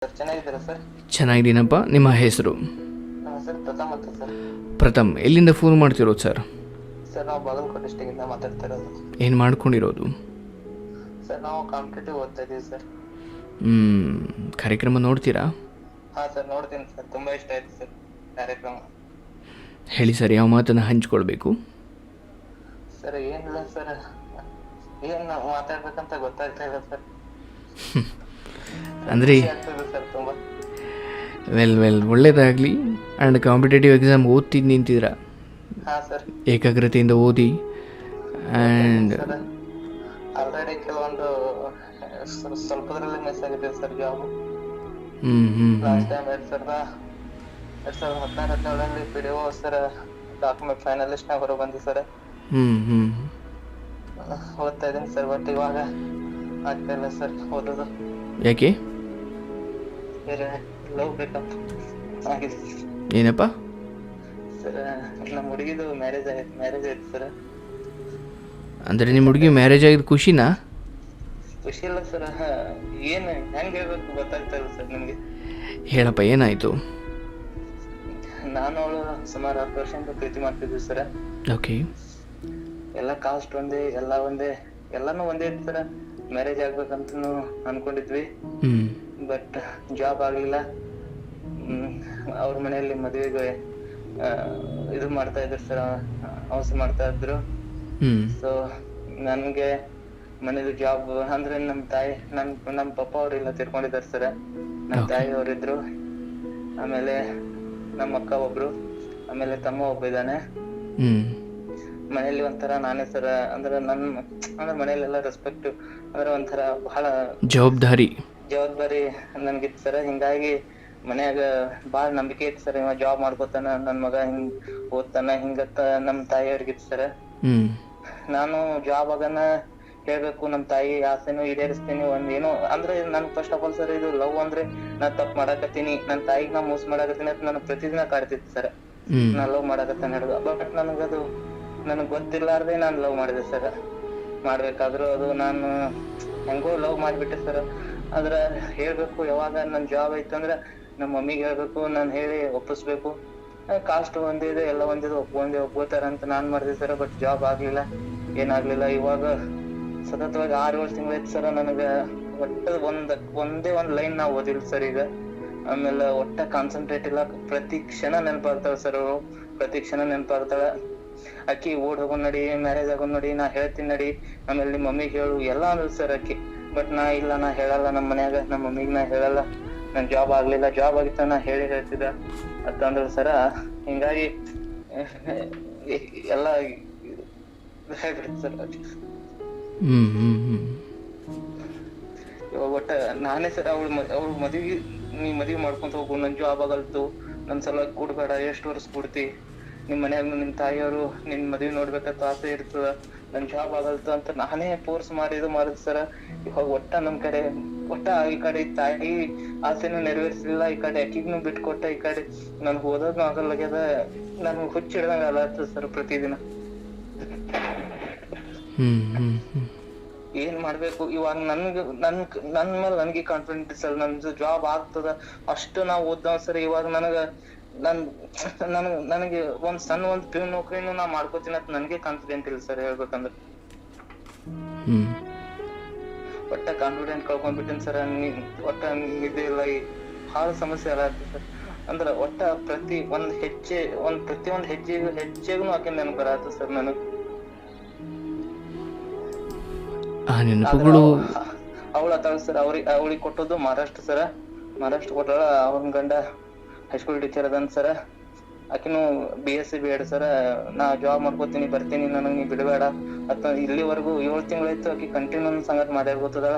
Sir ಚೆನ್ನಾಗಿದ್ದೀರಾ sir? ಚೆನ್ನಾಗಿದ್ದೀನಪ್ಪ. ನಿಮ್ಮ ಹೆಸರು? ಸರ್ ಪ್ರಥಮ್ ಅಂತ ಸರ್. ಪ್ರಥಮ್. ಎಲ್ಲಿಂದ ಫೋನ್ ಮಾಡ್ತಿರೋದು ಸರ್? ಸರ್ ನಾವು ಬಾಗಲಕೋಟೆ ಡಿಸ್ಟಿಕ್ಕಿಂದ ಮಾತಾಡ್ತಾ ಇರೋದು. ಏನು ಮಾಡ್ಕೊಂಡಿರೋದು? ಸರ್ ನಾವು ಕಾಂಪಿಟೇಟಿವ್ ಓದ್ತಾ ಇದ್ದೀವಿ ಸರ್. ಕಾರ್ಯಕ್ರಮ ನೋಡ್ತೀರಾ? ಹಾಂ ಸರ್ ನೋಡ್ತೀನಿ ಸರ್, ತುಂಬ ಇಷ್ಟ ಆಯ್ತು ಸರ್ ಕಾರ್ಯಕ್ರಮ. ಹೇಳಿ ಸರ್, ಯಾವ ಮಾತನ್ನು ಹಂಚ್ಕೊಳ್ಬೇಕು? ಸರ್ ಏನಿಲ್ಲ ಸರ್, ಏನು ಮಾತಾಡ್ಬೇಕಂತ ಗೊತ್ತಾಗ್ತಾ ಇಲ್ಲ ಸರ್. ಅಂದರೆ ಖುಷಿ ಆಗ್ತದೆ ಸರ್ ತುಂಬ. ಒಳ್ಳೆಯದಾಗಲಿ. ಆ್ಯಂಡ್ ಕಾಂಪಿಟೇಟಿವ್ ಎಕ್ಸಾಮ್ ಓದ್ತಿದ್ದು ನಿಂತಿದ್ದೀರಾ? ಹಾಂ ಸರ್. ಏಕಾಗ್ರತೆಯಿಂದ ಓದಿ. ಆ್ಯಂಡ್ ಸರ್ ಆಲ್ರೆಡಿ ಕೆಲವೊಂದು ಸ್ವಲ್ಪದ್ರಲ್ಲಿ ಮಿಸ್ ಆಗಿದೆ sir job. Last time 2016-17 P D O sir document ಫೈನಲಿಸ್ಟ್ನಾಗ ಹೊರ ಬಂದಿ ಸರ್. ಓದ್ತಾ ಇದ್ದೀನಿ ಸರ್, ಬಟ್ ಇವಾಗ ಆಗ್ತಾ ಇಲ್ಲ ಸರ್ ಓದೋದು. ಯಾಕೆ? ಬೇರೆ ಲವ್ ಬೇಕಂತ ಆಗಿದೆ ಏನಪ್ಪ? ಸರ್ ನಮ್ಮ ಹುಡುಗಿದು ಮ್ಯಾರೇಜ್ ಆಯ್ತು ಸರ್. ಅಂದರೆ ನಿಮ್ಮ ಹುಡುಗಿ ಮ್ಯಾರೇಜ್ ಆಗಿದ್ದು ಖುಷಿನಾ? ಖುಷಿ ಇಲ್ಲ ಸರ್, ಏನು ಹೆಂಗೆ ಹೇಳ್ಬೇಕು ಗೊತ್ತಾಗ್ತಾ ಇಲ್ಲ ಸರ್ ನಿಮಗೆ. ಹೇಳಪ್ಪ, ಏನಾಯಿತು? ನಾನು ಅವಳು ಸುಮಾರು 10 ವರ್ಷದಿಂದ ಪ್ರೀತಿ ಮಾಡ್ತಿದ್ವಿ ಸರ್. ಓಕೆ. ಎಲ್ಲ ಕಾಸ್ಟ್ ಒಂದೇ, ಎಲ್ಲ ಒಂದೇ, ಎಲ್ಲಾನು ಒಂದೇ ಇತ್ತು ಸರ್. ಮ್ಯಾರೇಜ್ ಆಗ್ಬೇಕಂತ ಅನ್ಕೊಂಡಿದ್ವಿ, ಬಟ್ ಜಾಬ್ ಆಗಲಿಲ್ಲ. ಅವ್ರ ಮನೆಯಲ್ಲಿ ಮದುವೆಗೆ ಇದು ಮಾಡ್ತಾ ಇದ್ರು ಸರ್, ಅವಸರ ಮಾಡ್ತಾ ಇದ್ರು. ಸೊ ನನಗೆ ಮನೇಲಿ ಜಾಬ್ ಅಂದ್ರೆ ನಮ್ಮ ಪಪ್ಪ ಅವರೆಲ್ಲ ತಿರ್ಕೊಂಡಿದ್ದಾರೆ ಸರ್. ನಮ್ಮ ತಾಯಿ ಅವರಿದ್ರು, ಆಮೇಲೆ ನಮ್ಮ ಅಕ್ಕ ಒಬ್ರು, ಆಮೇಲೆ ತಮ್ಮ ಒಬ್ಬ ಇದ್ದಾನೆ. ಮನೇಲಿ ಒಂಥರ ನಾನೇ ಸರ್, ಅಂದ್ರೆ ಮನೇಲೆಲ್ಲ ರೆಸ್ಪೆಕ್ಟ್, ಅಂದ್ರೆ ಒಂಥರ ಬಹಳ ಜವಾಬ್ದಾರಿ ನನ್ಗಿತ್ತು ಸರ್. ಹಿಂಗಾಗಿ ಮನ್ಯಾಗ ಬಾಳ ನಂಬಿಕೆ ಇತ್ತು ಸರ್. ಇವ ಜಾಬ್ ಮಾಡ್ಕೋತಾನ, ನನ್ ಮಗ ಹಿಂಗ್ ಓದ್ತಾನ, ಹಿಂಗತ್ತ ನಮ್ ತಾಯಿಯವ್ರಿಗಿತ್ತು ಸರ್. ನಾನು ಜಾಬ್ ಆಗನ ಹೇಳ್ಬೇಕು, ನಮ್ ತಾಯಿ ಆಸೆನೂ ಈಡೇರಿಸ್ತೀನಿ. ಏನೋ ಅಂದ್ರೆ ನನ್ ಫಸ್ಟ್ ಆಫ್ ಆಲ್ ಸರ್, ಇದು ಲವ್ ಅಂದ್ರೆ ನಾ ತಪ್ಪು ಮಾಡಾಕತ್ತೀನಿ, ನನ್ ತಾಯಿಗೆ ನಾ ಮೋಸ ಮಾಡಾಕತ್ತೀನಿ ಅಂತ ನನಗ್ ಪ್ರತಿದಿನ ಕಾಡ್ತಿತ್ತು ಸರ್. ನಾ ಲವ್ ಮಾಡಾಕತ್ತೇನೆ ಹೇಳುದು, ಬಟ್ ನನಗ್ ಗೊತ್ತಿಲ್ಲಾರ್ದೆ ನಾನ್ ಲವ್ ಮಾಡಿದೆ ಸರ್. ಮಾಡ್ಬೇಕಾದ್ರು ಅದು ನಾನು ಹೆಂಗೋ ಲವ್ ಮಾಡ್ಬಿಟ್ಟೆ ಸರ್. ಆದ್ರ ಹೇಳ್ಬೇಕು, ಯಾವಾಗ ನನ್ ಜಾಬ್ ಐತಂದ್ರ ನಮ್ಮ ಮಮ್ಮಿಗೆ ಹೇಳ್ಬೇಕು, ನಾನ್ ಹೇಳಿ ಒಪ್ಪಿಸ್ಬೇಕು. ಕಾಸ್ಟ್ ಒಂದಿದೆ, ಎಲ್ಲ ಒಂದಿದೆ, ಒಪ್ಕೋತಾರ ಅಂತ ನಾನ್ ಮಾಡಿದೆ ಸರ್. ಬಟ್ ಜಾಬ್ ಆಗ್ಲಿಲ್ಲ, ಏನಾಗ್ಲಿಲ್ಲ. ಇವಾಗ ಸತತವಾಗಿ 6-7 ತಿಂಗಳಾಯ್ತು ಸರ್. ನನಗ ಒಟ್ಟ ಒಂದೇ ಒಂದ್ ಲೈನ್ ನಾ ಓದಿಲ್ಲ ಸರ್ ಈಗ. ಆಮೇಲೆ ಒಟ್ಟ ಕಾನ್ಸಂಟ್ರೇಟ್ ಇಲ್ಲ, ಪ್ರತಿ ಕ್ಷಣ ನೆನಪಾಗ್ತಾಳ ಸರ್ ಅವಳು, ಪ್ರತಿ ಕ್ಷಣ ನೆನಪಾಗ್ತಾಳ. ಅಕ್ಕಿ ಓಡ್ ಹೋಗೋನ್ ನಡಿ, ಮ್ಯಾರೇಜ್ ಆಗೋನ್ ನಡಿ, ನಾ ಹೇಳ್ತೀನಿ ನಡಿ, ಆಮೇಲೆ ನಿಮ್ ಮಮ್ಮಿಗೆ ಹೇಳು ಎಲ್ಲ ಅಂದ್ಲು ಸರ್ ಅಕ್ಕಿ. ಬಟ್ ನಾ ಹೇಳಲ್ಲ, ನಮ್ಮ ಮನ್ಯಾಗ ನಮ್ಮ ಮಮ್ಮಿಗ್ ನಾ ಹೇಳಲ್ಲ. ನನ್ ಜಾಬ್ ಆಗ್ಲಿಲ್ಲ, ಜಾಬ್ ಆಗಿತ್ತ ನಾ ಹೇಳ್ತಿದ್ದ ಅಂತಂದ್ರು ಸರ. ಹಿಂಗಾಗಿ ಎಲ್ಲ ಹೇಳ್ಬಿಡ್ತು ಸರ್. ಇವಾಗ ಒಟ್ಟ ನಾನೇ ಸರ್ ಅವಳು ಮದ್ವಿ ಮಾಡ್ಕೊಂತ ಹೋಗು, ನನ್ ಜಾಬ್ ಆಗಲ್ತು, ನನ್ ಸಲ ಕೂಡ್ಬೇಡ, ಎಷ್ಟು ವರ್ಷ ಕೂಡ್ತಿ, ನಿಮ್ ಮನ್ಯಾಗ ನಿಮ್ ತಾಯಿಯವರು ನಿನ್ ಮದ್ವಿ ನೋಡ್ಬೇಕಂತ ಆಸೆ ಇರ್ತದ, ನನ್ ಜಾಬ್ ಆಗಲ್ತು ಅಂತ ನಾನೇ ಫೋರ್ಸ್ ಮಾಡಿದ್ ಸರ. ಇವಾಗ ಒಟ್ಟ ನಮ್ ಕಡೆ ಈ ಕಡೆ ತಾಯಿ ಆಸೆನೂ ನೆರವೇರಿಸಲಿಲ್ಲ, ಈ ಕಡೆ ಅಕ್ಕಿಗ್ನು ಬಿಟ್ಕೊಟ್ಟ, ಈ ಕಡೆ ನನ್ಗೆ ಓದೋದ್ನು ಆಗಲ್ಲಾಗ್ಯದ. ನನ್ಗೆ ಹುಚ್ಚಿಡ್ದಂಗ ಅಲಾಗ್ತದ ಸರ್ ಪ್ರತಿದಿನ. ಏನ್ ಮಾಡ್ಬೇಕು ಇವಾಗ? ನನ್ ಮೇಲೆ ನನಗೆ ಕಾನ್ಫಿಡೆಂಟ್ ಸರ್, ನಂದು ಜಾಬ್ ಆಗ್ತದ ಅಷ್ಟು ನಾವು ಓದ್ದವ ಸರ್. ಇವಾಗ ನನಗೆ ಒಂದ್ ಪ್ಯೂನ್ ನೌಕರಿನೂ ನಾ ಮಾಡ್ಕೋತೀನಿ ಅಂತ ನನಗೆ ಕಾನ್ಫಿಡೆಂಟ್ ಇಲ್ಲ ಸರ್ ಹೇಳ್ಬೇಕಂದ್ರೆ. ಒಟ್ಟ ಕಾನ್ಫಿಡೆಂಟ್ ಕಳ್ಕೊಂಡ್ಬಿಟ್ಟಿನಿ ಸರ್. ಒಟ್ಟ ನಿದ್ದೆ ಇಲ್ಲ, ಬಹಳ ಸಮಸ್ಯೆ ಎಲ್ಲ ಆಗ್ತದೆ ಸರ್. ಅಂದ್ರ ಒಟ್ಟ ಪ್ರತಿ ಒಂದ್ ಹೆಜ್ಜೆಗೂ ಆಕೆ ನೆನಪು ಬರತ್ತ ಸರ್ ನನಗ್. ಅವಳ ಅದಾಳ ಸರ್, ಅವಳಿಗೆ ಕೊಟ್ಟದ್ದು ಮಹಾರಾಷ್ಟ್ರ ಸರ. ಮಹಾರಾಷ್ಟ್ರ ಕೊಟ್ಟಾಳ. ಅವನ ಗಂಡ ಹೈಸ್ಕೂಲ್ ಟೀಚರ್ ಅದಾನ ಸರ. ಆಕಿನು BSc B.Ed ಸರ. ನಾ ಜಾಬ್ ಮಾಡ್ಕೋತೀನಿ, ಬರ್ತೀನಿ, ನನಗ್ ನೀ ಬಿಡಬೇಡ ಅಂತ. ಇಲ್ಲಿವರೆಗೂ 7 ತಿಂಗಳಾಯ್ತು ಆಕಿ ಕಂಟಿನ್ಯೂ ನನ್ ಸಂಗಟ ಮಾತಾಡ್ಕೋತದಾಳ.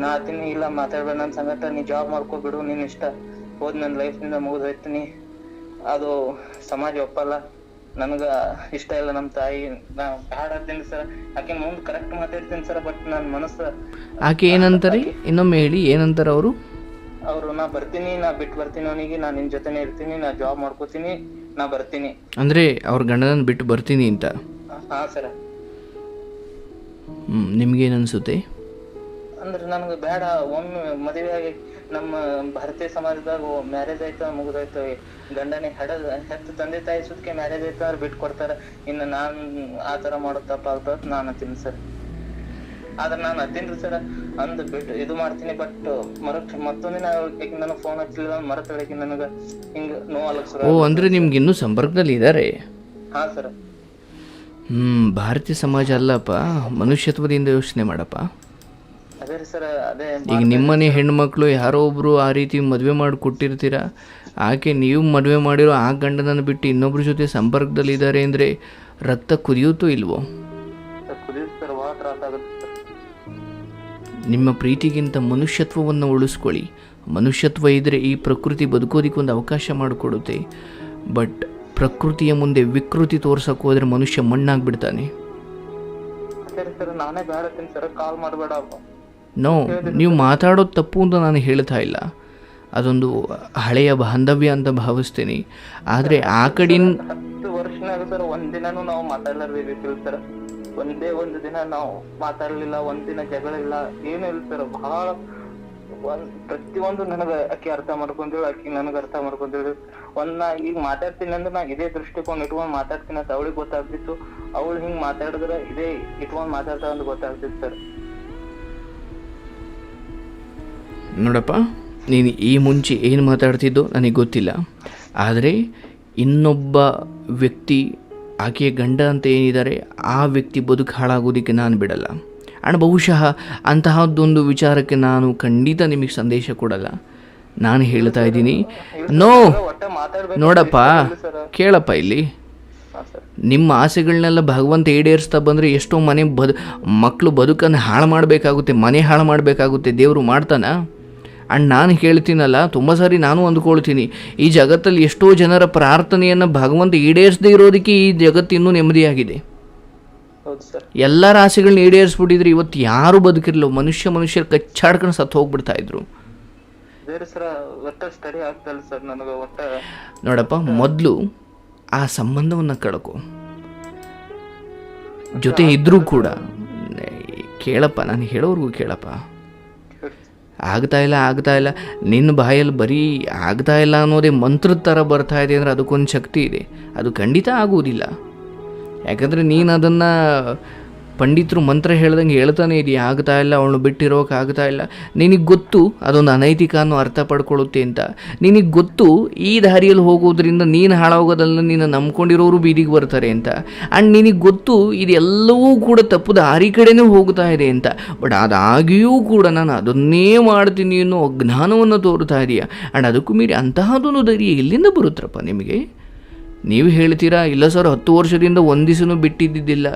ನಾ ಆತೀನಿ ಇಲ್ಲ ಮಾತಾಡ್ಬೇಡ ನನ್ ಸಂಗಟ, ನೀ ಜಾಬ್ ಮಾಡ್ಕೋಬಿಡು, ನೀನ್ ಇಷ್ಟ, ಹೋದ್ ನನ್ ಲೈಫ್ ನಿಂದ ಮುಗಿದೋಯ್ತೀನಿ. ಅದು ಸಮಾಜ ಒಪ್ಪಲ್ಲ, ನನಗ ಇಷ್ಟ ಇಲ್ಲ. ನಮ್ ತಾಯಿ ನಾ ಬ್ಯಾಡ ಅಂತೀನಿ ಸರ್. ಆಕೆ ಮುಂದ್ ಕರೆಕ್ಟ್ ಮಾತಾಡ್ತೀನಿ ಸರ್, ಬಟ್ ನನ್ ಮನಸ್ಸು. ಆಕೆ ಏನಂತಾರಿ? ಇನ್ನೊಮ್ಮೆ ಹೇಳಿ, ಏನಂತಾರ ಅವರು? ನಾ ಬರ್ತೀನಿ, ನಾ ಬಿಟ್ಟು ಬರ್ತೀನಿ ಅವನಿಗೆ, ನಾ ನಿನ್ ಜೊತೆನೆ ಇರ್ತೀನಿ, ನಾ ಜಾಬ್ ಮಾಡ್ಕೋತೀನಿ, ನಾ ಬರ್ತೀನಿ ಅಂದ್ರೆ ಅವ್ರ ಗಂಡನ ಬಿಟ್ಟು ಬರ್ತೀನಿ ಅಂತ. ಹಾ ಸರ್. ನಿಮ್ಗೇನ್ ಅನ್ಸುತ್ತೆ? ಅಂದ್ರೆ ನನಗೆ ಬೇಡ, ಒಮ್ಮೆ ಮದುವೆ ಆಗಿ ನಮ್ಮ ಭಾರತೀಯ ಸಮಾಜದಾಗ ಮ್ಯಾರೇಜ್ ಆಯ್ತು ಮುಗಿದೋಯ್ತು, ಗಂಡನೇ ಹೆತ್ತ ತಂದೆ ತಾಯಿ ಸುದ್ಕೆ ಮ್ಯಾರೇಜ್ ಆಯ್ತು ಅಂದ್ರೆ ಬಿಟ್ಟು ಕೊಡ್ತಾರ. ಇನ್ನು ನಾನ್ ಆತರ ಮಾಡೋದ್ ತಪ್ಪಾಗ್ತದ ನಾನು ಅಂತೀನಿ ಸರ್. ಆದ್ರೆ ನಾನು ಅತ್ತೀನ್ರಿ ಸರ್, ಅಂದ್ ಬಿಟ್ಟು ಇದು ಮಾಡ್ತೀನಿ. ಬಟ್ ಮತ್ತೊಂದಿನ ನನಗ್ ಫೋನ್ ಹಚ್ಚಲಿಲ್ಲ, ಮರತಳಕಿ ನನಗ ಹಿಂಗ ನೋವಾಗ್ಲಕ್ ಓ ಅಂದ್ರೆ ನಿಮ್ಗೆ ಇನ್ನೂ ಸಂಪರ್ಕದಲ್ಲಿ ಇದ್ದಾರೆ? ಹಾ ಸರ್. ಭಾರತೀಯ ಸಮಾಜ ಅಲ್ಲಪ್ಪ, ಮನುಷ್ಯತ್ವದಿಂದ ಯೋಚನೆ ಮಾಡಪ್ಪ. ಅದೇ ರೀ ಸರ್, ಅದೇ ಈಗ ನಿಮ್ಮನೆ ಹೆಣ್ಮಕ್ಳು ಯಾರೋ ಒಬ್ರು ಆ ರೀತಿ ಮದುವೆ ಮಾಡಿ ಕೊಟ್ಟಿರ್ತೀರ, ಆಕೆ ನೀವು ಮದುವೆ ಮಾಡಿರೋ ಆ ಗಂಡನನ್ನು ಬಿಟ್ಟು ಇನ್ನೊಬ್ರ ಜೊತೆ ಸಂಪರ್ಕದಲ್ಲಿ ಇದ್ದಾರೆ ಅಂದರೆ ರಕ್ತ ಕುದಿಯುತ್ತೋ ಇಲ್ವೋ? ಕುದಿಯುತ್ತೆ ಸರ್, ಭಾಳ ತ್ರಾಸ ಆಗುತ್ತೆ ಸರ್. ನಿಮ್ಮ ಪ್ರೀತಿಗಿಂತ ಮನುಷ್ಯತ್ವವನ್ನು ಉಳಿಸ್ಕೊಳ್ಳಿ. ಮನುಷ್ಯತ್ವ ಇದ್ದರೆ ಈ ಪ್ರಕೃತಿ ಬದುಕೋದಕ್ಕೆ ಒಂದು ಅವಕಾಶ ಮಾಡಿಕೊಡುತ್ತೆ. ಬಟ್ ಪ್ರಕೃತಿಯ ಮುಂದೆ ವಿಕೃತಿ ತೋರ್ಸಕ್ಕೆ ಹೋದರೆ ಮನುಷ್ಯ ಮಣ್ಣಾಗ್ಬಿಡ್ತಾನೆ. ಸರಿ ಸರ್, ನಾನೇ ಬೇಡತ್ತೀನಿ ಸರ್, ಕಾಲ್ ಮಾಡಬೇಡ. ನೋ, ನೀವು ಮಾತಾಡೋದು ತಪ್ಪು ಅಂತ ನಾನು ಹೇಳ್ತಾ ಇಲ್ಲ, ಅದೊಂದು ಹಳೆಯ ಬಾಂಧವ್ಯ ಅಂತ ಭಾವಿಸ್ತೀನಿ. ಆದರೆ ಆ ಕಡೆಯಿಂದ 10 ವರ್ಷನಾಗ ಸರ್ ಒಂದಿನೂ ನಾವು ಮಾತಾಡ್ಲಾರ್ದಿಲ್ಲ ಸರ್. ಒಂದೇ ಒಂದು ದಿನ ನಾವು ಮಾತಾಡ್ಲಿಲ್ಲ, ಒಂದಿನ ಜಗಳ ಇಲ್ಲ, ಏನು ಇಲ್ಲ ಸರ್. ಬಹಳ ಪ್ರತಿಯೊಂದು ನನಗ ಆಕಿ ಅರ್ಥ ಮಾಡ್ಕೊಂತೇಳಿ, ಆಕಿ ನನಗ ಅರ್ಥ ಮಾಡ್ಕೊಂತೇಳಿ. ನಾ ಈಗ ಮಾತಾಡ್ತೀನಿ ಅಂದ್ರೆ ನಾ ಇದೇ ದೃಷ್ಟಿಕೋನ ಇಟ್ಕೊಂಡ್ ಮಾತಾಡ್ತೀನಿ ಅಂತ ಅವಳಿಗೆ ಗೊತ್ತಾಗ್ತಿತ್ತು. ಅವಳು ಹಿಂಗ್ ಮಾತಾಡಿದ್ರೆ ಇದೇ ಇಟ್ಕೊಂಡ್ ಮಾತಾಡ್ತಾ ಅಂತ ಗೊತ್ತಾಗ್ತಿತ್ತು ಸರ್. ನೋಡಪ್ಪ, ನೀನು ಈ ಮುಂಚೆ ಏನು ಮಾತಾಡ್ತಿದ್ದೋ ನನಗೆ ಗೊತ್ತಿಲ್ಲ, ಆದರೆ ಇನ್ನೊಬ್ಬ ವ್ಯಕ್ತಿ ಆಕೆಯ ಗಂಡ ಅಂತ ಏನಿದ್ದಾರೆ ಆ ವ್ಯಕ್ತಿ ಬದುಕು ಹಾಳಾಗೋದಕ್ಕೆ ನಾನು ಬಿಡಲ್ಲ. ಆ್ಯಂಡ್ ಬಹುಶಃ ಅಂತಹದ್ದೊಂದು ವಿಚಾರಕ್ಕೆ ನಾನು ಖಂಡಿತ ನಿಮಗೆ ಸಂದೇಶ ಕೊಡಲ್ಲ. ನಾನು ಹೇಳ್ತಾ ಇದ್ದೀನಿ, ನೋಡಪ್ಪ ಕೇಳಪ್ಪ, ಇಲ್ಲಿ ನಿಮ್ಮ ಆಸೆಗಳನ್ನೆಲ್ಲ ಭಗವಂತ ಈಡೇರಿಸ್ತಾ ಬಂದರೆ ಎಷ್ಟೋ ಮಕ್ಕಳು ಬದುಕನ್ನು ಹಾಳು ಮಾಡಬೇಕಾಗುತ್ತೆ, ಮನೆ ಹಾಳು ಮಾಡಬೇಕಾಗುತ್ತೆ. ದೇವರು ಮಾಡ್ತಾನ? ಆ್ಯಂಡ್ ನಾನು ಹೇಳ್ತೀನಲ್ಲ, ತುಂಬ ಸಾರಿ ನಾನು ಅಂದ್ಕೊಳ್ತೀನಿ, ಈ ಜಗತ್ತಲ್ಲಿ ಎಷ್ಟೋ ಜನರ ಪ್ರಾರ್ಥನೆಯನ್ನು ಭಗವಂತ ಈಡೇರಿಸದೇ ಇರೋದಕ್ಕೆ ಈ ಜಗತ್ತು ಇನ್ನೂ ನೆಮ್ಮದಿಯಾಗಿದೆ. ಎಲ್ಲರ ಆಸೆಗಳನ್ನ ಈಡೇರಿಸ್ಬಿಟ್ಟಿದ್ರೆ ಇವತ್ತು ಯಾರು ಬದುಕಿರ್ಲಿಲ್ಲ, ಮನುಷ್ಯರು ಕಚ್ಚಾಡ್ಕೊಂಡು ಸತ್ತು ಹೋಗ್ಬಿಡ್ತಾ ಇದ್ರು. ನೋಡಪ್ಪ, ಮೊದಲು ಆ ಸಂಬಂಧವನ್ನು ಕಳ್ಕೊ. ಜೊತೆ ಇದ್ರೂ ಕೂಡ ಕೇಳಪ್ಪ, ನಾನು ಹೇಳೋರ್ಗೂ ಕೇಳಪ್ಪ. ಆಗ್ತಾ ಇಲ್ಲ ನಿನ್ನ ಬಾಯಲ್ಲಿ ಬರೀ ಆಗ್ತಾ ಇಲ್ಲ ಅನ್ನೋದೇ ಮಂತ್ರದ ಥರ ಬರ್ತಾ ಇದೆ ಅಂದರೆ ಅದಕ್ಕೊಂದು ಶಕ್ತಿ ಇದೆ. ಅದು ಖಂಡಿತ ಆಗುವುದಿಲ್ಲ. ಯಾಕಂದರೆ ನೀನು ಅದನ್ನು ಪಂಡಿತರು ಮಂತ್ರ ಹೇಳ್ದಂಗೆ ಹೇಳ್ತಾನೆ ಇದೆಯಾ, ಆಗ್ತಾ ಇಲ್ಲ, ಅವಳು ಬಿಟ್ಟಿರೋಕೆ ಆಗ್ತಾ ಇಲ್ಲ. ನಿನಗೆ ಗೊತ್ತು ಅದೊಂದು ಅನೈತಿಕ ಅನ್ನೋ ಅರ್ಥ ಪಡ್ಕೊಳ್ಳುತ್ತೆ ಅಂತ. ನಿನಗೆ ಗೊತ್ತು ಈ ದಾರಿಯಲ್ಲಿ ಹೋಗೋದ್ರಿಂದ ನೀನು ಹಾಳಾಗೋದಲ್ಲ, ನೀನು ನಂಬ್ಕೊಂಡಿರೋರು ಬೀದಿಗೆ ಬರ್ತಾರೆ ಅಂತ. ಆ್ಯಂಡ್ ನಿನಗೆ ಗೊತ್ತು ಇದೆಲ್ಲವೂ ಕೂಡ ತಪ್ಪು ದಾರಿ ಕಡೆನೇ ಹೋಗ್ತಾ ಇದೆ ಅಂತ. ಬಟ್ ಅದಾಗಿಯೂ ಕೂಡ ನಾನು ಅದನ್ನೇ ಮಾಡ್ತೀನಿ ಅನ್ನೋ ಅಜ್ಞಾನವನ್ನು ತೋರ್ತಾ ಇದೆಯಾ. ಆ್ಯಂಡ್ ಅದಕ್ಕೂ ಮೀರಿ ಅಂತಹದೊಂದು ಧೈರ್ಯ ಎಲ್ಲಿಂದ ಬರುತ್ತಪ್ಪ ನಿಮಗೆ? ನೀವು ಹೇಳ್ತೀರಾ, ಇಲ್ಲ ಸರ್ 10 ವರ್ಷದಿಂದ ಒಂದಿಸೂ ಬಿಟ್ಟಿದ್ದಿದ್ದಿಲ್ಲ.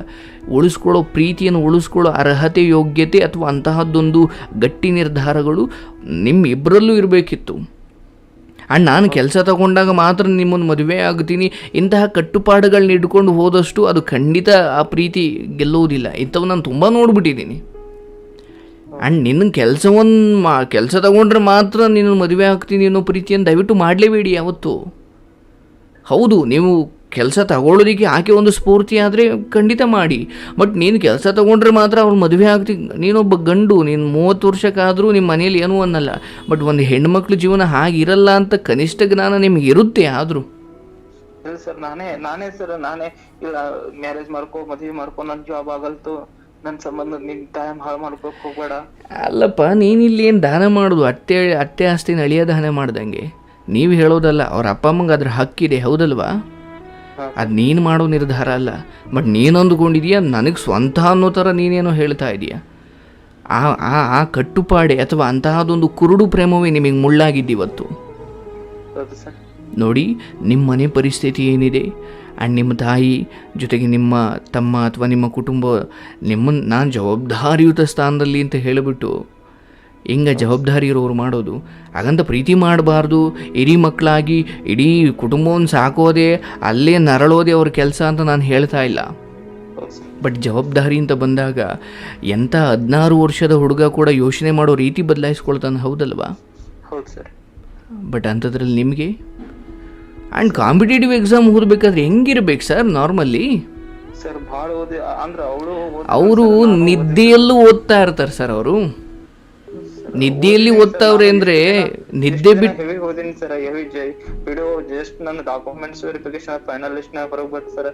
ಉಳಿಸ್ಕೊಳ್ಳೋ ಪ್ರೀತಿಯನ್ನು ಉಳಿಸ್ಕೊಳ್ಳೋ ಅರ್ಹತೆ, ಯೋಗ್ಯತೆ ಅಥವಾ ಅಂತಹದ್ದೊಂದು ಗಟ್ಟಿ ನಿರ್ಧಾರಗಳು ನಿಮ್ಮಿಬ್ಬರಲ್ಲೂ ಇರಬೇಕಿತ್ತು. ಆ್ಯಂಡ್ ನಾನು ಕೆಲಸ ತಗೊಂಡಾಗ ಮಾತ್ರ ನಿಮ್ಮನ್ನು ಮದುವೆ ಆಗ್ತೀನಿ, ಇಂತಹ ಕಟ್ಟುಪಾಡುಗಳನ್ನ ಇಟ್ಕೊಂಡು ಹೋದಷ್ಟು ಅದು ಖಂಡಿತ ಆ ಪ್ರೀತಿ ಗೆಲ್ಲುವುದಿಲ್ಲ. ಇಂಥವು ನಾನು ತುಂಬ ನೋಡ್ಬಿಟ್ಟಿದ್ದೀನಿ. ಆ್ಯಂಡ್ ನಿನ್ನ ಕೆಲಸ ತಗೊಂಡ್ರೆ ಮಾತ್ರ ನೀನು ಮದುವೆ ಆಗ್ತೀನಿ ಅನ್ನೋ ಪ್ರೀತಿಯನ್ನು ದಯವಿಟ್ಟು ಮಾಡಲೇಬೇಡಿ ಯಾವತ್ತು. ಹೌದು, ನೀವು ಕೆಲಸ ತಗೊಳ್ಳೋದಕ್ಕೆ ಆಕೆ ಒಂದು ಸ್ಫೂರ್ತಿ ಆದರೆ ಖಂಡಿತ ಮಾಡಿ. ಬಟ್ ನೀನು ಕೆಲಸ ತಗೊಂಡ್ರೆ ಮಾತ್ರ ಅವ್ಳು ಮದುವೆ ಆಗ್ತೀನಿ. ನೀನೊಬ್ಬ ಗಂಡು, ನೀನು 30 ವರ್ಷಕ್ಕಾದರೂ ನಿಮ್ಮ ಮನೇಲಿ ಏನೂ ಅನ್ನಲ್ಲ. ಬಟ್ ಒಂದು ಹೆಣ್ಮಕ್ಳು ಜೀವನ ಹಾಗಿರಲ್ಲ ಅಂತ ಕನಿಷ್ಠ ಜ್ಞಾನ ನಿಮ್ಗೆ ಇರುತ್ತೆ. ಆದರೂ ಸರ್ ನಾನೇ ಇಲ್ಲ, ಮ್ಯಾರೇಜ್ ಮದುವೆ ಮಾಡ್ಕೊ, ನನ್ನ ಜಾಬ್ ಆಗಲ್ತು, ನನ್ನ ಸಂಬಂಧ ನಿನ್ ಟೈಮ್ ಹಾಳು ಮಾಡ್ಕೋಕ್ ಹೋಗ್ಬೇಡ. ಅಲ್ಲಪ್ಪ, ನೀನಿಲ್ಲಿ ಏನು ದಾನ ಮಾಡೋದು? ಅತ್ತೆ ಆಸ್ತಿನ ಅಳಿಯ ದಾನ ಮಾಡ್ದಂಗೆ ನೀವು ಹೇಳೋದಲ್ಲ. ಅವ್ರ ಅಪ್ಪ ಅಮ್ಮಂಗೆ ಅದ್ರ ಹಕ್ಕಿದೆ, ಹೌದಲ್ವಾ? ಅದು ನೀನು ಮಾಡೋ ನಿರ್ಧಾರ ಅಲ್ಲ. ಬಟ್ ನೀನು ಅಂದುಕೊಂಡಿದೀಯಾ ನನಗೆ ಸ್ವಂತ ಅನ್ನೋ ಥರ ನೀನೇನೋ ಹೇಳ್ತಾ ಇದೀಯಾ. ಆ ಕಟ್ಟುಪಾಡೆ ಅಥವಾ ಅಂತಹದೊಂದು ಕುರುಡು ಪ್ರೇಮವೇ ನಿಮಗೆ ಮುಳ್ಳಾಗಿದ್ದಿವತ್ತು. ನೋಡಿ, ನಿಮ್ಮ ಮನೆ ಪರಿಸ್ಥಿತಿ ಏನಿದೆ, ಆ್ಯಂಡ್ ನಿಮ್ಮ ತಾಯಿ ಜೊತೆಗೆ ನಿಮ್ಮ ತಮ್ಮ ಅಥವಾ ನಿಮ್ಮ ಕುಟುಂಬ ನಿಮ್ಮನ್ನು ನಾನು ಜವಾಬ್ದಾರಿಯುತ ಸ್ಥಾನದಲ್ಲಿ ಅಂತ ಹೇಳಿಬಿಟ್ಟು ಹಿಂಗೆ ಜವಾಬ್ದಾರಿ ಇರೋರು ಮಾಡೋದು. ಹಾಗಂತ ಪ್ರೀತಿ ಮಾಡಬಾರ್ದು, ಹಿರಿ ಮಕ್ಕಳಾಗಿ ಇಡೀ ಕುಟುಂಬವನ್ನು ಸಾಕೋದೇ, ಅಲ್ಲೇ ನರಳೋದೇ ಅವ್ರ ಕೆಲಸ ಅಂತ ನಾನು ಹೇಳ್ತಾ ಇಲ್ಲ. ಬಟ್ ಜವಾಬ್ದಾರಿ ಅಂತ ಬಂದಾಗ ಎಂಥ 16 ವರ್ಷದ ಹುಡುಗ ಕೂಡ ಯೋಚನೆ ಮಾಡೋ ರೀತಿ ಬದಲಾಯಿಸ್ಕೊಳ್ತಾನೆ, ಹೌದಲ್ವಾ? ಹೌದು ಸರ್. ಬಟ್ ಅಂಥದ್ರಲ್ಲಿ ನಿಮಗೆ ಆ್ಯಂಡ್ ಕಾಂಪಿಟೇಟಿವ್ ಎಕ್ಸಾಮ್ ಓದಬೇಕಾದ್ರೆ ಹೆಂಗಿರ್ಬೇಕು ಸರ್? ನಾರ್ಮಲಿ ಸರ್ ಭಾಳ ಅವರು ನಿದ್ದೆಯಲ್ಲೂ ಓದ್ತಾ ಇರ್ತಾರೆ ಸರ್. ಅವರು ನಿದ್ದೆಯಲ್ಲಿ ಓದ್ತಾವ್ರೆ ಅಂದ್ರೆ ನಿದ್ದೆ ಬಿಟ್ಟು ಹೆವಿ ಓದಿನಿ ಸರ್, ಹೆವಿ ವಿಡಿಯೋ ಜಸ್ಟ್ ನನ್ನ ಡಾಕ್ಯುಮೆಂಟ್ಸ್ ವೆರಿಫಿಕೇಶನ್ ಫೈನಲ್ ಲಿಸ್ಟ್ ನಾಗ ಹೊರಗೆ ಬಂತು ಸರ್.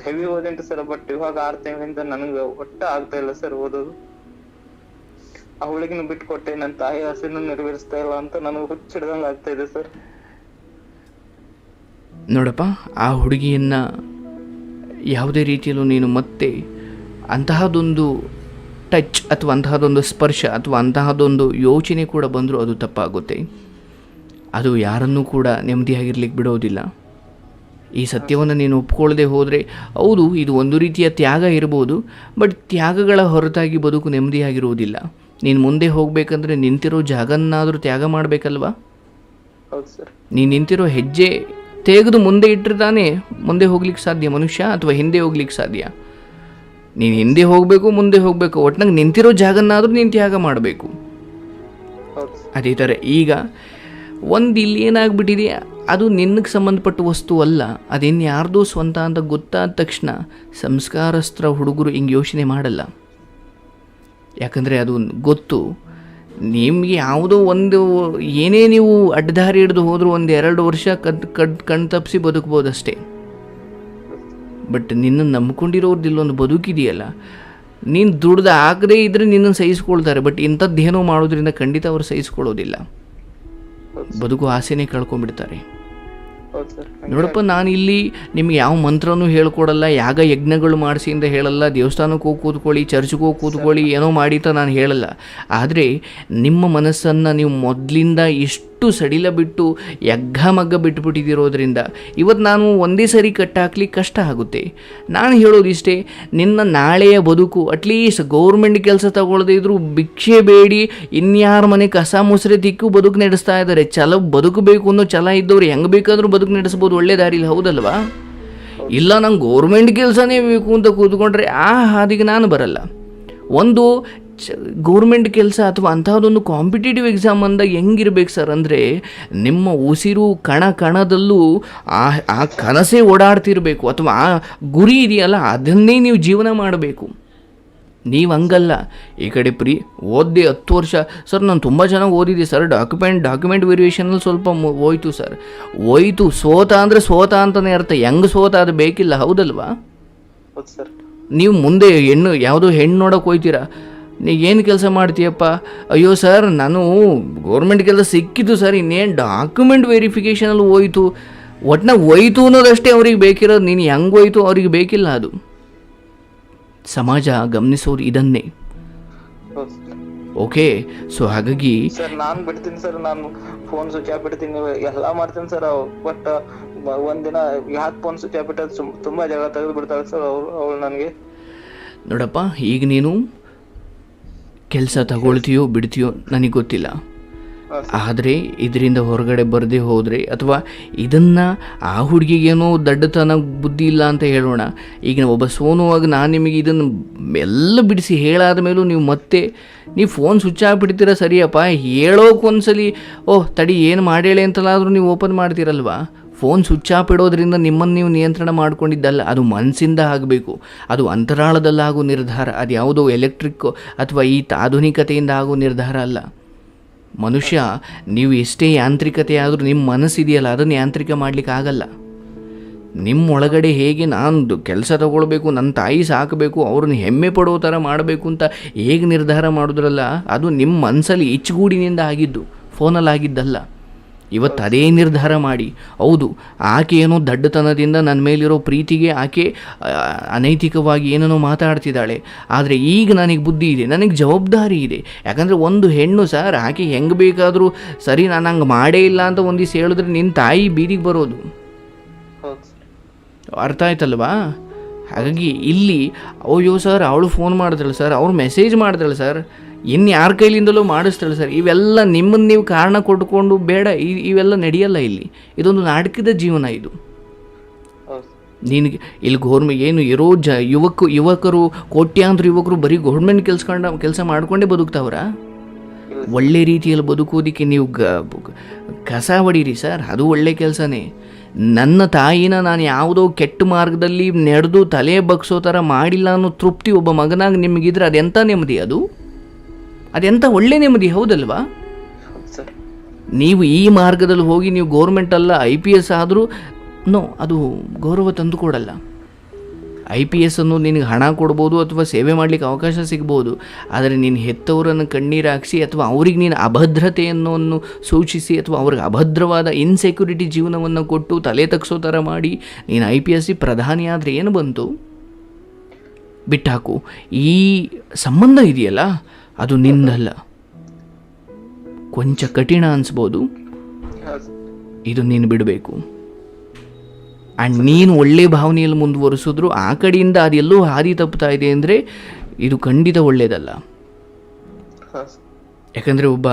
ಹೆವಿ ಓದಿನ್ರಿ ಸರ್. ಬಟ್ ಇವಾಗ 6 ತಿಂಗಳಿಂದ ನನಗೆ ಒಟ್ಟ ಆಗ್ತಾ ಇಲ್ಲ ಸರ್ ಓದೋದು. ಆ ಹುಡುಗಿನ ಬಿಟ್ಕೊಟ್ಟೆ, ನನ್ನ ತಾಯಿ ಆಸೆನೂ ನೆರವೇರಿಸ್ತಾ ಇಲ್ಲ ಅಂತ ನನಗೆ ಹುಚ್ಚಿಡ್ದಂಗ ಆಗ್ತಾ ಇದೆ ಸರ್. ನೋಡಪ್ಪ, ಆ ಹುಡುಗಿಯನ್ನು ಯಾವುದೇ ರೀತಿಯಲ್ಲೂ ನೀನು ಮತ್ತೆ ಅಂತಹದೊಂದು ಟಚ್ ಅಥವಾ ಅಂತಹದೊಂದು ಸ್ಪರ್ಶ ಅಥವಾ ಅಂತಹದೊಂದು ಯೋಚನೆ ಕೂಡ ಬಂದರೂ ಅದು ತಪ್ಪಾಗುತ್ತೆ. ಅದು ಯಾರನ್ನೂ ಕೂಡ ನೆಮ್ಮದಿಯಾಗಿರ್ಲಿಕ್ಕೆ ಬಿಡೋದಿಲ್ಲ. ಈ ಸತ್ಯವನ್ನು ನೀನು ಒಪ್ಕೊಳ್ಳದೆ ಹೋದರೆ, ಹೌದು ಇದು ಒಂದು ರೀತಿಯ ತ್ಯಾಗ ಇರ್ಬೋದು, ಬಟ್ ತ್ಯಾಗಗಳ ಹೊರತಾಗಿ ಬದುಕು ನೆಮ್ಮದಿಯಾಗಿರುವುದಿಲ್ಲ. ನೀನು ಮುಂದೆ ಹೋಗಬೇಕಂದ್ರೆ ನಿಂತಿರೋ ಜಾಗನ್ನಾದರೂ ತ್ಯಾಗ ಮಾಡಬೇಕಲ್ವಾ? ಹೌದು ಸರ್. ನೀನು ನಿಂತಿರೋ ಹೆಜ್ಜೆ ತೆಗೆದು ಮುಂದೆ ಇಟ್ಟರೆ ಮುಂದೆ ಹೋಗ್ಲಿಕ್ಕೆ ಸಾಧ್ಯ ಮನುಷ್ಯ, ಅಥವಾ ಹಿಂದೆ ಹೋಗ್ಲಿಕ್ಕೆ ಸಾಧ್ಯ? ನೀನು ಹಿಂದೆ ಹೋಗಬೇಕು, ಮುಂದೆ ಹೋಗಬೇಕು, ಒಟ್ಟಿನಾಗ ನಿಂತಿರೋ ಜಾಗನ್ನಾದರೂ ನೀನು ತ್ಯಾಗ ಮಾಡಬೇಕು. ಅದೇ ಥರ ಈಗ ಇಲ್ಲಿ ಏನಾಗ್ಬಿಟ್ಟಿದೆ, ಅದು ನಿನಗೆ ಸಂಬಂಧಪಟ್ಟ ವಸ್ತು ಅಲ್ಲ, ಅದೇನು ಯಾರ್ದೋ ಸ್ವಂತ ಅಂತ ಗೊತ್ತಾದ ತಕ್ಷಣ ಸಂಸ್ಕಾರಸ್ತ್ರ ಹುಡುಗರು ಹಿಂಗೆ ಯೋಚನೆ ಮಾಡಲ್ಲ. ಯಾಕಂದರೆ ಅದು ಗೊತ್ತು, ನಿಮಗೆ ಯಾವುದೋ ಒಂದು ಏನೇ ನೀವು ಅಡ್ಡದಾರಿ ಹಿಡಿದು ಹೋದರೂ 1-2 ವರ್ಷ ಕಣ್ ತಪ್ಪಿಸಿ ಬದುಕ್ಬೋದಷ್ಟೇ. ಬಟ್ ನಿನ್ನನ್ನು ನಂಬ್ಕೊಂಡಿರೋರ್ದು ಇಲ್ಲೊಂದು ಬದುಕಿದೆಯಲ್ಲ, ನೀನು ದುಡ್ದು ಆಗದೇ ಇದ್ದರೆ ನಿನ್ನನ್ನು ಸಹಿಸ್ಕೊಳ್ತಾರೆ. ಬಟ್ ಇಂಥದ್ದೇನೋ ಮಾಡೋದ್ರಿಂದ ಖಂಡಿತ ಅವರು ಸಹಿಸ್ಕೊಳ್ಳೋದಿಲ್ಲ. ಬದುಕು ಆಸೆನೇ ಕಳ್ಕೊಂಡ್ಬಿಡ್ತಾರೆ. ನೋಡಪ್ಪ, ನಾನಿಲ್ಲಿ ನಿಮ್ಗೆ ಯಾವ ಮಂತ್ರನೂ ಹೇಳ್ಕೊಡಲ್ಲ, ಯಾಗ ಯಜ್ಞಗಳು ಮಾಡಿಸಿ ಅಂತ ಹೇಳಲ್ಲ, ದೇವಸ್ಥಾನಕ್ಕೆ ಹೋಗಿ ಕೂತ್ಕೊಳ್ಳಿ, ಚರ್ಚ್ಗೆ ಹೋಗಿ ಕೂತ್ಕೊಳ್ಳಿ, ಏನೋ ಮಾಡಿ ಅಂತ ನಾನು ಹೇಳಲ್ಲ. ಆದರೆ ನಿಮ್ಮ ಮನಸ್ಸನ್ನು ನೀವು ಮೊದಲಿಂದ ಇಷ್ಟು ಸಡಿಲ ಬಿಟ್ಟು ಯಗ್ಗಮಗ್ಗ ಬಿಟ್ಟುಬಿಟ್ಟಿರೋದ್ರಿಂದ ಇವತ್ತು ನಾನು ಒಂದೇ ಸರಿ ಕಟ್ಟಾಕ್ಲಿಕ್ಕೆ ಕಷ್ಟ ಆಗುತ್ತೆ. ನಾನು ಹೇಳೋದಿಷ್ಟೇ, ನಿನ್ನ ನಾಳೆಯ ಬದುಕು ಅಟ್ಲೀಸ್ಟ್ ಗೌರ್ಮೆಂಟ್ ಕೆಲಸ ತಗೊಳ್ಳದೇ ಇದ್ರೂ ಭಿಕ್ಷೆ ಬೇಡಿ ಇನ್ಯಾರ ಮನೆ ಕಸ ಮುಸ್ರೆ ತಿಕ್ಕು ಬದುಕು ನಡೆಸ್ತಾ ಇದ್ದಾರೆ. ಬದುಕಬೇಕು ಅನ್ನೋ ಛಲ ಇದ್ದವ್ರು ಹೆಂಗೆ ಬೇಕಾದರೂ ಬದುಕು ನಡೆಸ್ಬೋದು, ಒಳ್ಳೆ ದಾರಿಲಿ, ಹೌದಲ್ವಾ? ಇಲ್ಲ ನಂಗೆ ಗೌರ್ಮೆಂಟ್ ಕೆಲಸನೇ ಬೇಕು ಅಂತ ಕೂತ್ಕೊಂಡ್ರೆ ಆ ಹಾದಿಗೆ ನಾನು ಬರಲ್ಲ. ಒಂದು ಗೌರ್ಮೆಂಟ್ ಕೆಲಸ ಅಥವಾ ಅಂತಹದೊಂದು ಕಾಂಪಿಟೇಟಿವ್ ಎಕ್ಸಾಮ್ ಅಂದಾಗ ಹೆಂಗಿರ್ಬೇಕು ಸರ್ ಅಂದರೆ, ನಿಮ್ಮ ಉಸಿರು ಕಣದಲ್ಲೂ ಆ ಕನಸೇ ಓಡಾಡ್ತಿರ್ಬೇಕು, ಅಥವಾ ಆ ಗುರಿ ಇದೆಯಲ್ಲ ಅದನ್ನೇ ನೀವು ಜೀವನ ಮಾಡಬೇಕು. ನೀವು ಹಂಗಲ್ಲ, ಈ ಕಡೆ ಓದಿ 10 ವರ್ಷ ಸರ್ ನಾನು ತುಂಬ ಚೆನ್ನಾಗಿ ಓದಿದ್ದೆ ಸರ್, ಡಾಕ್ಯುಮೆಂಟ್ ವೆರಿಫಿಕೇಷನಲ್ಲಿ ಸ್ವಲ್ಪ ಹೋಯ್ತು ಸರ್, ಹೋಯ್ತು. ಸೋತ ಅಂದರೆ ಸೋತ ಅಂತಲೇ ಅರ್ಥ. ಹೆಂಗೆ ಸೋತ ಅದು ಬೇಕಿಲ್ಲ, ಹೌದಲ್ವಾ? ನೀವು ಮುಂದೆ ಯಾವುದೋ ಹೆಣ್ಣು ನೋಡೋಕೆ ಹೋಯ್ತೀರಾ, ನೀವು ಏನು ಕೆಲಸ ಮಾಡ್ತೀಯಪ್ಪ? ಅಯ್ಯೋ ಸರ್ ನಾನು ಗೌರ್ಮೆಂಟ್ ಕೆಲಸ ಸಿಕ್ಕಿದ್ದು ಸರ್, ಇನ್ನೇನು ಡಾಕ್ಯುಮೆಂಟ್ ವೆರಿಫಿಕೇಷನಲ್ಲಿ ಹೋಯ್ತು. ಒಟ್ಟಿನಾಗ ಹೋಯ್ತು ಅನ್ನೋದಷ್ಟೇ ಅವ್ರಿಗೆ ಬೇಕಿರೋದು, ನೀನು ಹೆಂಗೆ ಹೋಯ್ತು ಅವ್ರಿಗೆ ಬೇಕಿಲ್ಲ. ಅದು ಸಮಾಜ ಗಮನಿಸೋದು ಇದನ್ನೇ. ಓಕೆ, ಸೊ ಹಾಗಾಗಿ ಸರ್ ನಾನು ಬಿಡ್ತೀನಿ ಸರ್, ನಾನು ಫೋನ್ ಸ್ವಿಚ್ ಆಫ್ ಬಿಡ್ತೀನಿ, ಎಲ್ಲ ಮಾಡ್ತೀನಿ ಸರ್. ಬಟ್ ಒಂದಿನ ಯಾಕೆ ಫೋನ್ ಸ್ವಿಚ್ ಆಫ್ ಬಿಟ್ಟದ್ದು ತುಂಬ ಜಾಗ ತೆಗೆದು ಬಿಡ್ತಾರೆ ಸರ್ ಅವಳು ನನಗೆ. ನೋಡಪ್ಪ, ಈಗ ನೀನು ಕೆಲಸ ತಗೊಳ್ತೀಯೋ ಬಿಡ್ತೀಯೋ ನನಗೆ ಗೊತ್ತಿಲ್ಲ, ಆದರೆ ಇದರಿಂದ ಹೊರಗಡೆ ಬರದೇ ಹೋದರೆ, ಅಥವಾ ಇದನ್ನು ಆ ಹುಡುಗಿಗೇನೋ ದಡ್ಡತನ ಬುದ್ಧಿ ಇಲ್ಲ ಅಂತ ಹೇಳೋಣ, ಈಗ ಒಬ್ಬ ಸೋನುವಾಗ ನಾನು ನಿಮಗೆ ಇದನ್ನು ಎಲ್ಲ ಬಿಡಿಸಿ ಹೇಳಾದ ಮೇಲೂ ನೀವು ಫೋನ್ ಸ್ವಿಚ್ ಆಗಿಬಿಡ್ತೀರ, ಸರಿಯಪ್ಪ, ಹೇಳೋಕೊಂದ್ಸಲಿ ಓಹ್ ತಡಿ ಏನು ಮಾಡೇಳೆ ಅಂತಲಾದರೂ ನೀವು ಓಪನ್ ಮಾಡ್ತೀರಲ್ವಾ. ಫೋನ್ ಸ್ವಿಚ್ ಆಫ್ ಇಡೋದ್ರಿಂದ ನಿಮ್ಮನ್ನು ನೀವು ನಿಯಂತ್ರಣ ಮಾಡ್ಕೊಂಡಿದ್ದಲ್ಲ, ಅದು ಮನಸ್ಸಿಂದ ಆಗಬೇಕು. ಅದು ಅಂತರಾಳದಲ್ಲಾಗೋ ನಿರ್ಧಾರ, ಅದು ಯಾವುದೋ ಎಲೆಕ್ಟ್ರಿಕ್ ಅಥವಾ ಈ ಆಧುನಿಕತೆಯಿಂದ ಆಗೋ ನಿರ್ಧಾರ ಅಲ್ಲ. ಮನುಷ್ಯ ನೀವು ಎಷ್ಟೇ ಯಾಂತ್ರಿಕತೆ ಆದರೂ ನಿಮ್ಮ ಮನಸ್ಸಿದೆಯಲ್ಲ, ಅದನ್ನು ಯಾಂತ್ರಿಕ ಮಾಡಲಿಕ್ಕೆ ಆಗಲ್ಲ. ನಿಮ್ಮ ಒಳಗಡೆ ಹೇಗೆ ನಾನು ಕೆಲಸ ತಗೊಳ್ಬೇಕು, ನನ್ನ ತಾಯಿ ಸಾಕಬೇಕು, ಅವ್ರನ್ನ ಹೆಮ್ಮೆ ಪಡೋ ಥರ ಮಾಡಬೇಕು ಅಂತ ಹೇಗೆ ನಿರ್ಧಾರ ಮಾಡಿದ್ರಲ್ಲ, ಅದು ನಿಮ್ಮ ಮನಸ್ಸಲ್ಲಿ ಇಚ್ಚುಗೂಡಿನಿಂದ ಆಗಿದ್ದು, ಫೋನಲ್ಲಿ ಆಗಿದ್ದಲ್ಲ. ಇವತ್ತು ಅದೇ ನಿರ್ಧಾರ ಮಾಡಿ, ಹೌದು ಆಕೆ ಏನೋ ದಡ್ಡತನದಿಂದ ನನ್ನ ಮೇಲಿರೋ ಪ್ರೀತಿಗೆ ಆಕೆ ಅನೈತಿಕವಾಗಿ ಏನೇನೋ ಮಾತಾಡ್ತಿದ್ದಾಳೆ, ಆದರೆ ಈಗ ನನಗೆ ಬುದ್ಧಿ ಇದೆ, ನನಗೆ ಜವಾಬ್ದಾರಿ ಇದೆ. ಯಾಕಂದರೆ ಒಂದು ಹೆಣ್ಣು ಸರ್, ಆಕೆ ಹೆಂಗೆ ಬೇಕಾದರೂ ಸರಿ, ನಾನು ಹಂಗೆ ಮಾಡೇ ಇಲ್ಲ ಅಂತ ಒಂದು ದಿವಸ ಹೇಳಿದ್ರೆ ನಿನ್ನ ತಾಯಿ ಬೀದಿಗೆ ಬರೋದು. ಅರ್ಥ ಆಯ್ತಲ್ವಾ? ಹಾಗಾಗಿ ಇಲ್ಲಿ ಅಯ್ಯೋ ಸರ್ ಅವಳು ಫೋನ್ ಮಾಡಿದ್ರಲ್ಲ ಸರ್, ಅವ್ರು ಮೆಸೇಜ್ ಮಾಡಿದ್ರಲ್ಲ ಸರ್, ಇನ್ನು ಯಾರ ಕೈಲಿಂದಲೂ ಮಾಡಿಸ್ತಾಳೆ ಸರ್, ಇವೆಲ್ಲ ನಿಮ್ಮನ್ನು ನೀವು ಕಾರಣ ಕೊಟ್ಕೊಂಡು ಬೇಡ, ಇವೆಲ್ಲ ನಡೆಯಲ್ಲ. ಇದೊಂದು ನಾಟಕದ ಜೀವನ ಇದು. ನಿನಗೆ ಇಲ್ಲಿ ಏನು ಇರೋ ಯುವಕರು ಕೋಟ್ಯಾಂತರ ಯುವಕರು ಬರೀ ಗೌರ್ಮೆಂಟ್ ಕೆಲಸ ಮಾಡ್ಕೊಂಡೇ ಬದುಕ್ತಾವ್ರ? ಒಳ್ಳೆ ರೀತಿಯಲ್ಲಿ ಬದುಕೋದಕ್ಕೆ ನೀವು ಕಸ ಹೊಡೀರಿ ಸರ್, ಅದು ಒಳ್ಳೆ ಕೆಲಸನೇ. ನನ್ನ ತಾಯಿನ ನಾನು ಯಾವುದೋ ಕೆಟ್ಟ ಮಾರ್ಗದಲ್ಲಿ ನಡೆದು ತಲೆ ಬಗ್ಸೋ ಥರ ಮಾಡಿಲ್ಲ ಅನ್ನೋ ತೃಪ್ತಿ ಒಬ್ಬ ಮಗನಾಗಿ ನಿಮಗಿದ್ರೆ ಅದೆಂಥ ನೆಮ್ಮದಿ ಅದು? ಅದೆಂಥ ಒಳ್ಳೆ ನೆಮ್ಮದಿ, ಹೌದಲ್ವಾ? ಹೌದು ಸರ್. ನೀವು ಈ ಮಾರ್ಗದಲ್ಲಿ ಹೋಗಿ ನೀವು ಗೌರ್ಮೆಂಟ್ ಅಲ್ಲ IPS ಆದರೂ ಅದು ಗೌರವ ತಂದು ಕೊಡಲ್ಲ. IPS ಅನ್ನು ನಿನಗೆ ಹಣ ಕೊಡ್ಬೋದು ಅಥವಾ ಸೇವೆ ಮಾಡಲಿಕ್ಕೆ ಅವಕಾಶ ಸಿಗ್ಬೋದು, ಆದರೆ ನೀನು ಹೆತ್ತವರನ್ನು ಕಣ್ಣೀರು ಹಾಕಿಸಿ ಅಥವಾ ಅವ್ರಿಗೆ ನೀನು ಅಭದ್ರತೆಯನ್ನು ಸೂಚಿಸಿ ಅಥವಾ ಅವ್ರಿಗೆ ಅಭದ್ರವಾದ ಇನ್ಸೆಕ್ಯೂರಿಟಿ ಜೀವನವನ್ನು ಕೊಟ್ಟು ತಲೆ ತಗ್ಸೋ ಥರ ಮಾಡಿ ನೀನು IPS ಪ್ರಧಾನಿ ಆದರೆ ಏನು ಬಂತು? ಬಿಟ್ಟಾಕು. ಈ ಸಂಬಂಧ ಇದೆಯಲ್ಲ ಅದು ನಿಂದಲ್ಲ. ಕೊಂಚ ಕಠಿಣ ಅನಿಸ್ಬೋದು, ಇದು ನೀನು ಬಿಡಬೇಕು. ಆ್ಯಂಡ್ ನೀನು ಒಳ್ಳೆ ಭಾವನೆಯಲ್ಲಿ ಮುಂದುವರಿಸಿದ್ರು ಆ ಕಡೆಯಿಂದ ಅದೆಲ್ಲೋ ಹಾದಿ ತಪ್ಪುತ್ತಾ ಇದೆ ಅಂದರೆ ಇದು ಖಂಡಿತ ಒಳ್ಳೆಯದಲ್ಲ. ಯಾಕಂದರೆ ಒಬ್ಬ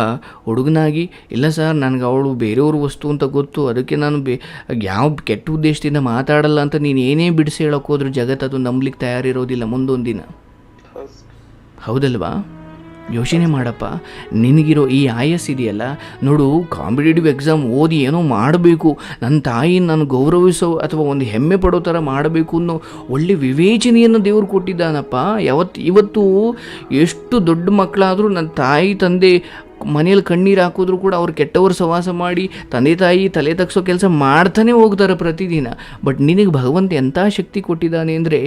ಹುಡುಗನಾಗಿ ಇಲ್ಲ ಸರ್ ನನಗೆ ಅವಳು ಬೇರೆಯವ್ರ ವಸ್ತು ಅಂತ ಗೊತ್ತು, ಅದಕ್ಕೆ ನಾನು ಯಾವ ಕೆಟ್ಟ ಉದ್ದೇಶದಿಂದ ಮಾತಾಡಲ್ಲ ಅಂತ ನೀನು ಏನೇ ಬಿಡಿಸಿ ಹೇಳೋಕೆ ಹೋದ್ರೂ ಜಗತ್ತು ಅದು ನಂಬಲಿಕ್ಕೆ ತಯಾರಿರೋದಿಲ್ಲ ಮುಂದೊಂದು ದಿನ, ಹೌದಲ್ವಾ? ಯೋಚನೆ ಮಾಡಪ್ಪ. ನಿನಗಿರೋ ಈ ಆಯಸ್ ಇದೆಯಲ್ಲ ನೋಡು, ಕಾಂಪಿಟೇಟಿವ್ ಎಕ್ಸಾಮ್ ಓದಿ ಏನೋ ಮಾಡಬೇಕು, ನನ್ನ ತಾಯಿನ ನಾನು ಗೌರವಿಸೋ ಅಥವಾ ಒಂದು ಹೆಮ್ಮೆ ಪಡೋ ಥರ ಮಾಡಬೇಕು ಅನ್ನೋ ಒಳ್ಳೆ ವಿವೇಚನೆಯನ್ನು ದೇವರು ಕೊಟ್ಟಿದ್ದಾನಪ್ಪ. ಇವತ್ತು ಎಷ್ಟು ದೊಡ್ಡ ಮಕ್ಕಳಾದರೂ ನನ್ನ ತಾಯಿ ತಂದೆ ಮನೇಲಿ ಕಣ್ಣೀರು ಹಾಕಿದ್ರು ಕೂಡ ಅವ್ರು ಕೆಟ್ಟವರು ಸವಾಸ ಮಾಡಿ ತಂದೆ ತಾಯಿ ತಲೆ ತಗ್ಸೋ ಕೆಲಸ ಮಾಡ್ತಾನೆ ಹೋಗ್ತಾರೆ ಪ್ರತಿದಿನ. ಬಟ್ ನಿನಗೆ ಭಗವಂತ ಎಂಥ ಶಕ್ತಿ ಕೊಟ್ಟಿದ್ದಾನೆ ಅಂದರೆ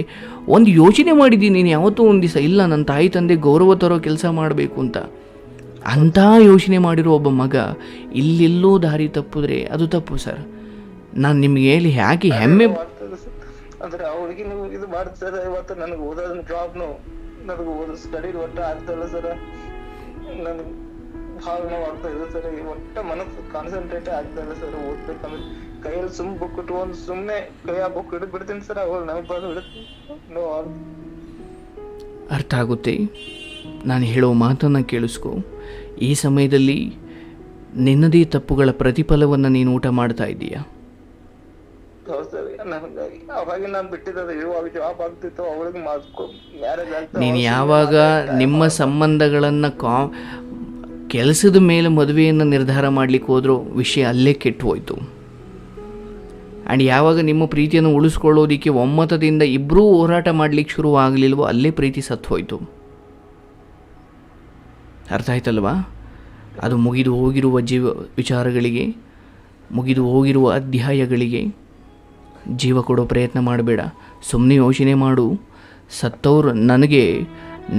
ಒಂದು ಯೋಚನೆ ಮಾಡಿದ್ದೀನಿ ನೀನು ಯಾವತ್ತೂ ಒಂದು ದಿವಸ, ಇಲ್ಲ ನನ್ನ ತಾಯಿ ತಂದೆ ಗೌರವ ತರೋ ಕೆಲಸ ಮಾಡಬೇಕು ಅಂತ. ಅಂಥ ಯೋಚನೆ ಮಾಡಿರೋ ಒಬ್ಬ ಮಗ ಇಲ್ಲೆಲ್ಲೋ ದಾರಿ ತಪ್ಪಿದ್ರೆ ಅದು ತಪ್ಪು ಸರ್. ನಾನು ನಿಮಗೆ ಹೇಳಿ ಯಾಕೆ ಹೆಮ್ಮೆ ಅಂದ್ರೆ ಅವಳಿಗೆ ನೀವು ಇದು ಮಾಡ್ತಾರೆ. ಇವತ್ತು ನನಗೆ ಓದೋದ್ ಜಾಬ್ನು ನನಗೆ ಓದೋ ಸ್ಟಡಿ ಒಟ್ಟು ಆಗ್ತಲ್ಲ ಸರ್, ನನಗೆ ಭಾಳ ನೋವು ಆಗ್ತಾ ಇದೆ ಸರ್. ಒಟ್ಟ ಮನಸ್ಸು ಕಾನ್ಸಂಟ್ರೇಟ್ ಆಗ್ತಾ ಇಲ್ಲ ಸರ್ ಓದ್ಬೇಕಂದ್ರೆ. ಕೈಯಲ್ಲಿ ಬುಕ್ ಇಟ್ಕೊಂಡು ಸುಮ್ಮನೆ ಕೈ ಆ ಬುಕ್ ಹಿಡಿದು ಬಿಡ್ತೀನಿ ಸರ್, ಅವಳು ನನಗೆ ಬಂದು ಬಿಡುತ್ತೆ. ನೋವು ಅರ್ಥ ಆಗುತ್ತೆ. ನಾನು ಹೇಳೋ ಮಾತನ್ನು ಕೇಳಿಸ್ಕೊ. ಈ ಸಮಯದಲ್ಲಿ ನಿನ್ನದೇ ತಪ್ಪುಗಳ ಪ್ರತಿಫಲವನ್ನು ನೀನು ಊಟ ಮಾಡ್ತಾ ಇದ್ದೀಯಾ? ಅವಾಗ ನಾನು ಬಿಟ್ಟಿದ್ದೆ, ಇವಾಗ ಜಾಬ್ ಆಗ್ತಿತ್ತು, ಅವಳಿಗೆ ಮ್ಯಾರೇಜ್ ಆಗ್ತದೆ. ನೀನು ಯಾವಾಗ ನಿಮ್ಮ ಸಂಬಂಧಗಳನ್ನು ಕೆಲಸದ ಮೇಲೆ ಮದುವೆಯನ್ನು ನಿರ್ಧಾರ ಮಾಡಲಿಕ್ಕೆ ಹೋದ್ರೂ ವಿಷಯ ಅಲ್ಲೇ ಕೆಟ್ಟು ಹೋಯಿತು. ಆ್ಯಂಡ್ ಯಾವಾಗ ನಿಮ್ಮ ಪ್ರೀತಿಯನ್ನು ಉಳಿಸ್ಕೊಳ್ಳೋದಕ್ಕೆ ಒಮ್ಮತದಿಂದ ಇಬ್ಬರೂ ಹೋರಾಟ ಮಾಡಲಿಕ್ಕೆ ಶುರುವಾಗಲಿಲ್ವೋ ಅಲ್ಲೇ ಪ್ರೀತಿ ಸತ್ತು ಹೋಯಿತು. ಅರ್ಥ ಆಯ್ತಲ್ವಾ? ಅದು ಮುಗಿದು ಹೋಗಿರುವ ವಿಚಾರಗಳಿಗೆ, ಮುಗಿದು ಹೋಗಿರುವ ಅಧ್ಯಾಯಗಳಿಗೆ ಜೀವ ಕೊಡೋ ಪ್ರಯತ್ನ ಮಾಡಬೇಡ. ಸುಮ್ಮನೆ ಯೋಚನೆ ಮಾಡು. ಸತ್ತವರು ನನಗೆ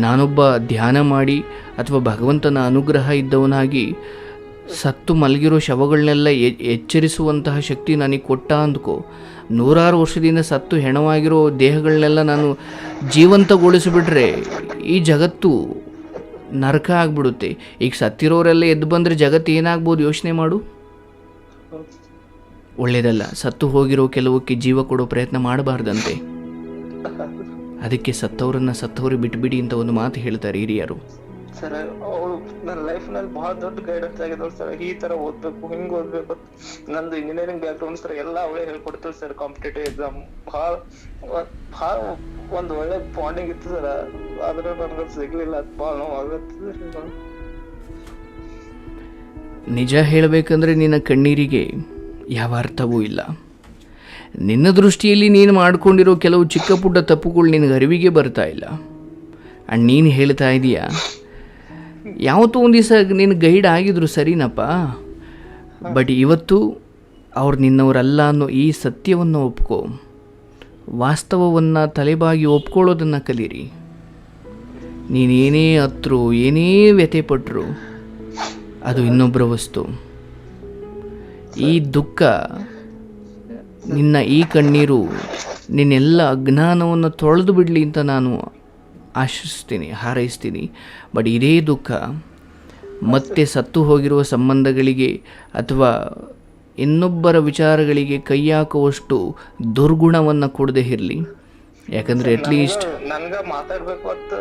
ನಾನೊಬ್ಬ ಧ್ಯಾನ ಮಾಡಿ ಅಥವಾ ಭಗವಂತನ ಅನುಗ್ರಹ ಇದ್ದವನಾಗಿ ಸತ್ತು ಮಲಗಿರೋ ಶವಗಳನ್ನೆಲ್ಲ ಎಚ್ಚರಿಸುವಂತಹ ಶಕ್ತಿ ನನಗೆ ಕೊಟ್ಟ ಅಂದ್ಕೋ. 100 ವರ್ಷದಿಂದ ಸತ್ತು ಹೆಣವಾಗಿರೋ ದೇಹಗಳನ್ನೆಲ್ಲ ನಾನು ಜೀವಂತಗೊಳಿಸಿಬಿಟ್ರೆ ಈ ಜಗತ್ತು ನರಕ ಆಗಿಬಿಡುತ್ತೆ. ಈಗ ಸತ್ತಿರೋರೆಲ್ಲ ಎದ್ದು ಬಂದರೆ ಜಗತ್ತು ಏನಾಗ್ಬೋದು ಯೋಚನೆ ಮಾಡು. ಒಳ್ಳೆಯದಲ್ಲ. ಸತ್ತು ಹೋಗಿರೋ ಕೆಲವಕ್ಕೆ ಜೀವ ಕೊಡೋ ಪ್ರಯತ್ನ ಮಾಡಬಾರ್ದಂತೆ. ಅದಕ್ಕೆ ಸತ್ತವರು ಬಿಟ್ಬಿಡಿ ಅಂತ ಒಂದು ಮಾತು ಹೇಳ್ತಾರೆ ಹಿರಿಯರು. ಸರ್ ಅವಳು ನನ್ನ ಲೈಫ್ ನಲ್ಲಿ ಬಹಳ ದೊಡ್ಡ ಗೈಡೆನ್ಸ್ ಆಗಿದ್ದಳು ಸರ್. ಈ ತರ ಓದ್ಬೇಕು, ಹಿಂಗ್ ಓದ್ಬೇಕು. ನಂದು ಇಂಜಿನಿಯರಿಂಗ್ ಬ್ಯಾಕ್ ಗ್ರೌಂಡ್ ಸರ್, ಎಲ್ಲ ಅವಳೇ ಹೇಳ್ಕೊಡ್ತೇವೆ ಸರ್. ಕಾಂಪಿಟೇಟಿವ್ ಎಕ್ಸಾಮ್ ಬಹಳ ಒಂದು ಒಳ್ಳೆ ಬಾಂಡಿಂಗ್ ಇತ್ತು ಸರ್. ಆದ್ರೆ ನನಗೆ ಸಿಗ್ಲಿಲ್ಲ, ಅದು ಬಹಳ ನೋವಾಗುತ್ತೆ. ನಿಜ ಹೇಳಬೇಕಂದ್ರೆ ನಿನ್ನ ಕಣ್ಣೀರಿಗೆ ಯಾವ ಅರ್ಥವೂ ಇಲ್ಲ. ನಿನ್ನ ದೃಷ್ಟಿಯಲ್ಲಿ ನೀನು ಮಾಡಿಕೊಂಡಿರೋ ಕೆಲವು ಚಿಕ್ಕ ಪುಟ್ಟ ತಪ್ಪುಗಳು ನಿನಗೆ ಅರಿವಿಗೆ ಬರ್ತಾ ಇಲ್ಲ. ಆ್ಯಂಡ್ ನೀನು ಹೇಳ್ತಾ ಇದೀಯಾ ಯಾವತ್ತೂ ಒಂದು ದಿವಸ ನಿನ್ನ ಗೈಡ್ ಆಗಿದ್ರು ಸರಿನಪ್ಪ, ಬಟ್ ಇವತ್ತು ಅವ್ರು ನಿನ್ನವರಲ್ಲ ಅನ್ನೋ ಈ ಸತ್ಯವನ್ನು ಒಪ್ಕೋ. ವಾಸ್ತವವನ್ನು ತಲೆಬಾಗಿ ಒಪ್ಕೊಳ್ಳೋದನ್ನು ಕಲೀರಿ. ನೀನೇನೇ ಹತ್ರು, ಏನೇ ವ್ಯಥೆ ಪಟ್ಟರು ಅದು ಇನ್ನೊಬ್ಬರ ವಸ್ತು. ಈ ದುಃಖ, ನಿನ್ನ ಈ ಕಣ್ಣೀರು ನಿನ್ನೆಲ್ಲ ಅಜ್ಞಾನವನ್ನು ತೊಳೆದು ಬಿಡಲಿ ಅಂತ ನಾನು ಆಶಿಸ್ತೀನಿ, ಹಾರೈಸ್ತೀನಿ. ಬಟ್ ಇದೇ ದುಃಖ ಮತ್ತೆ ಸತ್ತು ಹೋಗಿರುವ ಸಂಬಂಧಗಳಿಗೆ ಅಥವಾ ಇನ್ನೊಬ್ಬರ ವಿಚಾರಗಳಿಗೆ ಕೈ ಹಾಕುವಷ್ಟು ದುರ್ಗುಣವನ್ನು ಕೊಡದೆ ಇರಲಿ. ಯಾಕಂದರೆ ಅಟ್ಲೀಸ್ಟ್ ನನ್ಗ ಮಾತಾಡ್ಬೇಕು ಅಂತ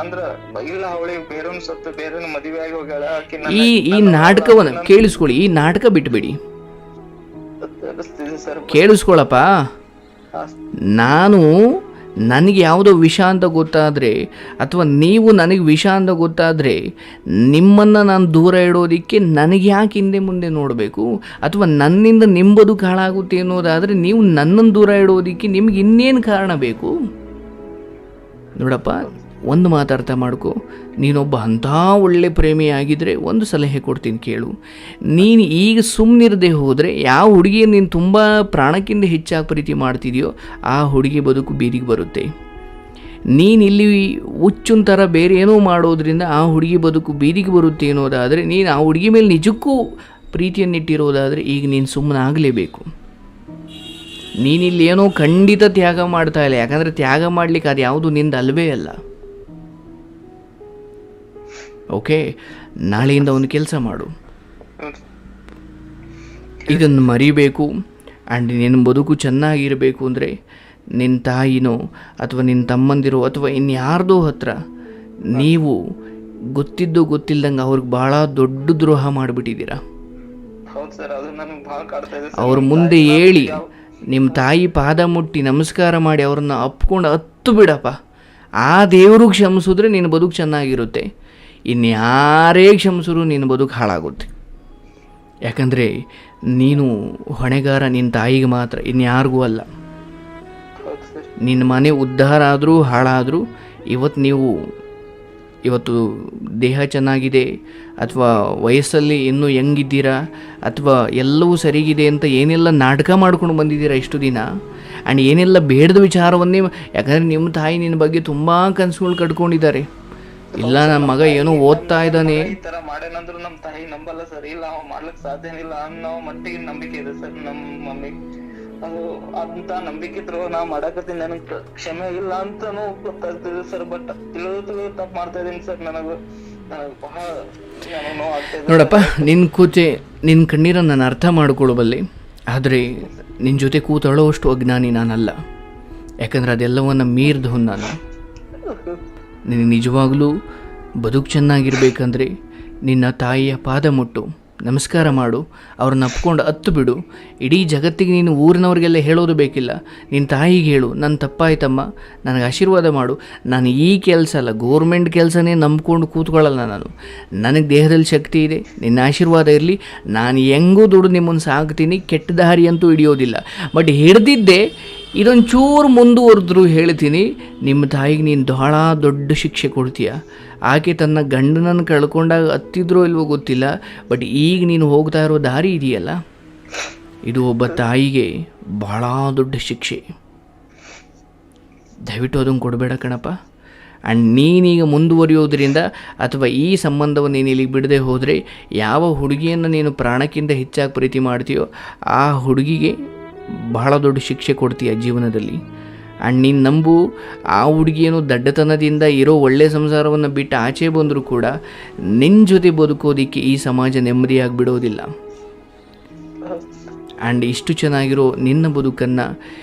ಅಂದ್ರೆ ಇಲ್ಲ, ಅವಳಿಗೆ ಬೇರೆ ಸತ್ತು ಬೇರೆ ಮದುವೆ ಆಗಿ ಹೋಗ್ಯಾಳ. ಈ ನಾಟಕವನ್ನು ಕೇಳಿಸ್ಕೊಳ್ಳಿ. ಈ ನಾಟಕ ಬಿಟ್ಬಿಡಿ, ಕೇಳಿಸ್ಕೊಳಪ್ಪ. ನನಗೆ ಯಾವುದೋ ವಿಷ ಅಂತ ಗೊತ್ತಾದರೆ ಅಥವಾ ನೀವು ನನಗೆ ವಿಷ ಅಂತ ಗೊತ್ತಾದರೆ ನಿಮ್ಮನ್ನು ನಾನು ದೂರ ಇಡೋದಕ್ಕೆ ನನಗೆ ಯಾಕೆ ಹಿಂದೆ ಮುಂದೆ ನೋಡಬೇಕು? ಅಥವಾ ನನ್ನಿಂದ ನಿಮ್ಮ ಬದುಕು ಹಾಳಾಗುತ್ತೆ ಅನ್ನೋದಾದರೆ ನೀವು ನನ್ನನ್ನು ದೂರ ಇಡೋದಕ್ಕೆ ನಿಮ್ಗೆ ಇನ್ನೇನು ಕಾರಣ ಬೇಕು? ನೋಡಪ್ಪ, ಒಂದು ಮಾತು ಅರ್ಥ ಮಾಡ್ಕೊ, ನೀನೊಬ್ಬ ಅಂಥ ಒಳ್ಳೆ ಪ್ರೇಮಿಯಾಗಿದ್ದರೆ ಒಂದು ಸಲಹೆ ಕೊಡ್ತೀನಿ ಕೇಳು. ನೀನು ಈಗ ಸುಮ್ಮನಿರದೆ ಹೋದರೆ ಯಾವ ಹುಡುಗಿಯನ್ನು ನೀನು ತುಂಬ ಪ್ರಾಣಕ್ಕಿಂತ ಹೆಚ್ಚಾಗಿ ಪ್ರೀತಿ ಮಾಡ್ತಿದೆಯೋ ಆ ಹುಡುಗಿ ಬದುಕು ಬೀದಿಗೆ ಬರುತ್ತೆ. ನೀನು ಇಲ್ಲಿ ಹುಚ್ಚುನ್ ಥರ ಬೇರೆ ಏನೋ ಮಾಡೋದ್ರಿಂದ ಆ ಹುಡುಗಿ ಬದುಕು ಬೀದಿಗೆ ಬರುತ್ತೆ ಅನ್ನೋದಾದರೆ, ನೀನು ಆ ಹುಡುಗಿ ಮೇಲೆ ನಿಜಕ್ಕೂ ಪ್ರೀತಿಯನ್ನಿಟ್ಟಿರೋದಾದರೆ ಈಗ ನೀನು ಸುಮ್ಮನೆ ಆಗಲೇಬೇಕು. ನೀನಿಲ್ಲಿ ಏನೋ ಖಂಡಿತ ತ್ಯಾಗ ಮಾಡ್ತಾ ಇಲ್ಲ, ಯಾಕಂದರೆ ತ್ಯಾಗ ಮಾಡಲಿಕ್ಕೆ ಅದು ಯಾವುದು ನಿಂದ ಅಲ್ವೇ ಅಲ್ಲ. ಓಕೆ, ನಾಳೆಯಿಂದ ಒಂದು ಕೆಲಸ ಮಾಡು, ಇದನ್ನು ಮರಿಬೇಕು ಆ್ಯಂಡ್ ನಿನ್ನ ಬದುಕು ಚೆನ್ನಾಗಿರಬೇಕು ಅಂದರೆ ನಿನ್ನ ತಾಯಿನೋ ಅಥವಾ ನಿನ್ನ ತಮ್ಮಂದಿರೋ ಅಥವಾ ಇನ್ಯಾರ್ದೋ ಹತ್ರ ನೀವು ಗೊತ್ತಿದ್ದು ಗೊತ್ತಿಲ್ದಂಗೆ ಅವ್ರಿಗೆ ಭಾಳ ದೊಡ್ಡ ದ್ರೋಹ ಮಾಡಿಬಿಟ್ಟಿದ್ದೀರಾ. ಅವ್ರ ಮುಂದೆ ಹೇಳಿ ನಿಮ್ಮ ತಾಯಿ ಪಾದ ಮುಟ್ಟಿ ನಮಸ್ಕಾರ ಮಾಡಿ ಅವ್ರನ್ನ ಅಪ್ಕೊಂಡು ಹತ್ತು ಬಿಡಪ್ಪ. ಆ ದೇವರು ಕ್ಷಮಿಸಿದ್ರೆ ನಿನ್ನ ಬದುಕು ಚೆನ್ನಾಗಿರುತ್ತೆ. ಇನ್ಯಾರೇ ಕ್ಷಮಿಸಿದ್ರು ನಿನ್ನ ಬದುಕು ಹಾಳಾಗುತ್ತೆ. ಯಾಕಂದರೆ ನೀನು ಹೊಣೆಗಾರ ನಿನ್ನ ತಾಯಿಗೆ ಮಾತ್ರ, ಇನ್ಯಾರಿಗೂ ಅಲ್ಲ. ನಿನ್ನ ಮನೆ ಉದ್ಧಾರ ಆದರೂ ಹಾಳಾದರೂ ಇವತ್ತು ದೇಹ ಚೆನ್ನಾಗಿದೆ ಅಥವಾ ವಯಸ್ಸಲ್ಲಿ ಇನ್ನೂ ಹೆಂಗಿದ್ದೀರಾ ಅಥವಾ ಎಲ್ಲವೂ ಸರಿಗಿದೆ ಅಂತ ಏನೆಲ್ಲ ನಾಟಕ ಮಾಡ್ಕೊಂಡು ಬಂದಿದ್ದೀರಾ ಇಷ್ಟು ದಿನ, ಆ್ಯಂಡ್ ಏನೆಲ್ಲ ಬೇಡದ ವಿಚಾರವನ್ನೇ, ಯಾಕಂದರೆ ನಿಮ್ಮ ತಾಯಿ ನಿನ್ನ ಬಗ್ಗೆ ತುಂಬ ಕನಸುಗಳು ಕಟ್ಕೊಂಡಿದ್ದಾರೆ. ಇಲ್ಲ ನಮ್ಮ ಮಗ ಏನೋ ಓದ್ತಾ ಇದ್ದಾನೆ ಈ ತರ ಮಾಡೇನಂದ್ರು ನಮ್ ತಾಯಿ ನಂಬಲ್ಲ ಸರ್. ಇಲ್ಲ ಅವ ಮಾಡ್ಲಿಕ್ ಸಾಧ್ಯನೇ ಇಲ್ಲ ಅನ್ನೋ ಮಟ್ಟಿಗೆ ನಂಬಿಕೆ ಇದೆ ಸರ್ ನಮ್ಮ ಮಮ್ಮಿ. ಅದು ಅಂತ ನಂಬಿಕೆ ಇದ್ರು ನಾ ಮಾಡಕತ್ತೀನಿ, ನನಗ್ ಕ್ಷಮೆ ಇಲ್ಲ ಅಂತಾನು ಗೊತ್ತಾಗ್ತಿದೆ ಸರ್. ಬಟ್ ತಿಳಿದು ತಪ್ಪು ಮಾಡ್ತಾ ಇದೀನಿ ಸರ್. ನನಗ್ ಬಹಳ ನೋವು ಆಗ್ತಾ ಇದೆ ನೋಡಪ್ಪ. ನಿನ್ನ ಕಣ್ಣೀರನ್ನು ನಾನು ಅರ್ಥ ಮಾಡ್ಕೊಳ್ಳಬಲ್ಲೆ, ಆದರೆ ನಿನ್ನ ಜೊತೆ ಕೂತಳೋಷ್ಟು ಅಜ್ಞಾನಿ ನಾನಲ್ಲ. ಯಾಕಂದರೆ ಅದೆಲ್ಲವನ್ನು ಮೀರಿದವನು ನಾನು. ನಿನಗೆ ನಿಜವಾಗಲೂ ಬದುಕು ಚೆನ್ನಾಗಿರ್ಬೇಕಂದ್ರೆ ನಿನ್ನ ತಾಯಿಯ ಪಾದ ಮುಟ್ಟು ನಮಸ್ಕಾರ ಮಾಡು, ಅವ್ರನ್ನ ಅಪ್ಕೊಂಡು ಹತ್ತು ಬಿಡು. ಇಡೀ ಜಗತ್ತಿಗೆ ನೀನು ಊರಿನವ್ರಿಗೆಲ್ಲ ಹೇಳೋದು ಬೇಕಿಲ್ಲ, ನಿನ್ನ ತಾಯಿಗೆ ಹೇಳು, ನನ್ನ ತಪ್ಪಾಯ್ತಮ್ಮ, ನನಗೆ ಆಶೀರ್ವಾದ ಮಾಡು. ನಾನು ಈ ಕೆಲಸ ಅಲ್ಲ, ಗೋರ್ಮೆಂಟ್ ಕೆಲಸನೇ ನಂಬ್ಕೊಂಡು ಕೂತ್ಕೊಳ್ಳಲ್ಲ ನಾನು. ನನಗೆ ದೇಹದಲ್ಲಿ ಶಕ್ತಿ ಇದೆ, ನಿನ್ನ ಆಶೀರ್ವಾದ ಇರಲಿ. ನಾನು ಹೆಂಗೂ ದುಡ್ಡು ನಿಮ್ಮನ್ನು ಸಾಕ್ತೀನಿ, ಕೆಟ್ಟ ದಾರಿ ಅಂತೂ ಹಿಡಿಯೋದಿಲ್ಲ. ಬಟ್ ಹಿಡ್ದಿದ್ದೆ ಇದೊಂದು ಚೂರು ಮುಂದುವರೆದ್ರು ಹೇಳ್ತೀನಿ, ನಿಮ್ಮ ತಾಯಿಗೆ ನೀನು ಬಹಳ ದೊಡ್ಡ ಶಿಕ್ಷೆ ಕೊಡ್ತೀಯ. ಆಕೆ ತನ್ನ ಗಂಡನನ್ನು ಕಳ್ಕೊಂಡಾಗ ಹತ್ತಿದ್ರೋ ಇಲ್ವೋ ಗೊತ್ತಿಲ್ಲ, ಬಟ್ ಈಗ ನೀನು ಹೋಗ್ತಾ ಇರೋ ದಾರಿ ಇದೆಯಲ್ಲ, ಇದು ಒಬ್ಬ ತಾಯಿಗೆ ಬಹಳ ದೊಡ್ಡ ಶಿಕ್ಷೆ. ದಯವಿಟ್ಟು ಅದನ್ನು ಕೊಡಬೇಡ ಕಣಪ್ಪ. ಆ್ಯಂಡ್ ನೀನೀಗ ಮುಂದುವರಿಯೋದ್ರಿಂದ ಅಥವಾ ಈ ಸಂಬಂಧವನ್ನು ನೀನು ಇಲ್ಲಿಗೆ ಬಿಡದೆ ಹೋದರೆ, ಯಾವ ಹುಡುಗಿಯನ್ನು ನೀನು ಪ್ರಾಣಕ್ಕಿಂತ ಹೆಚ್ಚಾಗಿ ಪ್ರೀತಿ ಮಾಡ್ತೀಯೋ ಆ ಹುಡುಗಿಗೆ ಬಹಳ ದೊಡ್ಡ ಶಿಕ್ಷೆ ಕೊಡ್ತೀಯ ಜೀವನದಲ್ಲಿ. ಆ್ಯಂಡ್ ನೀನು ನಂಬು, ಆ ಹುಡುಗಿಯೇನು ದಡ್ಡತನದಿಂದ ಇರೋ ಒಳ್ಳೆಯ ಸಂಸಾರವನ್ನು ಬಿಟ್ಟು ಆಚೆ ಬಂದರೂ ಕೂಡ ನಿನ್ನ ಜೊತೆ ಬದುಕೋದಕ್ಕೆ ಈ ಸಮಾಜ ನೆಮ್ಮದಿಯಾಗಿ ಬಿಡೋದಿಲ್ಲ. ಆ್ಯಂಡ್ ಇಷ್ಟು ಚೆನ್ನಾಗಿರೋ ನಿನ್ನ ಬದುಕನ್ನು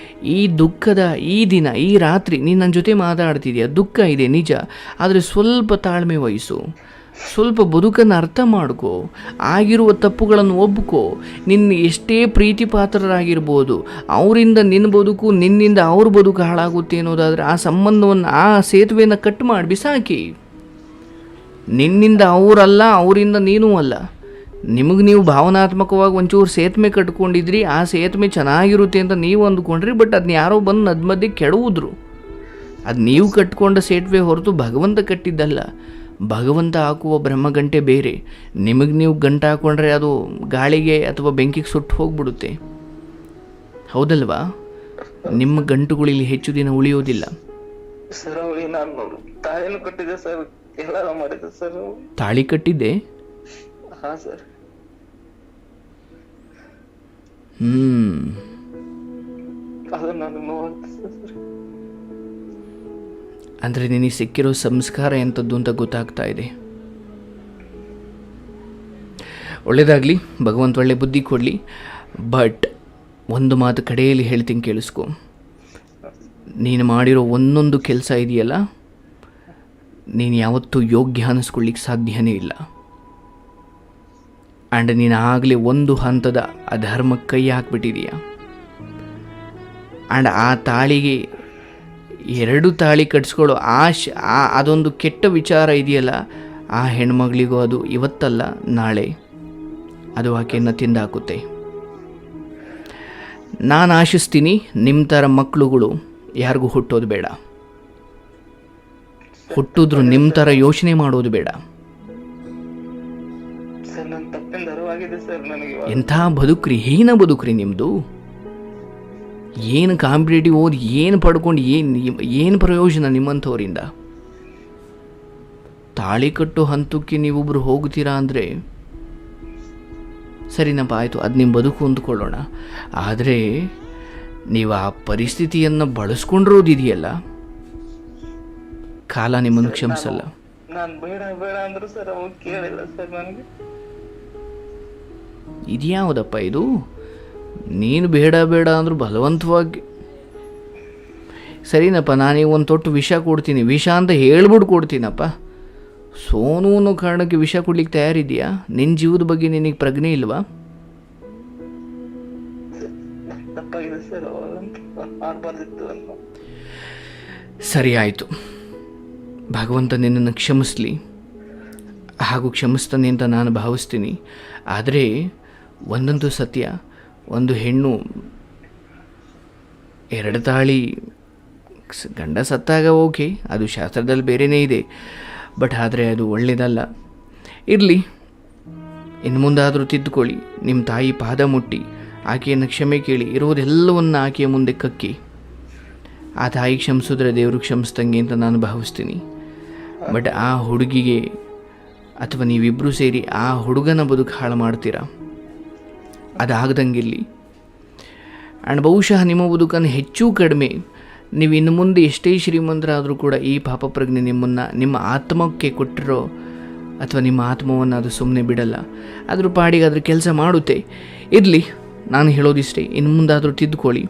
ಈ ದುಃಖದ ಈ ದಿನ, ಈ ರಾತ್ರಿ ನೀನು ನನ್ನ ಜೊತೆ ಮಾತಾಡ್ತಿದೆಯಾ, ದುಃಖ ಇದೆ ನಿಜ, ಆದರೆ ಸ್ವಲ್ಪ ತಾಳ್ಮೆ ವಹಿಸು, ಸ್ವಲ್ಪ ಬದುಕನ್ನು ಅರ್ಥ ಮಾಡ್ಕೋ, ಆಗಿರುವ ತಪ್ಪುಗಳನ್ನು ಒಪ್ಕೋ. ನಿನ್ನ ಎಷ್ಟೇ ಪ್ರೀತಿ ಪಾತ್ರರಾಗಿರ್ಬೋದು, ಅವರಿಂದ ನಿನ್ನ ಬದುಕು, ನಿನ್ನಿಂದ ಅವ್ರ ಬದುಕು ಹಾಳಾಗುತ್ತೆ ಅನ್ನೋದಾದರೆ ಆ ಸಂಬಂಧವನ್ನು, ಆ ಸೇತುವೆಯನ್ನು ಕಟ್ ಮಾಡಿ ಬಿಸಾಕಿ. ನಿನ್ನಿಂದ ಅವರಲ್ಲ, ಅವರಿಂದ ನೀನೂ ಅಲ್ಲ. ನಿಮಗೆ ನೀವು ಭಾವನಾತ್ಮಕವಾಗಿ ಒಂಚೂರು ಸೇತುವೆ ಕಟ್ಕೊಂಡಿದ್ರಿ, ಆ ಸೇತುವೆ ಚೆನ್ನಾಗಿರುತ್ತೆ ಅಂತ ನೀವು ಅಂದ್ಕೊಂಡ್ರಿ, ಬಟ್ ಅದನ್ನ ಯಾರೋ ಬಂದು ನದ್ ಮಧ್ಯೆ ಕೆಡವುದ್ರು. ಅದು ನೀವು ಕಟ್ಕೊಂಡ ಸೇತುವೆ ಹೊರತು ಭಗವಂತ ಕಟ್ಟಿದ್ದಲ್ಲ. ಭಗವಂತ ಹಾಕುವ ಬ್ರಹ್ಮಗಂಟೆ ಬೇರೆ. ನಿಮಗೆ ನೀವು ಗಂಟೆ ಹಾಕ್ಕೊಂಡ್ರೆ ಅದು ಗಾಳಿಗೆ ಅಥವಾ ಬೆಂಕಿಗೆ ಸುಟ್ಟು ಹೋಗ್ಬಿಡುತ್ತೆ, ಹೌದಲ್ವಾ? ನಿಮ್ಮ ಗಂಟುಗಳು ಇಲ್ಲಿ ಹೆಚ್ಚು ದಿನ ಉಳಿಯೋದಿಲ್ಲ. ಸರ್ ನಾನು ತಾಳಿನೂ ಕಟ್ಟಿದ್ದೆ ಸರ್, ಎಲ್ಲ ಮಾಡಿದ್ದೆ ಸರ್. ತಾಳಿ ಕಟ್ಟಿದ್ದೆ? ಹಾ ಸರ್. ಅದು ನನಗೆ ನೋವಾಗ್ತದೆ ಸರ್. ಅಂದರೆ ನಿನಗೆ ಸಿಕ್ಕಿರೋ ಸಂಸ್ಕಾರ ಎಂಥದ್ದು ಅಂತ ಗೊತ್ತಾಗ್ತಾ ಇದೆ. ಒಳ್ಳೆಯದಾಗಲಿ, ಭಗವಂತ ಒಳ್ಳೆ ಬುದ್ಧಿ ಕೊಡಲಿ. ಬಟ್ ಒಂದು ಮಾತು ಕಡೆಯಲ್ಲಿ ಹೇಳ್ತೀನಿ, ಕೇಳಿಸ್ಕೊ. ನೀನು ಮಾಡಿರೋ ಒಂದೊಂದು ಕೆಲಸ ಇದೆಯಲ್ಲ, ನೀನು ಯಾವತ್ತೂ ಯೋಗ್ಯ ಅನ್ನಿಸ್ಕೊಳ್ಳಿಕ್ಕೆ ಸಾಧ್ಯನೇ ಇಲ್ಲ. ಆ್ಯಂಡ್ ನೀನು ಆಗಲೇ ಒಂದು ಹಂತದ ಅಧರ್ಮಕ್ಕೆ ಕೈ ಹಾಕ್ಬಿಟ್ಟಿದೀಯ. ಆ್ಯಂಡ್ ಆ ತಾಳಿಗೆ 2 ತಾಳಿ ಕಟ್ಸ್ಕೊಳ್ಳೋ ಅದೊಂದು ಕೆಟ್ಟ ವಿಚಾರ ಇದೆಯಲ್ಲ, ಆ ಹೆಣ್ಮಗಳಿಗೂ ಅದು ಇವತ್ತಲ್ಲ ನಾಳೆ ಅದು ಆಕೆಯನ್ನು ತಿಂದಾಕುತ್ತೆ. ನಾನು ಆಶಿಸ್ತೀನಿ ನಿಮ್ಮ ಥರ ಮಕ್ಕಳುಗಳು ಯಾರಿಗೂ ಹುಟ್ಟೋದು ಬೇಡ. ಹುಟ್ಟಿದ್ರು ನಿಮ್ಮ ಥರ ಯೋಚನೆ ಮಾಡೋದು ಬೇಡ. ಸರ್ ನನ್ನ ತಪ್ಪಿಂದ ಅರಿವಾಗಿದೆ ಸರ್ ನನಗೆ ಇವಾಗ. ಎಂಥ ಬದುಕ್ರಿ, ಹೀನ ಬದುಕ್ರಿ ನಿಮ್ಮದು. ಏನು ಕಾಂಪಿಟೇಟಿವ್ ಓದಿ ಏನು ಪಡ್ಕೊಂಡು ಏನು ಪ್ರಯೋಜನ ನಿಮ್ಮಂಥವರಿಂದ? ತಾಳಿ ಕಟ್ಟು ಹಂತಕ್ಕೆ ನೀವೊಬ್ಬರು ಹೋಗ್ತೀರಾ ಅಂದರೆ ಸರಿನಪ್ಪ, ಆಯಿತು, ಅದು ನಿಮ್ಮ ಬದುಕು ಅಂದ್ಕೊಳ್ಳೋಣ. ಆದರೆ ನೀವು ಆ ಪರಿಸ್ಥಿತಿಯನ್ನು ಬಳಸ್ಕೊಂಡಿರೋದಿದೆಯಲ್ಲ, ಕಾಲ ನಿಮ್ಮನ್ನು ಕ್ಷಮಿಸಲ್ಲ. ನಾನು ಬೇಡ ಬೇಡ ಅಂದ್ರು ಸರ್ ಅವಾಗ ಕೇಳಿಲ್ಲ ಸರ್ ನನಗೆ. ಇದ್ಯಾವುದಪ್ಪ ಇದು? ನೀನು ಬೇಡ ಬೇಡ ಅಂದರೂ ಬಲವಂತವಾಗಿ. ಸರಿನಪ್ಪ, ನಾನೀಗ ಒಂದು ತೊಟ್ಟು ವಿಷ ಕೊಡ್ತೀನಿ, ವಿಷ ಅಂತ ಹೇಳ್ಬಿಟ್ಟು ಕೊಡ್ತೀನಪ್ಪ. ಸೋನು ಅನ್ನೋ ಕಾರಣಕ್ಕೆ ವಿಷ ಕೊಡ್ಲಿಕ್ಕೆ ತಯಾರಿದೆಯಾ? ನಿನ್ನ ಜೀವದ ಬಗ್ಗೆ ನಿನಗೆ ಪ್ರಜ್ಞೆ ಇಲ್ವಾ? ತಪ್ಪಾಗಿದೆ ಸರ್, ಆಗಬಾರ್ದಿತ್ತು ಅಂತ. ಸರಿ, ಆಯಿತು, ಭಗವಂತ ನಿನ್ನನ್ನು ಕ್ಷಮಿಸಲಿ, ಹಾಗೂ ಕ್ಷಮಿಸ್ತಾನೆ ಅಂತ ನಾನು ಭಾವಿಸ್ತೀನಿ. ಆದರೆ ಒಂದಂತೂ ಸತ್ಯ, ಒಂದು ಹೆಣ್ಣು ಎರಡು ತಾಳಿ ಗಂಡ ಸತ್ತಾಗ ಓಕೆ, ಅದು ಶಾಸ್ತ್ರದಲ್ಲಿ ಬೇರೆಯೇ ಇದೆ, ಬಟ್ ಆದರೆ ಅದು ಒಳ್ಳೆಯದಲ್ಲ. ಇರಲಿ, ಇನ್ನು ಮುಂದಾದರೂ ತಿದ್ದುಕೊಳ್ಳಿ. ನಿಮ್ಮ ತಾಯಿ ಪಾದ ಮುಟ್ಟಿ ಆಕೆಯನ್ನು ಕ್ಷಮೆ ಕೇಳಿ, ಇರೋದೆಲ್ಲವನ್ನು ಆಕೆಯ ಮುಂದೆ ಕಕ್ಕಿ. ಆ ತಾಯಿ ಕ್ಷಮಿಸಿದ್ರೆ ದೇವರು ಕ್ಷಮಿಸ್ದಂಗೆ ಅಂತ ನಾನು ಭಾವಿಸ್ತೀನಿ. ಬಟ್ ಆ ಹುಡುಗಿಗೆ ಅಥವಾ ನೀವಿಬ್ಬರೂ ಸೇರಿ ಆ ಹುಡುಗನ ಬದುಕು ಹಾಳು ಮಾಡ್ತೀರಾ, ಅದಾಗದಂಗಿರಲಿ. ಆ್ಯಂಡ್ ಬಹುಶಃ ನಿಮ್ಮ ಬದುಕನ್ನು ಹೆಚ್ಚು ಕಡಿಮೆ ನೀವು ಇನ್ನು ಮುಂದೆ ಎಷ್ಟೇ ಶ್ರೀಮಂತರಾದರೂ ಕೂಡ ಈ ಪಾಪ ಪ್ರಜ್ಞೆ ನಿಮ್ಮನ್ನು ನಿಮ್ಮ ಆತ್ಮಕ್ಕೆ ಕೊಟ್ಟಿರೋ ಅಥವಾ ನಿಮ್ಮ ಆತ್ಮವನ್ನು ಅದು ಸುಮ್ಮನೆ ಬಿಡಲ್ಲ. ಅದ್ರ ಪಾಡಿಗೆ ಅದ್ರ ಕೆಲಸ ಮಾಡುತ್ತೆ. ಇರಲಿ, ನಾನು ಹೇಳೋದಿಷ್ಟೇ, ಇನ್ನು ಮುಂದಾದರೂ ತಿದ್ದುಕೊಳ್ಳಿ.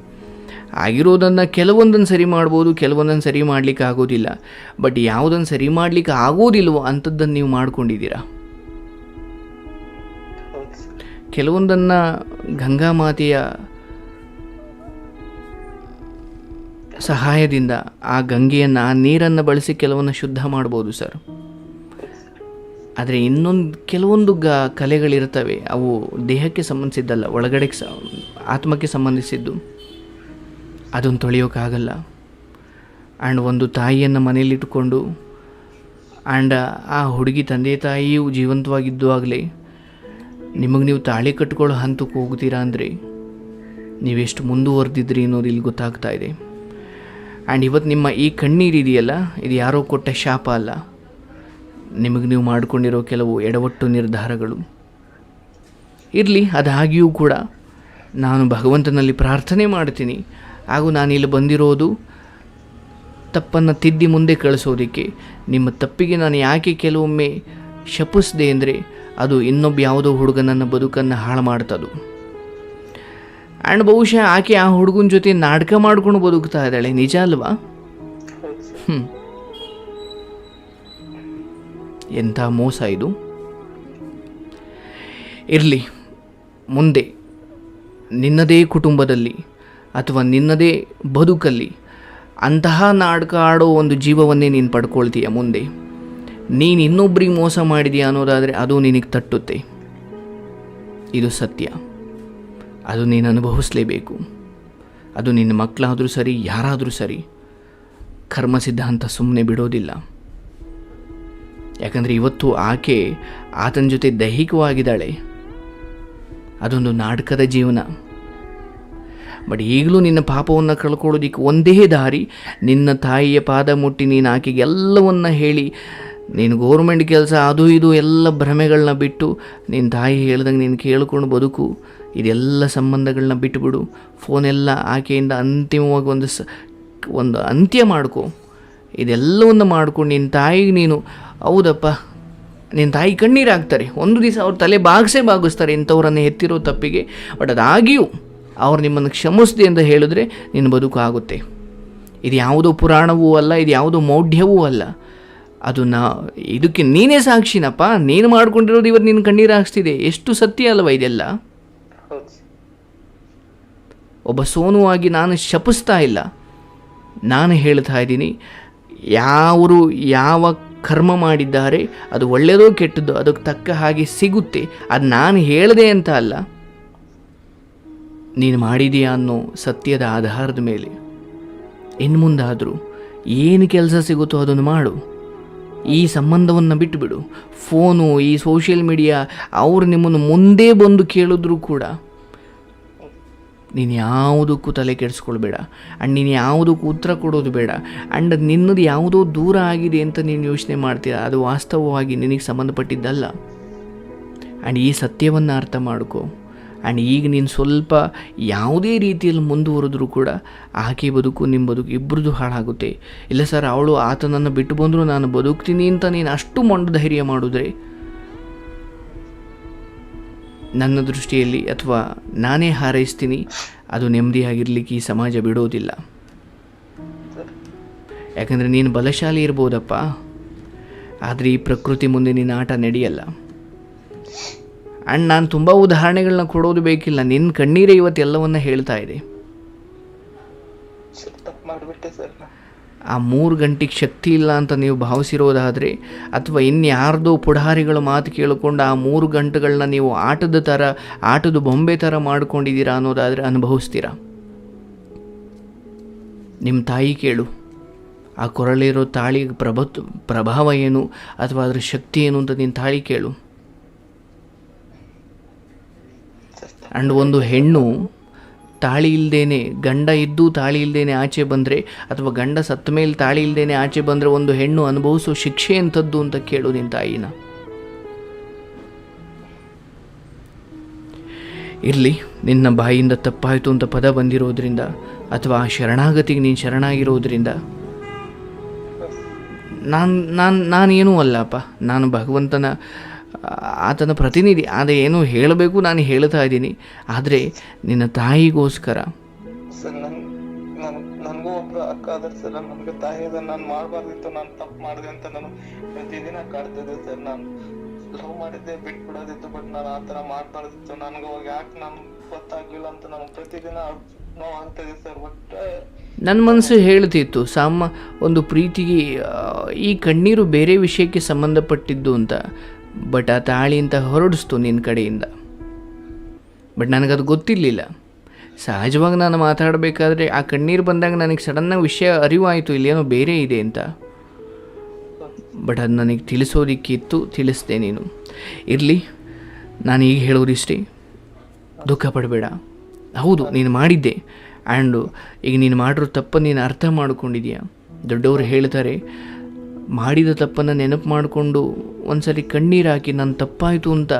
ಆಗಿರೋದನ್ನು ಕೆಲವೊಂದನ್ನು ಸರಿ ಮಾಡ್ಬೋದು, ಕೆಲವೊಂದನ್ನು ಸರಿ ಮಾಡಲಿಕ್ಕೆ ಆಗೋದಿಲ್ಲ. ಬಟ್ ಯಾವುದನ್ನು ಸರಿ ಮಾಡಲಿಕ್ಕೆ ಆಗೋದಿಲ್ವೋ ಅಂಥದ್ದನ್ನು ನೀವು ಮಾಡ್ಕೊಂಡಿದ್ದೀರಾ. ಕೆಲವೊಂದನ್ನು ಗಂಗಾ ಮಾತೆಯ ಸಹಾಯದಿಂದ ಆ ಗಂಗೆಯನ್ನು, ಆ ನೀರನ್ನು ಬಳಸಿ ಕೆಲವನ್ನು ಶುದ್ಧ ಮಾಡ್ಬೋದು ಸರ್. ಆದರೆ ಕೆಲವೊಂದು ಕಲೆಗಳಿರ್ತವೆ, ಅವು ದೇಹಕ್ಕೆ ಸಂಬಂಧಿಸಿದ್ದಲ್ಲ, ಒಳಗಡೆ ಆತ್ಮಕ್ಕೆ ಸಂಬಂಧಿಸಿದ್ದು. ಅದನ್ನು ತೊಳೆಯೋಕ್ಕಾಗಲ್ಲ. ಆ್ಯಂಡ್ ಒಂದು ತಾಯಿಯನ್ನು ಮನೇಲಿಟ್ಟುಕೊಂಡು ಆ್ಯಂಡ್ ಆ ಹುಡುಗಿ ತಂದೆ ತಾಯಿಯು ಜೀವಂತವಾಗಿದ್ದುವಾಗಲೇ ನಿಮಗೆ ನೀವು ತಾಳಿ ಕಟ್ಕೊಳ್ಳೋ ಹಂತಕ್ಕೆ ಹೋಗ್ತೀರಾ ಅಂದರೆ ನೀವೆಷ್ಟು ಮುಂದುವರೆದಿದ್ರಿ ಅನ್ನೋದು ಇಲ್ಲಿ ಗೊತ್ತಾಗ್ತಾ ಇದೆ. ಆ್ಯಂಡ್ ಇವತ್ತು ನಿಮ್ಮ ಈ ಕಣ್ಣೀರಿದೆಯಲ್ಲ, ಇದು ಯಾರೋ ಕೊಟ್ಟ ಶಾಪ ಅಲ್ಲ, ನಿಮಗೆ ನೀವು ಮಾಡಿಕೊಂಡಿರೋ ಕೆಲವು ಎಡವಟ್ಟು ನಿರ್ಧಾರಗಳು. ಇರಲಿ, ಅದಾಗಿಯೂ ಕೂಡ ನಾನು ಭಗವಂತನಲ್ಲಿ ಪ್ರಾರ್ಥನೆ ಮಾಡ್ತೀನಿ. ಹಾಗೂ ನಾನಿಲ್ಲಿ ಬಂದಿರೋದು ತಪ್ಪನ್ನು ತಿದ್ದಿ ಮುಂದೆ ಕಳಿಸೋದಕ್ಕೆ. ನಿಮ್ಮ ತಪ್ಪಿಗೆ ನಾನು ಯಾಕೆ ಕೆಲವೊಮ್ಮೆ ಶಪಿಸಿದೆ ಅಂದರೆ ಅದು ಇನ್ನೊಬ್ಬ ಯಾವುದೋ ಹುಡುಗನನ್ನ ಬದುಕನ್ನು ಹಾಳು ಮಾಡ್ತದು. ಆ್ಯಂಡ್ ಬಹುಶಃ ಆಕೆ ಆ ಹುಡುಗನ ಜೊತೆ ನಾಟಕ ಮಾಡ್ಕೊಂಡು ಬದುಕ್ತಾ ಇದ್ದಾಳೆ, ನಿಜ ಅಲ್ವಾ? ಎಂಥ ಮೋಸ ಇದು. ಇರಲಿ, ಮುಂದೆ ನಿನ್ನದೇ ಕುಟುಂಬದಲ್ಲಿ ಅಥವಾ ನಿನ್ನದೇ ಬದುಕಲ್ಲಿ ಅಂತಹ ನಾಟಕ ಆಡೋ ಒಂದು ಜೀವವನ್ನೇ ನೀನು ಪಡ್ಕೊಳ್ತೀಯ. ಮುಂದೆ ನೀನು ಇನ್ನೊಬ್ಬರಿಗೆ ಮೋಸ ಮಾಡಿದೀಯ ಅನ್ನೋದಾದರೆ ಅದು ನಿನಗೆ ತಟ್ಟುತ್ತೆ. ಇದು ಸತ್ಯ, ಅದು ನೀನು ಅನುಭವಿಸಲೇಬೇಕು. ಅದು ನಿನ್ನ ಮಕ್ಕಳಾದರೂ ಸರಿ, ಯಾರಾದರೂ ಸರಿ. ಕರ್ಮ ಸಿದ್ಧಾಂತ ಸುಮ್ಮನೆ ಬಿಡೋದಿಲ್ಲ. ಯಾಕಂದರೆ ಇವತ್ತು ಆಕೆ ಆತನ ಜೊತೆ ದೈಹಿಕವಾಗಿದ್ದಾಳೆ, ಅದೊಂದು ನಾಟಕದ ಜೀವನ. ಬಟ್ ಈಗಲೂ ನಿನ್ನ ಪಾಪವನ್ನು ಕಳ್ಕೊಳ್ಳೋದಕ್ಕೆ ಒಂದೇ ದಾರಿ, ನಿನ್ನ ತಾಯಿಯ ಪಾದ ಮುಟ್ಟಿ ನೀನು ಆಕೆಗೆ ಎಲ್ಲವನ್ನ ಹೇಳಿ, ನೀನು ಗೋರ್ಮೆಂಟ್ ಕೆಲಸ ಅದು ಇದು ಎಲ್ಲ ಭ್ರಮೆಗಳನ್ನ ಬಿಟ್ಟು ನಿನ್ನ ತಾಯಿ ಹೇಳ್ದಂಗೆ ನೀನು ಕೇಳ್ಕೊಂಡು ಬದುಕು. ಇದೆಲ್ಲ ಸಂಬಂಧಗಳನ್ನ ಬಿಟ್ಟುಬಿಡು. ಫೋನೆಲ್ಲ ಆಕೆಯಿಂದ ಅಂತಿಮವಾಗಿ ಒಂದು ಅಂತ್ಯ ಮಾಡ್ಕೊ. ಇದೆಲ್ಲವನ್ನು ಮಾಡ್ಕೊಂಡು ನಿನ್ನ ತಾಯಿಗೆ ನೀನು, ಹೌದಪ್ಪ, ನಿನ್ನ ತಾಯಿ ಕಣ್ಣೀರು ಹಾಕ್ತಾರೆ, ಒಂದು ದಿವಸ ಅವ್ರ ತಲೆ ಬಾಗಿಸ್ತಾರೆ ಇಂಥವ್ರನ್ನು ಎತ್ತಿರೋ ತಪ್ಪಿಗೆ. ಬಟ್ ಅದಾಗಿಯೂ ಅವ್ರು ನಿಮ್ಮನ್ನು ಕ್ಷಮಿಸ್ದೆ ಅಂತ ಹೇಳಿದ್ರೆ ನಿನ್ನ ಬದುಕು ಆಗುತ್ತೆ. ಇದು ಯಾವುದೋ ಪುರಾಣವೂ ಅಲ್ಲ, ಇದು ಯಾವುದೋ ಮೌಢ್ಯವೂ ಅಲ್ಲ. ಅದು ಇದಕ್ಕೆ ನೀನೇ ಸಾಕ್ಷಿನಪ್ಪ. ನೀನು ಮಾಡ್ಕೊಂಡಿರೋದು ಇವತ್ತು ನಿನ್ನ ಕಣ್ಣೀರು ಹಾಕ್ಸ್ತಿದೆ. ಎಷ್ಟು ಸತ್ಯ ಅಲ್ವ ಇದೆಲ್ಲ? ಒಬ್ಬ ಸೋನುವಾಗಿ ನಾನು ಶಪಿಸ್ತಾ ಇಲ್ಲ, ನಾನು ಹೇಳ್ತಾ ಇದ್ದೀನಿ, ಯಾವ ಕರ್ಮ ಮಾಡಿದ್ದಾರೆ ಅದು ಒಳ್ಳೆಯದೋ ಕೆಟ್ಟದ್ದೋ ಅದಕ್ಕೆ ತಕ್ಕ ಹಾಗೆ ಸಿಗುತ್ತೆ. ಅದು ನಾನು ಹೇಳಿದೆ ಅಂತ ಅಲ್ಲ, ನೀನು ಮಾಡಿದೀಯಾ ಅನ್ನೋ ಸತ್ಯದ ಆಧಾರದ ಮೇಲೆ ಇನ್ನು ಮುಂದಾದರೂ ಏನು ಕೆಲಸ ಸಿಗುತ್ತೋ ಅದನ್ನು ಮಾಡು. ಈ ಸಂಬಂಧವನ್ನು ಬಿಟ್ಟುಬಿಡು. ಫೋನು, ಈ ಸೋಷಿಯಲ್ ಮೀಡಿಯಾ ಅವರು ನಿಮ್ಮನ್ನು ಮುಂದೆ ಬಂದು ಕೇಳಿದ್ರೂ ಕೂಡ ನೀನು ಯಾವುದಕ್ಕೂ ತಲೆ ಕೆಡಿಸ್ಕೊಳ್ಬೇಡ. ಆ್ಯಂಡ್ ನೀನು ಯಾವುದಕ್ಕೂ ಉತ್ತರ ಕೊಡೋದು ಬೇಡ. ಆ್ಯಂಡ್ ನಿನ್ನದು ಯಾವುದೋ ದೂರ ಆಗಿದೆ ಅಂತ ನೀನು ಯೋಚನೆ ಮಾಡ್ತೀರ, ಅದು ವಾಸ್ತವವಾಗಿ ನಿನಗೆ ಸಂಬಂಧಪಟ್ಟಿದ್ದಲ್ಲ. ಆ್ಯಂಡ್ ಈ ಸತ್ಯವನ್ನು ಅರ್ಥ ಮಾಡ್ಕೊ. ಆ್ಯಂಡ್ ಈಗ ನೀನು ಸ್ವಲ್ಪ ಯಾವುದೇ ರೀತಿಯಲ್ಲಿ ಮುಂದುವರೆದ್ರೂ ಕೂಡ ಆಕೆ ಬದುಕು, ನಿಮ್ಮ ಬದುಕು ಇಬ್ಬರದು ಹಾಳಾಗುತ್ತೆ. ಇಲ್ಲ ಸರ್, ಅವಳು ಆತನನ್ನು ಬಿಟ್ಟು ಬಂದರೂ ನಾನು ಬದುಕ್ತೀನಿ ಅಂತ ನೀನು ಅಷ್ಟು ಮೊಂಡು ಧೈರ್ಯ ಮಾಡಿದ್ರೆ, ನನ್ನ ದೃಷ್ಟಿಯಲ್ಲಿ ಅಥವಾ ನಾನೇ ಹಾರೈಸ್ತೀನಿ, ಅದು ನೆಮ್ಮದಿಯಾಗಿರಲಿಕ್ಕೆ ಈ ಸಮಾಜ ಬಿಡೋದಿಲ್ಲ. ಯಾಕಂದರೆ ನೀನು ಬಲಶಾಲಿ ಇರ್ಬೋದಪ್ಪ, ಆದರೆ ಈ ಪ್ರಕೃತಿ ಮುಂದೆ ನಿನ್ನ ಆಟ ನಡೆಯಲ್ಲ. ಆ್ಯಂಡ್ ನಾನು ತುಂಬ ಉದಾಹರಣೆಗಳನ್ನ ಕೊಡೋದು ಬೇಕಿಲ್ಲ, ನಿನ್ನ ಕಣ್ಣೀರೇ ಇವತ್ತೆಲ್ಲವನ್ನ ಹೇಳ್ತಾ ಇದೆ. ಆ 3 ಗಂಟೆಗೆ ಶಕ್ತಿ ಇಲ್ಲ ಅಂತ ನೀವು ಭಾವಿಸಿರೋದಾದರೆ, ಅಥವಾ ಇನ್ಯಾರ್ದೋ ಪುಢಾರಿಗಳ ಮಾತು ಕೇಳಿಕೊಂಡು ಆ 3 ಗಂಟೆಗಳನ್ನ ನೀವು ಆಟದ ಬೊಂಬೆ ಥರ ಮಾಡ್ಕೊಂಡಿದ್ದೀರಾ ಅನ್ನೋದಾದರೆ ಅನುಭವಿಸ್ತೀರಾ. ನಿಮ್ಮ ತಾಯಿ ಕೇಳು, ಆ ಕೊರಳಿರೋ ತಾಳಿ ಪ್ರಭಾವ ಏನು ಅಥವಾ ಅದರ ಶಕ್ತಿ ಏನು ಅಂತ ನಿನ್ನ ತಾಳಿ ಕೇಳು. ಆ್ಯಂಡ್ ಒಂದು ಹೆಣ್ಣು ತಾಳಿ ಇಲ್ಲದೇನೆ, ಗಂಡ ಇದ್ದು ತಾಳಿ ಇಲ್ಲದೇನೆ ಆಚೆ ಬಂದರೆ, ಅಥವಾ ಗಂಡ ಸತ್ತ ಮೇಲೆ ತಾಳಿ ಇಲ್ಲದೇನೆ ಆಚೆ ಬಂದರೆ ಒಂದು ಹೆಣ್ಣು ಅನುಭವಿಸೋ ಶಿಕ್ಷೆ ಎಂಥದ್ದು ಅಂತ ಕೇಳು ನಿನ್ನ ತಾಯಿನ. ಇರಲಿ, ನಿನ್ನ ಬಾಯಿಯಿಂದ ತಪ್ಪಾಯಿತು ಅಂತ ಪದ ಬಂದಿರೋದ್ರಿಂದ, ಅಥವಾ ಆ ಶರಣಾಗತಿಗೆ ನೀನು ಶರಣಾಗಿರೋದ್ರಿಂದ ನಾನೇನೂ ಅಲ್ಲಪ್ಪ, ನಾನು ಭಗವಂತನ ಆತನ ಪ್ರತಿನಿಧಿ. ಆದರೆ ಏನೋ ಹೇಳಬೇಕು, ನಾನು ಹೇಳ್ತಾ ಇದ್ದೀನಿ. ಆದರೆ ನಿನ್ನ ತಾಯಿಗೋಸ್ಕರ ಸರ್, ನನಗೂ ಒಬ್ರು ಅಕ್ಕ ಅದ್ರ ಸರ್, ನನಗೆ ತಾಯಿ ಅದ, ನಾನು ಮಾಡಬಾರ್ದಿತ್ತು, ನಾನು ತಪ್ಪು ಮಾಡಿದೆ ಅಂತ ನಾನು ಪ್ರತಿದಿನ ಕಾಡ್ತಿದ್ದೆ ಸರ್. ನಾನು ಲವ್ ಮಾಡಿದ್ದೆ, ಬಿಟ್ಬಿಡೋದಿತ್ತು, ಬಟ್ ನಾನು ಆ ಥರ ಮಾಡಬಾರ್ದಿತ್ತು, ನನಗೆ ಅವಾಗ ಯಾಕೆ ನಾನು ಗೊತ್ತಾಗ್ಲಿಲ್ಲ ಅಂತ ನಾನು ಪ್ರತಿದಿನ ನೋವು ಆಗ್ತಿದೆ ಸರ್. ಬಟ್ ನನ್ನ ಮನಸ್ಸು ಹೇಳ್ತಿತ್ತು, ಒಂದು ಪ್ರೀತಿಗೆ ಈ ಕಣ್ಣೀರು ಬೇರೆ ವಿಷಯಕ್ಕೆ ಸಂಬಂಧಪಟ್ಟಿದ್ದು ಅಂತ. ಬಟ್ ಆ ತಾಳಿ ಅಂತ ಹೊರಡಿಸ್ತು ನಿನ್ನ ಕಡೆಯಿಂದ. ಬಟ್ ನನಗದು ಗೊತ್ತಿರಲಿಲ್ಲ. ಸಹಜವಾಗಿ ನಾನು ಮಾತಾಡಬೇಕಾದ್ರೆ ಆ ಕಣ್ಣೀರು ಬಂದಾಗ ನನಗೆ ಸಡನ್ನಾಗಿ ವಿಷಯ ಅರಿವಾಯಿತು, ಇಲ್ಲೇನೋ ಬೇರೆ ಇದೆ ಅಂತ. ಬಟ್ ಅದು ನನಗೆ ತಿಳಿಸೋದಿಕ್ಕಿತ್ತು, ತಿಳಿಸ್ದೆ ನೀನು. ಇರಲಿ, ನಾನು ಈಗ ಹೇಳೋದಿಷ್ಟೇ, ದುಃಖ ಪಡಬೇಡ. ಹೌದು, ನೀನು ಮಾಡಿದ್ದೆ. ಆ್ಯಂಡು ಈಗ ನೀನು ಮಾಡಿರೋ ತಪ್ಪನ್ನು ನೀನು ಅರ್ಥ ಮಾಡ್ಕೊಂಡಿದೀಯ. ದೊಡ್ಡವರು ಹೇಳ್ತಾರೆ, ಮಾಡಿದ ತಪ್ಪನ್ನು ನೆನಪು ಮಾಡಿಕೊಂಡು ಒಂದ್ಸರಿ ಕಣ್ಣೀರು ಹಾಕಿ ನಾನು ತಪ್ಪಾಯಿತು ಅಂತ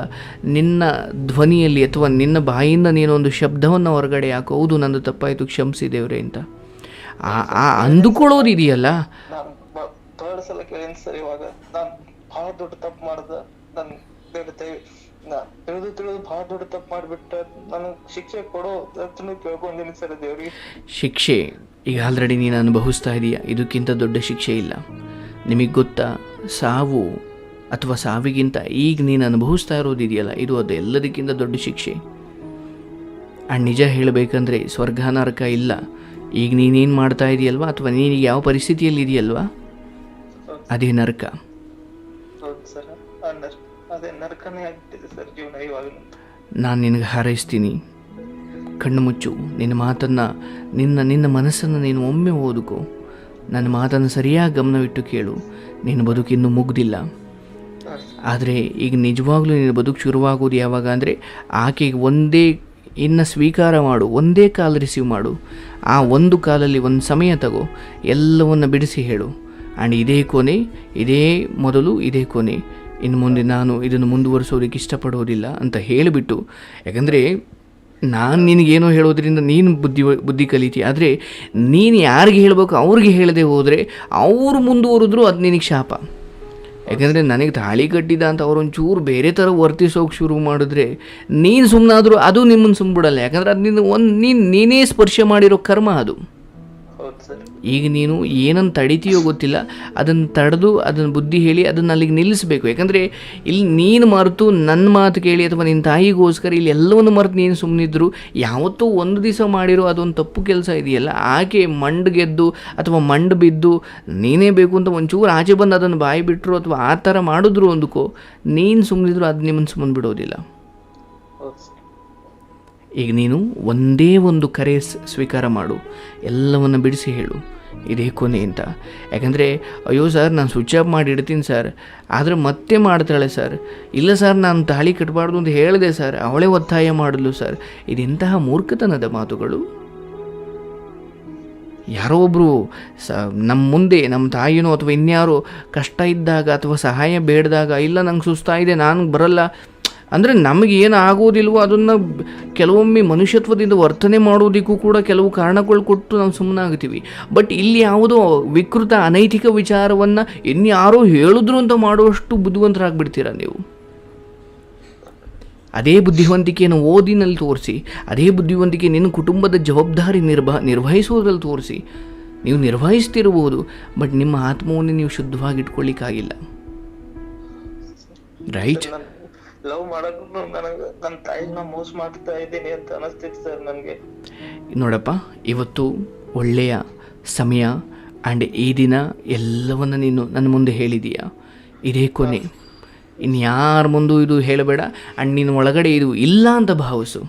ನಿನ್ನ ಧ್ವನಿಯಲ್ಲಿ ಅಥವಾ ನಿನ್ನ ಬಾಯಿಂದ ನೀನೊಂದು ಶಬ್ದವನ್ನು ಹೊರಗಡೆ ಹಾಕು, ಹೌದು ನಂದು ತಪ್ಪಾಯಿತು, ಕ್ಷಮಿಸಿ ದೇವ್ರೆ ಅಂತ ಆ ಅಂದುಕೊಳ್ಳೋದಿದೆಯಲ್ಲ. ಥರ್ಡ್ ಸಲ ಕೇಳಿನ ಸರ್, ಇವಾಗ ನಾನು ಭಾಳ ದೊಡ್ಡ ತಪ್ಪು ಮಾಡ್ದೆ, ನಾನು ತಿಳಿದು ಭಾಳ ದೊಡ್ಡ ತಪ್ಪು ಮಾಡಿಬಿಟ್ಟ, ನನಗೆ ಶಿಕ್ಷೆ ಕೊಡೋ ಕೇಳ್ಕೊಂಡಿನಿ ಸರ್ ದೇವ್ರಿಗೆ. ಶಿಕ್ಷೆ ಈಗ ಆಲ್ರೆಡಿ ನೀನು ಅನುಭವಿಸ್ತಾ ಇದೀಯ, ಇದಕ್ಕಿಂತ ದೊಡ್ಡ ಶಿಕ್ಷೆ ಇಲ್ಲ. ನಿಮಗೆ ಗೊತ್ತಾ, ಸಾವು ಅಥವಾ ಸಾವಿಗಿಂತ ಈಗ ನೀನು ಅನುಭವಿಸ್ತಾ ಇರೋದಿದೆಯಲ್ಲ, ಇದು ಅದು ಎಲ್ಲದಕ್ಕಿಂತ ದೊಡ್ಡ ಶಿಕ್ಷೆ. ಆ್ಯಂಡ್ ನಿಜ ಹೇಳಬೇಕಂದ್ರೆ ಸ್ವರ್ಗ ನರಕ ಇಲ್ಲ. ಈಗ ನೀನೇನು ಮಾಡ್ತಾ ಇದೆಯಲ್ವಾ, ಅಥವಾ ನೀನೀಗ ಯಾವ ಪರಿಸ್ಥಿತಿಯಲ್ಲಿ ಇದೆಯಲ್ವಾ, ಅದೇ ನರಕ. ನಾನು ನಿನಗೆ ಹಾರೈಸ್ತೀನಿ. ಕಣ್ಣು ಮುಚ್ಚು, ನಿನ್ನ ಮಾತನ್ನು, ನಿನ್ನ ಮನಸ್ಸನ್ನು ನೀನು ಒಮ್ಮೆ ಓದುಕೋ. ನನ್ನ ಮಾತನ್ನು ಸರಿಯಾಗಿ ಗಮನವಿಟ್ಟು ಕೇಳು. ನಿನ್ನ ಬದುಕು ಇನ್ನೂ ಮುಗ್ದಿಲ್ಲ. ಆದರೆ ಈಗ ನಿಜವಾಗ್ಲೂ ನಿನ್ನ ಬದುಕು ಶುರುವಾಗೋದು ಯಾವಾಗ ಅಂದರೆ, ಆಕೆಗೆ ಒಂದೇ ಇನ್ನು ಸ್ವೀಕಾರ ಮಾಡು, ಒಂದೇ ಕಾಲ್ ರಿಸೀವ್ ಮಾಡು. ಆ ಒಂದು ಕಾಲಲ್ಲಿ ಒಂದು ಸಮಯ ತಗೋ, ಎಲ್ಲವನ್ನು ಬಿಡಿಸಿ ಹೇಳು. ಆ್ಯಂಡ್ ಇದೇ ಕೊನೆ, ಇದೇ ಮೊದಲು, ಇದೇ ಕೊನೆ, ಇನ್ನು ಮುಂದೆ ನಾನು ಇದನ್ನು ಮುಂದುವರಿಸೋದಕ್ಕೆ ಇಷ್ಟಪಡೋದಿಲ್ಲ ಅಂತ ಹೇಳಿಬಿಟ್ಟು. ಯಾಕಂದರೆ ನಾನು ನಿನಗೇನೋ ಹೇಳೋದ್ರಿಂದ ನೀನು ಬುದ್ಧಿ ಕಲಿತೀಯ. ಆದರೆ ನೀನು ಯಾರಿಗೆ ಹೇಳಬೇಕು ಅವ್ರಿಗೆ ಹೇಳದೆ ಹೋದರೆ ಅವರು ಮುಂದುವರೆದ್ರು ಅದು ನಿನಗೆ ಶಾಪ. ಯಾಕೆಂದರೆ ನನಗೆ ತಾಳಿ ಕಟ್ಟಿದ ಅಂತ ಅವರೊಂಚೂರು ಬೇರೆ ಥರ ವರ್ತಿಸೋಕೆ ಶುರು ಮಾಡಿದ್ರೆ ನೀನು ಸುಮ್ಮನಾದರೂ ಅದು ನಿಮ್ಮನ್ನು ಸುಮ್ಮಬಿಡಲ್ಲ. ಯಾಕಂದರೆ ಅದು ನೀನೇ ಸ್ಪರ್ಶ ಮಾಡಿರೋ ಕರ್ಮ ಅದು. ಈಗ ನೀನು ಏನನ್ನು ತಡಿತೀಯೋ ಗೊತ್ತಿಲ್ಲ, ಅದನ್ನು ತಡೆದು ಅದನ್ನು ಬುದ್ಧಿ ಹೇಳಿ ಅದನ್ನು ಅಲ್ಲಿಗೆ ನಿಲ್ಲಿಸಬೇಕು. ಯಾಕಂದರೆ ಇಲ್ಲಿ ನೀನು ಮರೆತು ನನ್ನ ಮಾತು ಕೇಳಿ ಅಥವಾ ನಿನ್ನ ತಾಯಿಗೋಸ್ಕರ ಇಲ್ಲಿ ಎಲ್ಲವನ್ನು ಮರೆತು ನೀನು ಸುಮ್ಮನಿದ್ರು, ಯಾವತ್ತೂ ಒಂದು ದಿವಸ ಮಾಡಿರೋ ಅದೊಂದು ತಪ್ಪು ಕೆಲಸ ಇದೆಯಲ್ಲ, ಆಕೆ ಮಂಡ್ಗೆದ್ದು ಅಥವಾ ಮಂಡು ಬಿದ್ದು ನೀನೇ ಬೇಕು ಅಂತ ಒಂಚೂರು ಆಚೆ ಬಂದು ಅದನ್ನು ಬಾಯಿ ಬಿಟ್ಟರು ಅಥವಾ ಆ ಥರ ಮಾಡಿದ್ರು ಅಂದ್ಕೋ, ನೀನು ಸುಮ್ಮನಿದ್ರು ಅದು ನಿಮ್ಮನ್ನು ಸುಮ್ಮನೆ ಬಿಡೋದಿಲ್ಲ. ಈಗ ನೀನು ಒಂದೇ ಒಂದು ಕರೆ ಸ್ವೀಕಾರ ಮಾಡು, ಎಲ್ಲವನ್ನು ಬಿಡಿಸಿ ಹೇಳು. ಇದೇ ಕೊನೆ ಅಂತ. ಯಾಕಂದರೆ ಅಯ್ಯೋ ಸರ್ ನಾನು ಸ್ವಿಚ್ ಆಫ್ ಮಾಡಿ ಇಡ್ತೀನಿ ಸರ್, ಆದರೆ ಮತ್ತೆ ಮಾಡ್ತಾಳೆ ಸರ್, ಇಲ್ಲ ಸರ್ ನಾನು ತಾಳಿ ಕಟ್ಟಬಾರ್ದು ಅಂತ ಹೇಳಿದೆ ಸರ್, ಅವಳೇ ಒತ್ತಾಯ ಮಾಡಲು ಸರ್. ಇದೆಂತಹ ಮೂರ್ಖತನದ ಮಾತುಗಳು. ಯಾರೋ ಒಬ್ಬರು ನಮ್ಮ ಮುಂದೆ ನಮ್ಮ ತಾಯಿನೋ ಅಥವಾ ಇನ್ಯಾರೋ ಕಷ್ಟ ಇದ್ದಾಗ ಅಥವಾ ಸಹಾಯ ಬೇಡಿದಾಗ, ಇಲ್ಲ ನಂಗೆ ಸುಸ್ತಾಯಿದೆ ನಾನು ಬರಲ್ಲ ಅಂದರೆ ನಮಗೆ ಏನು ಆಗೋದಿಲ್ವೋ ಅದನ್ನು ಕೆಲವೊಮ್ಮೆ ಮನುಷ್ಯತ್ವದಿಂದ ವರ್ತನೆ ಮಾಡೋದಕ್ಕೂ ಕೂಡ ಕೆಲವು ಕಾರಣಗಳು ಕೊಟ್ಟು ನಾವು ಸುಮ್ಮನಾಗ್ತೀವಿ. ಬಟ್ ಇಲ್ಲಿ ಯಾವುದೋ ವಿಕೃತ ಅನೈತಿಕ ವಿಚಾರವನ್ನು ಇನ್ಯಾರೋ ಹೇಳಿದ್ರು ಅಂತ ಮಾಡುವಷ್ಟು ಬುದ್ಧಿವಂತರಾಗ್ಬಿಡ್ತೀರ ನೀವು. ಅದೇ ಬುದ್ಧಿವಂತಿಕೆಯನ್ನು ಓದಿನಲ್ಲಿ ತೋರಿಸಿ, ಅದೇ ಬುದ್ಧಿವಂತಿಕೆ ನಿನ್ನ ಕುಟುಂಬದ ಜವಾಬ್ದಾರಿ ನಿರ್ವಹಿಸುವುದರಲ್ಲಿ ತೋರಿಸಿ. ನೀವು ನಿರ್ವಹಿಸ್ತಿರ್ಬೋದು, ಬಟ್ ನಿಮ್ಮ ಆತ್ಮವನ್ನು ನೀವು ಶುದ್ಧವಾಗಿಟ್ಕೊಳ್ಳಿಕ್ಕಾಗಿಲ್ಲ. ರೈಟ್? ಲವ್ ಮಾಡೋಕ್ಕೂ ನನಗೆ ನನ್ನ ತಾಯಿನ ಮೋಸ ಮಾಡ್ತಾ ಇದ್ದೀನಿ ಅಂತ ಅನಿಸ್ತಿತ್ತು ಸರ್ ನನಗೆ. ನೋಡಪ್ಪ, ಇವತ್ತು ಒಳ್ಳೆಯ ಸಮಯ ಆ್ಯಂಡ್ ಈ ದಿನ ಎಲ್ಲವನ್ನು ನೀನು ನನ್ನ ಮುಂದೆ ಹೇಳಿದೀಯಾ. ಇದೇ ಕೊನೆ, ಇನ್ಯಾರ ಮುಂದೂ ಇದು ಹೇಳಬೇಡ. ಆ್ಯಂಡ್ ನಿನ್ನ ಒಳಗಡೆ ಇದು ಇಲ್ಲ ಅಂತ ಭಾವಿಸು.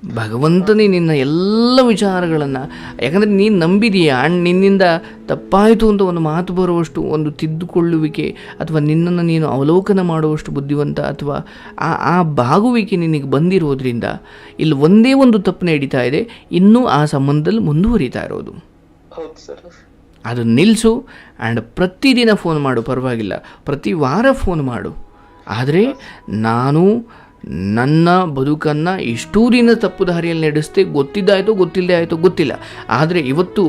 ಭಗವಂತನೇ ನಿನ್ನ ಎಲ್ಲ ವಿಚಾರಗಳನ್ನು, ಯಾಕಂದರೆ ನೀನು ನಂಬಿದೀಯ ಆ್ಯಂಡ್ ನಿನ್ನಿಂದ ತಪ್ಪಾಯಿತು ಅಂತ ಒಂದು ಮಾತು ಬರುವಷ್ಟು ಒಂದು ತಿದ್ದುಕೊಳ್ಳುವಿಕೆ ಅಥವಾ ನಿನ್ನನ್ನು ನೀನು ಅವಲೋಕನ ಮಾಡುವಷ್ಟು ಬುದ್ಧಿವಂತ ಅಥವಾ ಆ ಬಾಗುವಿಕೆ ನಿನಗೆ ಬಂದಿರೋದ್ರಿಂದ ಇಲ್ಲಿ ಒಂದೇ ಒಂದು ತಪ್ಪನೆ ಹಿಡಿತಾ ಇದೆ, ಇನ್ನೂ ಆ ಸಂಬಂಧದಲ್ಲಿ ಮುಂದುವರಿತಾ ಇರೋದು. ಅದು ನಿಲ್ಲಿಸು. ಆ್ಯಂಡ್ ಪ್ರತಿದಿನ ಫೋನ್ ಮಾಡು, ಪರವಾಗಿಲ್ಲ, ಪ್ರತಿ ವಾರ ಫೋನ್ ಮಾಡು. ಆದರೆ ನಾನು ನನ್ನ ಬದುಕನ್ನು ಇಷ್ಟೂ ದಿನ ತಪ್ಪು ದಾರಿಯಲ್ಲಿ ನಡೆಸ್ತೆ, ಗೊತ್ತಿದ್ದಾಯಿತೋ ಗೊತ್ತಿಲ್ಲದೆ ಆಯಿತೋ ಗೊತ್ತಿಲ್ಲ, ಆದರೆ ಇವತ್ತು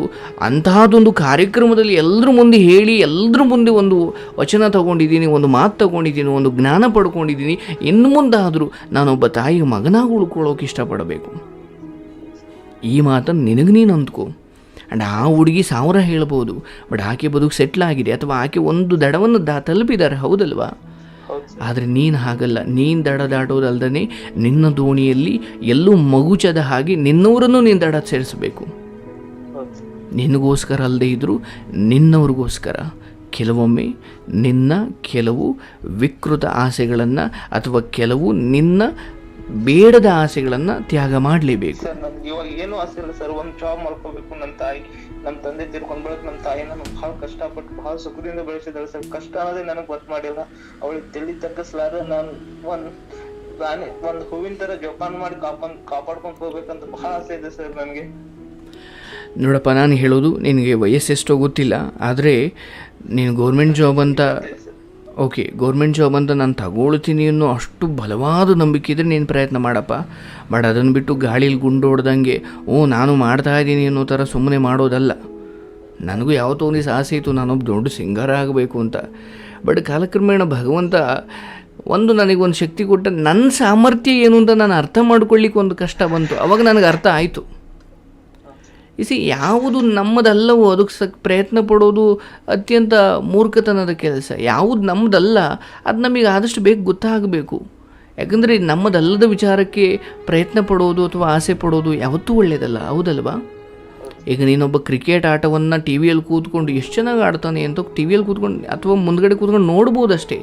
ಅಂತಹದೊಂದು ಕಾರ್ಯಕ್ರಮದಲ್ಲಿ ಎಲ್ಲರ ಮುಂದೆ ಹೇಳಿ ಎಲ್ಲರ ಮುಂದೆ ಒಂದು ವಚನ ತಗೊಂಡಿದ್ದೀನಿ, ಒಂದು ಮಾತು ತಗೊಂಡಿದ್ದೀನಿ, ಒಂದು ಜ್ಞಾನ ಪಡ್ಕೊಂಡಿದ್ದೀನಿ. ಇನ್ನು ಮುಂದಾದರೂ ನಾನೊಬ್ಬ ತಾಯಿಯ ಮಗನಾಗಿ ಉಳ್ಕೊಳ್ಳೋಕೆ ಇಷ್ಟಪಡಬೇಕು. ಈ ಮಾತನ್ನು ನಿನಗೆ ನೀನು ಅಂದ್ಕೋ. ಆ್ಯಂಡ್ ಆ ಹುಡುಗಿ 1000 ಹೇಳ್ಬೋದು, ಬಟ್ ಆಕೆ ಬದುಕು ಸೆಟ್ಲಾಗಿದೆ ಅಥವಾ ಆಕೆ ಒಂದು ದಡವನ್ನು ತಲುಪಿದ್ದಾರೆ, ಹೌದಲ್ವಾ? ಆದರೆ ನೀನು ಹಾಗಲ್ಲ. ನೀನು ದಡ ದಾಟೋದಲ್ದೇ ನಿನ್ನ ದೋಣಿಯಲ್ಲಿ ಎಲ್ಲೂ ಮಗುಚದ ಹಾಗೆ ನಿನ್ನವರನ್ನು ನೀನು ದಡ ಸೇರಿಸಬೇಕು. ನಿನಗೋಸ್ಕರ ಅಲ್ಲದೆ ಇದ್ದರೂ ನಿನ್ನವ್ರಿಗೋಸ್ಕರ. ಕೆಲವೊಮ್ಮೆ ನಿನ್ನ ಕೆಲವು ವಿಕೃತ ಆಸೆಗಳನ್ನು ಅಥವಾ ಕೆಲವು ನಿನ್ನ ಬೇಡದ ಆಸೆಗಳನ್ನು ತ್ಯಾಗ ಮಾಡಲೇಬೇಕು. ಸರ್ ನನ್ಗೆ ಇವಾಗ ಏನು ಆಸೆ ಇಲ್ಲ ಸರ್, ಒಂದು ಜಾಬ್ ಮಾಡ್ಕೋಬೇಕು. ನಮ್ಮ ತಾಯಿ ನಮ್ಮ ತಂದೆ ತೀರ್ಕೊಂಡ್ ಬಳಿಕ ನಮ್ಮ ತಾಯಿ ನಾನು ಬಹಳ ಕಷ್ಟಪಟ್ಟು ಬಹಳ ಸುಖದಿಂದ ಬೆಳೆಸಿದಾಳೆ ಸರ್. ಕಷ್ಟ ಅನ್ನೋದೇ ನನಗೆ ಗೊತ್ತು ಮಾಡಿಲ್ಲ. ಅವಳಿಗೆ ತಲೆ ತಗ್ಗಿಸ್ಲಾರ ನಾನು ಒಂದ್ ಹೂವಿನ ತರ ಜೋಪಾನ ಮಾಡಿ ಕಾಪಾಡ್ಕೊಂಡು ಹೋಗ್ಬೇಕಂತ ಬಹಳ ಆಸೆ ಇದೆ ಸರ್ ನನಗೆ. ನೋಡಪ್ಪ, ನಾನು ಹೇಳೋದು ನಿನಗೆ ವಯಸ್ಸೆಷ್ಟೋ ಗೊತ್ತಿಲ್ಲ, ಆದರೆ ನೀನು ಗೌರ್ಮೆಂಟ್ ಜಾಬ್ ಅಂತ ಗೌರ್ಮೆಂಟ್ ಜಾಬ್ ಅಂತ ನಾನು ತಗೊಳ್ತೀನಿ ಅನ್ನೋ ಅಷ್ಟು ಬಲವಾದ ನಂಬಿಕೆ ಇದ್ದರೆ ನೀನು ಪ್ರಯತ್ನ ಮಾಡಪ್ಪ. ಬಟ್ ಅದನ್ನು ಬಿಟ್ಟು ಗಾಳೀಲಿ ಗುಂಡೋಡ್ದಂಗೆ ನಾನು ಮಾಡ್ತಾಯಿದ್ದೀನಿ ಅನ್ನೋ ಥರ ಸುಮ್ಮನೆ ಮಾಡೋದಲ್ಲ. ನನಗೂ ಯಾವತ್ತೋ ಒಂದು ದಿವಸ ಆಸೆ ಇತ್ತು ನಾನೊಬ್ಬ ದೊಡ್ಡ ಸಿಂಗರ್ ಆಗಬೇಕು ಅಂತ. ಬಟ್ ಕಾಲಕ್ರಮೇಣ ಭಗವಂತ ನನಗೊಂದು ಶಕ್ತಿ ಕೊಟ್ಟ. ನನ್ನ ಸಾಮರ್ಥ್ಯ ಏನು ಅಂತ ನಾನು ಅರ್ಥ ಮಾಡ್ಕೊಳ್ಳಿಕ್ಕೆ ಒಂದು ಕಷ್ಟ ಬಂತು. ಅವಾಗ ನನಗೆ ಅರ್ಥ ಆಯಿತು. ಯಾವುದು ನಮ್ಮದಲ್ಲವೋ ಅದಕ್ಕೆ ಪ್ರಯತ್ನ ಪಡೋದು ಅತ್ಯಂತ ಮೂರ್ಖತನದ ಕೆಲಸ. ಯಾವುದು ನಮ್ಮದಲ್ಲ ಅದು ನಮಗೆ ಆದಷ್ಟು ಬೇಗ ಗೊತ್ತಾಗಬೇಕು. ಯಾಕಂದರೆ ನಮ್ಮದಲ್ಲದ ವಿಚಾರಕ್ಕೆ ಪ್ರಯತ್ನ ಪಡೋದು ಅಥವಾ ಆಸೆ ಪಡೋದು ಯಾವತ್ತೂ ಒಳ್ಳೆಯದಲ್ಲ, ಹೌದಲ್ವಾ? ಈಗ ನೀನೊಬ್ಬ ಕ್ರಿಕೆಟ್ ಆಟವನ್ನು ಟಿ ವಿಯಲ್ಲಿ ಕೂತ್ಕೊಂಡು ಎಷ್ಟು ಚೆನ್ನಾಗಿ ಆಡ್ತಾನೆ ಅಂತ ಟಿ ವಿಯಲ್ಲಿ ಕೂತ್ಕೊಂಡು ಅಥವಾ ಮುಂದ್ಗಡೆ ಕೂತ್ಕೊಂಡು ನೋಡ್ಬೋದಷ್ಟೇ.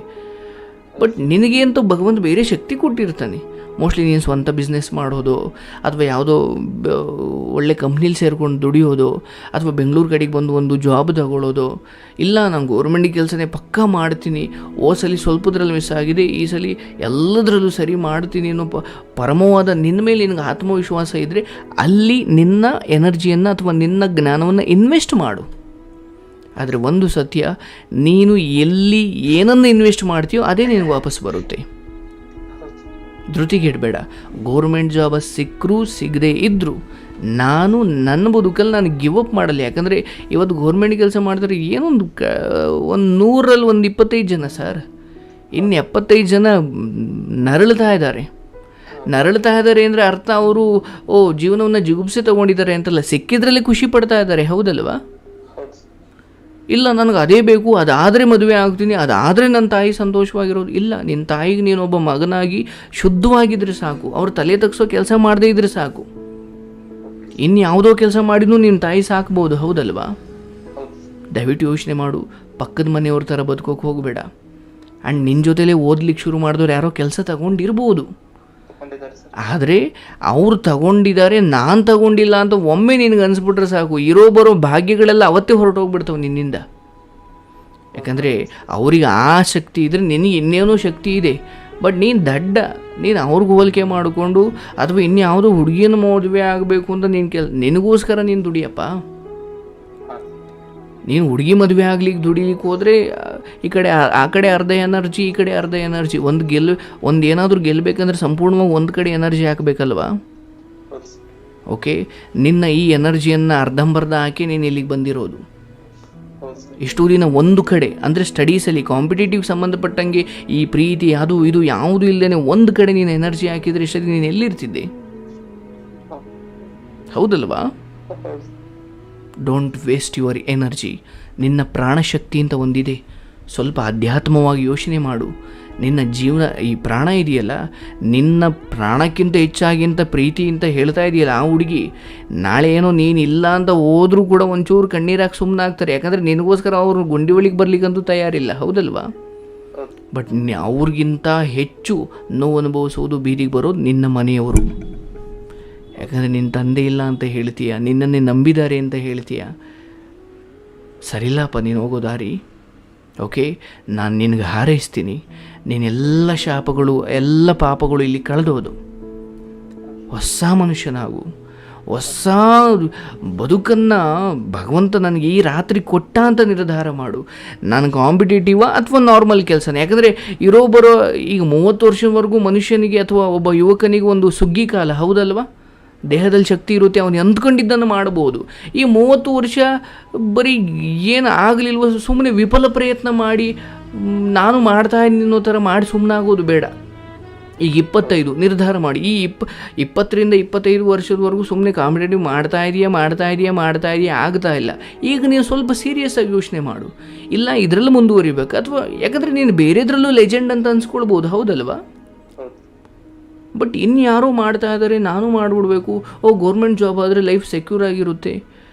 ಬಟ್ ನಿನಗೆ ಅಂತೂ ಭಗವಂತ ಬೇರೆ ಶಕ್ತಿ ಕೊಟ್ಟಿರ್ತಾನೆ. ಮೋಸ್ಟ್ಲಿ ನೀನು ಸ್ವಂತ ಬಿಸ್ನೆಸ್ ಮಾಡೋದು ಅಥವಾ ಯಾವುದೋ ಒಳ್ಳೆ ಕಂಪ್ನೀಲಿ ಸೇರ್ಕೊಂಡು ದುಡಿಯೋದು ಅಥವಾ ಬೆಂಗಳೂರು ಕಡೆಗೆ ಬಂದು ಒಂದು ಜಾಬ್ ತಗೊಳ್ಳೋದು. ಇಲ್ಲ ನಾನು ಗೌರ್ಮೆಂಟ್ ಕೆಲಸನೇ ಪಕ್ಕಾ ಮಾಡ್ತೀನಿ, ಸಲ ಸ್ವಲ್ಪದ್ರಲ್ಲಿ ಮಿಸ್ ಆಗಿದೆ, ಈ ಸಲ ಎಲ್ಲದರಲ್ಲೂ ಸರಿ ಮಾಡ್ತೀನಿ ಅನ್ನೋ ಪರಮವಾದ ನಿನ್ನ ಮೇಲೆ ನಿನಗೆ ಆತ್ಮವಿಶ್ವಾಸ ಇದ್ದರೆ ಅಲ್ಲಿ ನಿನ್ನ ಎನರ್ಜಿಯನ್ನು ಅಥವಾ ನಿನ್ನ ಜ್ಞಾನವನ್ನು ಇನ್ವೆಸ್ಟ್ ಮಾಡು. ಆದರೆ ಒಂದು ಸತ್ಯ, ನೀನು ಎಲ್ಲಿ ಏನನ್ನು ಇನ್ವೆಸ್ಟ್ ಮಾಡ್ತೀಯೋ ಅದೇ ನಿನಗೆ ವಾಪಸ್ ಬರುತ್ತೆ. ಧೃತಿಗೆಡಬೇಡ. ಗೌರ್ಮೆಂಟ್ ಜಾಬ್ ಸಿಕ್ಕರೂ ಸಿಗದೇ ಇದ್ದರೂ ನಾನು ನನ್ನ ಬದುಕಲ್ಲಿ ನಾನು ಗಿವ್ ಅಪ್ ಮಾಡಲ್ಲ. ಯಾಕಂದರೆ ಇವತ್ತು ಗೌರ್ಮೆಂಟ್ ಕೆಲಸ ಮಾಡಿದ್ರೆ ಏನೊಂದು 100ರಲ್ಲಿ 25 ಜನ ಸರ್, ಇನ್ನು 75 ಜನ ನರಳ್ತಾ ಇದ್ದಾರೆ ಅಂದರೆ ಅರ್ಥ ಅವರು ಜೀವನವನ್ನು ಜಿಗುಪ್ಸೆ ತೊಗೊಂಡಿದ್ದಾರೆ ಅಂತಲ್ಲ, ಸಿಕ್ಕಿದ್ರಲ್ಲಿ ಖುಷಿ ಪಡ್ತಾ ಇದ್ದಾರೆ, ಹೌದಲ್ವಾ? ಇಲ್ಲ ನನಗೆ ಅದೇ ಬೇಕು, ಅದಾದರೆ ಮದುವೆ ಆಗ್ತೀನಿ, ಅದಾದರೆ ನನ್ನ ತಾಯಿ ಸಂತೋಷವಾಗಿರೋದು. ಇಲ್ಲ, ನಿನ್ನ ತಾಯಿಗೆ ನೀನೊಬ್ಬ ಮಗನಾಗಿ ಶುದ್ಧವಾಗಿದ್ದರೆ ಸಾಕು. ಅವ್ರು ತಲೆ ತಗ್ಸೋ ಕೆಲಸ ಮಾಡದೇ ಇದ್ದರೆ ಸಾಕು. ಇನ್ಯಾವುದೋ ಕೆಲಸ ಮಾಡಿದ್ರೂ ನಿನ್ನ ತಾಯಿ ಸಾಕ್ಬೋದು, ಹೌದಲ್ವಾ? ದಯವಿಟ್ಟು ಯೋಚನೆ ಮಾಡು. ಪಕ್ಕದ ಮನೆಯವ್ರ ಥರ ಬದುಕೋಕೆ ಹೋಗಬೇಡ. ಆ್ಯಂಡ್ ನಿನ್ನ ಜೊತೆಲೇ ಓದ್ಲಿಕ್ಕೆ ಶುರು ಮಾಡಿದವ್ರು ಯಾರೋ ಕೆಲಸ ತಗೊಂಡಿರ್ಬೋದು. ಆದರೆ ಅವ್ರು ತಗೊಂಡಿದ್ದಾರೆ, ನಾನು ತಗೊಂಡಿಲ್ಲ ಅಂತ ಒಮ್ಮೆ ನಿನಗೆ ಅನಿಸ್ಬಿಟ್ರೆ ಸಾಕು, ಇರೋ ಬರೋ ಭಾಗ್ಯಗಳೆಲ್ಲ ಅವತ್ತೇ ಹೊರಟೋಗ್ಬಿಡ್ತಾವೆ ನಿನ್ನಿಂದ. ಯಾಕಂದರೆ ಅವರಿಗೆ ಆ ಶಕ್ತಿ ಇದ್ದರೆ ನಿನಗೆ ಇನ್ನೇನೋ ಶಕ್ತಿ ಇದೆ. ಬಟ್ ನೀನು ದಡ್ಡ, ನೀನು ಅವ್ರಿಗೆ ಹೋಲಿಕೆ ಮಾಡಿಕೊಂಡು ಅಥವಾ ಇನ್ಯಾವುದೋ ಹುಡುಗಿನ ಮದುವೆ ಆಗಬೇಕು ಅಂತ ನಿನಗೋಸ್ಕರ ನೀನು ದುಡಿಯಪ್ಪ. ನೀನು ಹುಡುಗಿ ಮದುವೆ ಆಗ್ಲಿಕ್ಕೆ ದುಡಿಲಿಕ್ಕೆ ಹೋದರೆ ಈ ಕಡೆ ಆ ಕಡೆ ಅರ್ಧ ಎನರ್ಜಿ, ಈ ಕಡೆ ಅರ್ಧ ಎನರ್ಜಿ. ಒಂದು ಏನಾದರೂ ಗೆಲ್ಲಬೇಕಂದ್ರೆ ಸಂಪೂರ್ಣವಾಗಿ ಒಂದು ಕಡೆ ಎನರ್ಜಿ ಹಾಕಬೇಕಲ್ವಾ? ಓಕೆ, ನಿನ್ನ ಈ ಎನರ್ಜಿಯನ್ನು ಅರ್ಧಂಬರ್ಧ ಹಾಕಿ ನೀನು ಇಲ್ಲಿಗೆ ಬಂದಿರೋದು. ಇಷ್ಟು ದಿನ ಒಂದು ಕಡೆ ಅಂದರೆ ಸ್ಟಡೀಸಲ್ಲಿ ಕಾಂಪಿಟೇಟಿವ್ ಸಂಬಂಧಪಟ್ಟಂಗೆ ಈ ಪ್ರೀತಿ ಅದು ಇದು ಯಾವುದು ಇಲ್ಲದೇ ಒಂದು ಕಡೆ ನೀನು ಎನರ್ಜಿ ಹಾಕಿದರೆ ಇಷ್ಟೊತ್ತಿಗೆ ನೀನು ಎಲ್ಲಿರ್ತಿದ್ದೆ? ಹೌದಲ್ವಾ? Don't waste your energy. ನಿನ್ನ ಪ್ರಾಣಶಕ್ತಿ ಅಂತ ಒಂದಿದೆ, ಸ್ವಲ್ಪ ಅಧ್ಯಾತ್ಮವಾಗಿ ಯೋಚನೆ ಮಾಡು. ನಿನ್ನ ಜೀವನ, ಈ ಪ್ರಾಣ ಇದೆಯಲ್ಲ, ನಿನ್ನ ಪ್ರಾಣಕ್ಕಿಂತ ಹೆಚ್ಚಾಗಿ ಅಂತ ಪ್ರೀತಿ ಅಂತ ಹೇಳ್ತಾ ಇದೆಯಲ್ಲ ಆ ಹುಡುಗಿ, ನಾಳೆ ಏನೋ ನೀನು ಇಲ್ಲ ಅಂತ ಹೋದರೂ ಕೂಡ ಒಂಚೂರು ಕಣ್ಣೀರಾಗಿ ಸುಮ್ಮನೆ ಆಗ್ತಾರೆ. ಯಾಕಂದರೆ ನಿನಗೋಸ್ಕರ ಅವರು ಗುಂಡಿ ಒಳಗೆ ಬರಲಿಕ್ಕಂತೂ ತಯಾರಿಲ್ಲ. ಹೌದಲ್ವಾ? ಬಟ್ ಅವ್ರಿಗಿಂತ ಹೆಚ್ಚು ನೋವು ಅನುಭವಿಸೋದು, ಬೀದಿಗೆ ಬರೋದು ನಿನ್ನ ಮನೆಯವರು. ಯಾಕಂದರೆ ನಿನ್ನ ತಂದೆ ಇಲ್ಲ ಅಂತ ಹೇಳ್ತೀಯ, ನಿನ್ನನ್ನೇ ನಂಬಿದ್ದಾರೆ ಅಂತ ಹೇಳ್ತೀಯ. ಸರಿಲ್ಲಪ್ಪ ನೀನು ಹೋಗೋ ದಾರಿ. ಓಕೆ, ನಾನು ನಿನಗೆ ಹಾರೈಸ್ತೀನಿ. ನೀನೆಲ್ಲ ಶಾಪಗಳು ಎಲ್ಲ ಪಾಪಗಳು ಇಲ್ಲಿ ಕಳೆದೋದು. ಹೊಸ ಮನುಷ್ಯನಾಗು, ಹೊಸ ಬದುಕನ್ನು ಭಗವಂತ ನನಗೆ ಈ ರಾತ್ರಿ ಕೊಟ್ಟ ಅಂತ ನಿರ್ಧಾರ ಮಾಡು. ನಾನು ಕಾಂಪಿಟೇಟಿವಾ ಅಥವಾ ನಾರ್ಮಲ್ ಕೆಲಸನೇ? ಯಾಕಂದರೆ ಇರೋ ಬರೋ ಈಗ 30 ವರ್ಷದವರೆಗೂ ಮನುಷ್ಯನಿಗೆ ಅಥವಾ ಒಬ್ಬ ಯುವಕನಿಗೆ ಒಂದು ಸುಗ್ಗಿ ಕಾಲ. ಹೌದಲ್ವಾ? ದೇಹದಲ್ಲಿ ಶಕ್ತಿ ಇರುತ್ತೆ, ಅವನು ಅಂದ್ಕೊಂಡಿದ್ದನ್ನು ಮಾಡ್ಬೋದು. ಈ 30 ವರ್ಷ ಬರೀ ಏನು ಆಗಲಿಲ್ವ, ಸುಮ್ಮನೆ ವಿಫಲ ಪ್ರಯತ್ನ ಮಾಡಿ ನಾನು ಮಾಡ್ತಾ ಇದ್ದೀನಿ ಅನ್ನೋ ಥರ ಮಾಡಿ ಸುಮ್ಮನಾಗೋದು ಬೇಡ. ಈಗ 25 ನಿರ್ಧಾರ ಮಾಡಿ, ಈ 20ರಿಂದ 25 ವರ್ಷದವರೆಗೂ ಸುಮ್ಮನೆ ಕಾಂಪಿಟೇಟಿವ್ ಮಾಡ್ತಾ ಇದೆಯಾ ಆಗ್ತಾ ಇಲ್ಲ. ಈಗ ನೀನು ಸ್ವಲ್ಪ ಸೀರಿಯಸ್ ಆಗಿ ಯೋಚನೆ ಮಾಡು. ಇಲ್ಲ ಇದರಲ್ಲಿ ಮುಂದುವರಿಬೇಕು, ಅಥವಾ ಯಾಕಂದರೆ ನೀನು ಬೇರೆದ್ರಲ್ಲೂ ಲೆಜೆಂಡ್ ಅಂತ ಅನ್ಸ್ಕೊಳ್ಬೋದು. ಹೌದಲ್ವಾ? ಬಟ್ ಇನ್ಯಾರೋ ಮಾಡ್ತಾ ಇದ್ದಾರೆ, ನಾನು ಮಾಡಿಬಿಡ್ಬೇಕು, ಗೌರ್ಮೆಂಟ್ ಜಾಬ್ ಆದರೆ ಲೈಫ್ ಸೆಕ್ಯೂರ್ ಆಗಿರುತ್ತೆ.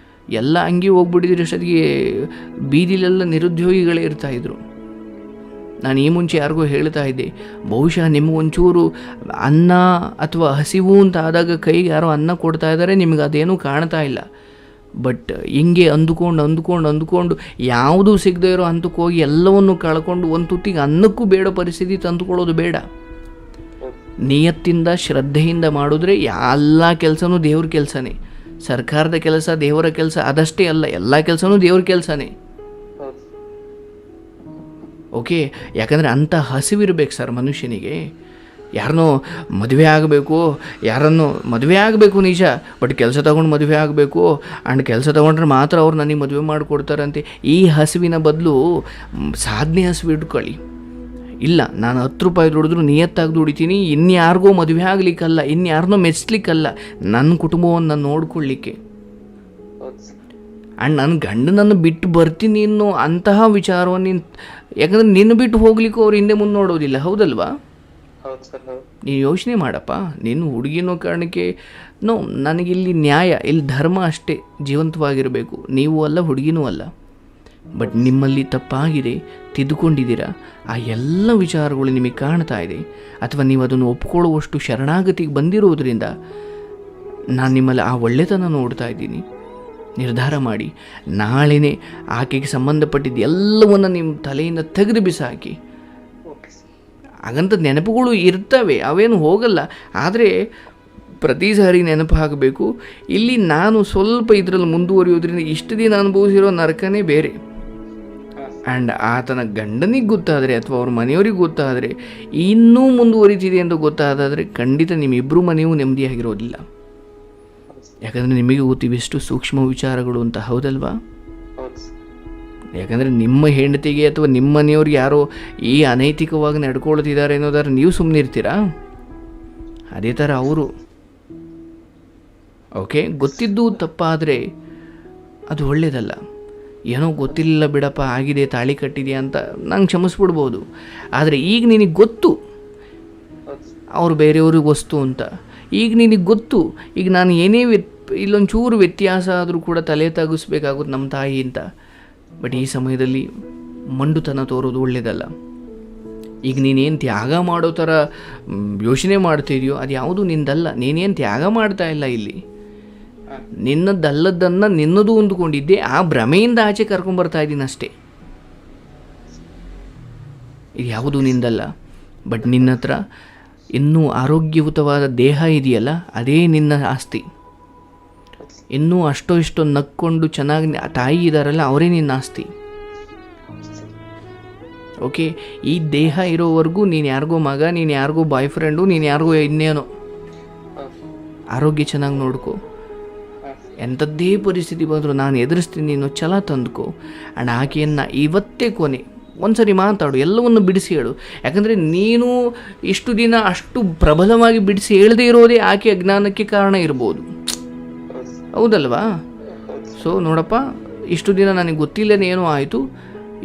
ಎಲ್ಲ ಹಂಗೆ ಹೋಗ್ಬಿಟ್ಟಿದ್ರೆ ಅಷ್ಟೊತ್ತಿಗೆ ಬೀದಿಲೆಲ್ಲ ನಿರುದ್ಯೋಗಿಗಳೇ ಇರ್ತಾಯಿದ್ರು. ನಾನು ಈ ಮುಂಚೆ ಯಾರಿಗೂ ಹೇಳ್ತಾ ಇದ್ದೆ, ಬಹುಶಃ ನಿಮಗೊಂಚೂರು ಅನ್ನ ಅಥವಾ ಹಸಿವು ಅಂತ ಆದಾಗ ಕೈಗೆ ಯಾರೋ ಅನ್ನ ಕೊಡ್ತಾ ಇದ್ದಾರೆ, ನಿಮಗೆ ಅದೇನೂ ಕಾಣ್ತಾ ಇಲ್ಲ. ಬಟ್ ಹಿಂಗೆ ಅಂದುಕೊಂಡು ಯಾವುದೂ ಸಿಗದೇ ಇರೋ ಹಂತಕ್ಕೆ ಹೋಗಿ ಎಲ್ಲವನ್ನು ಕಳ್ಕೊಂಡು ಒಂದು ತುತ್ತಿಗೆ ಅನ್ನಕ್ಕೂ ಬೇಡ ಪರಿಸ್ಥಿತಿ ತಂದುಕೊಳ್ಳೋದು ಬೇಡ. ನಿಯತ್ತಿಂದ ಶ್ರದ್ಧೆಯಿಂದ ಮಾಡಿದ್ರೆ ಎಲ್ಲ ಕೆಲಸನೂ ದೇವ್ರ ಕೆಲಸನೇ. ಸರ್ಕಾರದ ಕೆಲಸ ದೇವರ ಕೆಲಸ ಅದಷ್ಟೇ ಅಲ್ಲ, ಎಲ್ಲ ಕೆಲಸನೂ ದೇವ್ರ ಕೆಲಸನೇ. ಓಕೆ, ಯಾಕಂದರೆ ಅಂಥ ಹಸಿವಿರ್ಬೇಕು ಸರ್ ಮನುಷ್ಯನಿಗೆ. ಯಾರನ್ನೋ ಮದುವೆ ಆಗಬೇಕು ನಿಜ, ಬಟ್ ಕೆಲಸ ತೊಗೊಂಡು ಮದುವೆ ಆಗಬೇಕು, ಆ್ಯಂಡ್ ಕೆಲಸ ತೊಗೊಂಡ್ರೆ ಮಾತ್ರ ಅವ್ರು ನನಗೆ ಮದುವೆ ಮಾಡಿಕೊಡ್ತಾರಂತೆ. ಈ ಹಸಿವಿನ ಬದಲು ಸಾಧನೆ ಹಸಿವು ಇಟ್ಕೊಳ್ಳಿ. ಇಲ್ಲ, ನಾನು 10 ರೂಪಾಯಿ ದುಡಿದ್ರು ನಿಯತ್ತಾಗಿ ದುಡಿತೀನಿ, ಇನ್ಯಾರಿಗೋ ಮದುವೆ ಆಗಲಿಕ್ಕಲ್ಲ, ಇನ್ಯಾರನ್ನೋ ಮೆಚ್ಚಲಿಕ್ಕಲ್ಲ, ನನ್ನ ಕುಟುಂಬವನ್ನು ನಾನು ನೋಡ್ಕೊಳ್ಳಿಕ್ಕೆ. ಆ್ಯಂಡ್ ನನ್ನ ಗಂಡನನ್ನು ಬಿಟ್ಟು ಬರ್ತೀನಿ ಅನ್ನೋ ಅಂತಹ ವಿಚಾರವನ್ನು ನೀನು, ಯಾಕಂದರೆ ನಿನ್ನ ಬಿಟ್ಟು ಹೋಗ್ಲಿಕ್ಕೂ ಅವ್ರು ಹಿಂದೆ ಮುಂದೆ ನೋಡೋದಿಲ್ಲ. ಹೌದಲ್ವಾ? ನೀನು ಯೋಚನೆ ಮಾಡಪ್ಪ. ನೀನು ಹುಡುಗಿನೋ ಕಾರಣಕ್ಕೆ ನನಗಿಲ್ಲಿ ನ್ಯಾಯ, ಇಲ್ಲಿ ಧರ್ಮ ಅಷ್ಟೇ ಜೀವಂತವಾಗಿರಬೇಕು. ನೀವು ಅಲ್ಲ, ಹುಡುಗಿನೂ ಅಲ್ಲ. ಬಟ್ ನಿಮ್ಮಲ್ಲಿ ತಪ್ಪಾಗಿದೆ, ತಿದ್ದುಕೊಂಡಿದ್ದೀರಾ, ಆ ಎಲ್ಲ ವಿಚಾರಗಳು ನಿಮಗೆ ಕಾಣ್ತಾ ಇದೆ, ಅಥವಾ ನೀವು ಅದನ್ನು ಒಪ್ಕೊಳ್ಳುವಷ್ಟು ಶರಣಾಗತಿಗೆ ಬಂದಿರೋದ್ರಿಂದ ನಾನು ನಿಮ್ಮಲ್ಲಿ ಆ ಒಳ್ಳೆತನ ನೋಡ್ತಾ ಇದ್ದೀನಿ. ನಿರ್ಧಾರ ಮಾಡಿ, ನಾಳೆನೇ ಆಕೆಗೆ ಸಂಬಂಧಪಟ್ಟಿದ್ದು ಎಲ್ಲವನ್ನು ನಿಮ್ಮ ತಲೆಯಿಂದ ತೆಗೆದು ಬಿಸಾಕಿ. ಹಾಗಂತ ನೆನಪುಗಳು ಇರ್ತವೆ, ಅವೇನು ಹೋಗಲ್ಲ. ಆದರೆ ಪ್ರತಿ ಸಾರಿ ನೆನಪು ಹಾಕಬೇಕು, ಇಲ್ಲಿ ನಾನು ಸ್ವಲ್ಪ ಇದರಲ್ಲಿ ಮುಂದುವರಿಯೋದ್ರಿಂದ ಇಷ್ಟು ದಿನ ಅನುಭವಿಸಿರೋ ನರಕನೇ ಬೇರೆ. ಆ್ಯಂಡ್ ಆತನ ಗಂಡನಿಗೆ ಗೊತ್ತಾದರೆ ಅಥವಾ ಅವ್ರ ಮನೆಯವ್ರಿಗೆ ಗೊತ್ತಾದರೆ, ಇನ್ನೂ ಮುಂದುವರಿತಿದೆ ಅಂತ ಗೊತ್ತಾದರೆ ಖಂಡಿತ ನಿಮ್ಮಿಬ್ಬರು ಮನೆಯೂ ನೆಮ್ಮದಿಯಾಗಿರೋದಿಲ್ಲ. ಯಾಕಂದರೆ ನಿಮಗೆ ಗೊತ್ತಿವೆಷ್ಟು ಸೂಕ್ಷ್ಮ ವಿಚಾರಗಳು ಅಂತ. ಹೌದಲ್ವಾ? ಯಾಕಂದರೆ ನಿಮ್ಮ ಹೆಂಡತಿಗೆ ಅಥವಾ ನಿಮ್ಮ ಮನೆಯವ್ರಿಗೆ ಯಾರೋ ಈ ಅನೈತಿಕವಾಗಿ ನಡ್ಕೊಳ್ತಿದ್ದಾರೆ ಅನ್ನೋದಾದ್ರೆ ನೀವು ಸುಮ್ಮನೆ ಇರ್ತೀರಾ? ಅದೇ ಥರ ಅವರು. ಓಕೆ, ಗೊತ್ತಿದ್ದು ತಪ್ಪಾದರೆ ಅದು ಒಳ್ಳೆಯದಲ್ಲ. ಏನೋ ಗೊತ್ತಿಲ್ಲ ಬಿಡಪ್ಪ, ಆಗಿದೆ, ತಾಳಿ ಕಟ್ಟಿದೆಯಾ ಅಂತ ನಂಗೆ ಕ್ಷಮಿಸ್ಬಿಡ್ಬೋದು. ಆದರೆ ಈಗ ನಿನಗೆ ಗೊತ್ತು ಅವರು ಬೇರೆಯವ್ರಿಗೆ ವಸ್ತು ಅಂತ. ಈಗ ನಿನಗೆ ಗೊತ್ತು, ಈಗ ನಾನು ಏನೇ ಇಲ್ಲೊಂಚೂರು ವ್ಯತ್ಯಾಸ ಆದರೂ ಕೂಡ ತಲೆ ತಗ್ಗಿಸ್ಬೇಕಾಗುತ್ತೆ ನಮ್ಮ ತಾಯಿ ಅಂತ. ಬಟ್ ಈ ಸಮಯದಲ್ಲಿ ಮಂಡುತನ ತೋರೋದು ಒಳ್ಳೆಯದಲ್ಲ. ಈಗ ನೀನೇನು ತ್ಯಾಗ ಮಾಡೋ ಥರ ಯೋಚನೆ ಮಾಡ್ತಿದೆಯೋ ಅದು ಯಾವುದು ನಿಂದಲ್ಲ. ನೀನೇನು ತ್ಯಾಗ ಮಾಡ್ತಾ ಇಲ್ಲ ಇಲ್ಲಿ. ನಿನ್ನದಲ್ಲದನ್ನು ನಿನ್ನದು ಅಂದುಕೊಂಡಿದ್ದೆ, ಆ ಭ್ರಮೆಯಿಂದ ಆಚೆ ಕರ್ಕೊಂಬರ್ತಾ ಇದ್ದೀನಿ ಅಷ್ಟೇ. ಇದು ಯಾವುದು ನಿಂದಲ್ಲ. ಬಟ್ ನಿನ್ನ ಹತ್ರ ಇನ್ನೂ ಆರೋಗ್ಯಯುತವಾದ ದೇಹ ಇದೆಯಲ್ಲ, ಅದೇ ನಿನ್ನ ಆಸ್ತಿ. ಇನ್ನೂ ಅಷ್ಟೋ ಇಷ್ಟೋ ನಕ್ಕೊಂಡು ಚೆನ್ನಾಗಿ ತಾಯಿ ಇದ್ದಾರಲ್ಲ, ಅವರೇ ನಿನ್ನ ಆಸ್ತಿ. ಓಕೆ, ಈ ದೇಹ ಇರೋವರೆಗೂ ನೀನು ಯಾರಿಗೋ ಮಗ, ನೀನು ಯಾರಿಗೋ ಬಾಯ್ ಫ್ರೆಂಡು, ನೀನು ಯಾರಿಗೋ ಇನ್ನೇನೋ. ಆರೋಗ್ಯ ಚೆನ್ನಾಗಿ ನೋಡ್ಕೊ. ಎಂಥದ್ದೇ ಪರಿಸ್ಥಿತಿ ಬಂದರೂ ನಾನು ಎದುರಿಸ್ತೀನಿ, ನೀನು ಛಲ ತಂದುಕೋ. ಆ್ಯಂಡ್ ಆಕೆಯನ್ನು ಇವತ್ತೇ ಕೊನೆ ಒಂದು ಸರಿ ಮಾತಾಡು, ಎಲ್ಲವನ್ನು ಬಿಡಿಸಿ ಹೇಳು. ಯಾಕಂದರೆ ನೀನು ಇಷ್ಟು ದಿನ ಅಷ್ಟು ಪ್ರಬಲವಾಗಿ ಬಿಡಿಸಿ ಹೇಳದೇ ಇರೋದೇ ಆಕೆ ಅಜ್ಞಾನಕ್ಕೆ ಕಾರಣ ಇರ್ಬೋದು, ಹೌದಲ್ವಾ? ಸೊ ನೋಡಪ್ಪ, ಇಷ್ಟು ದಿನ ನನಗೆ ಗೊತ್ತಿಲ್ಲದೇ ಏನೋ ಆಯಿತು,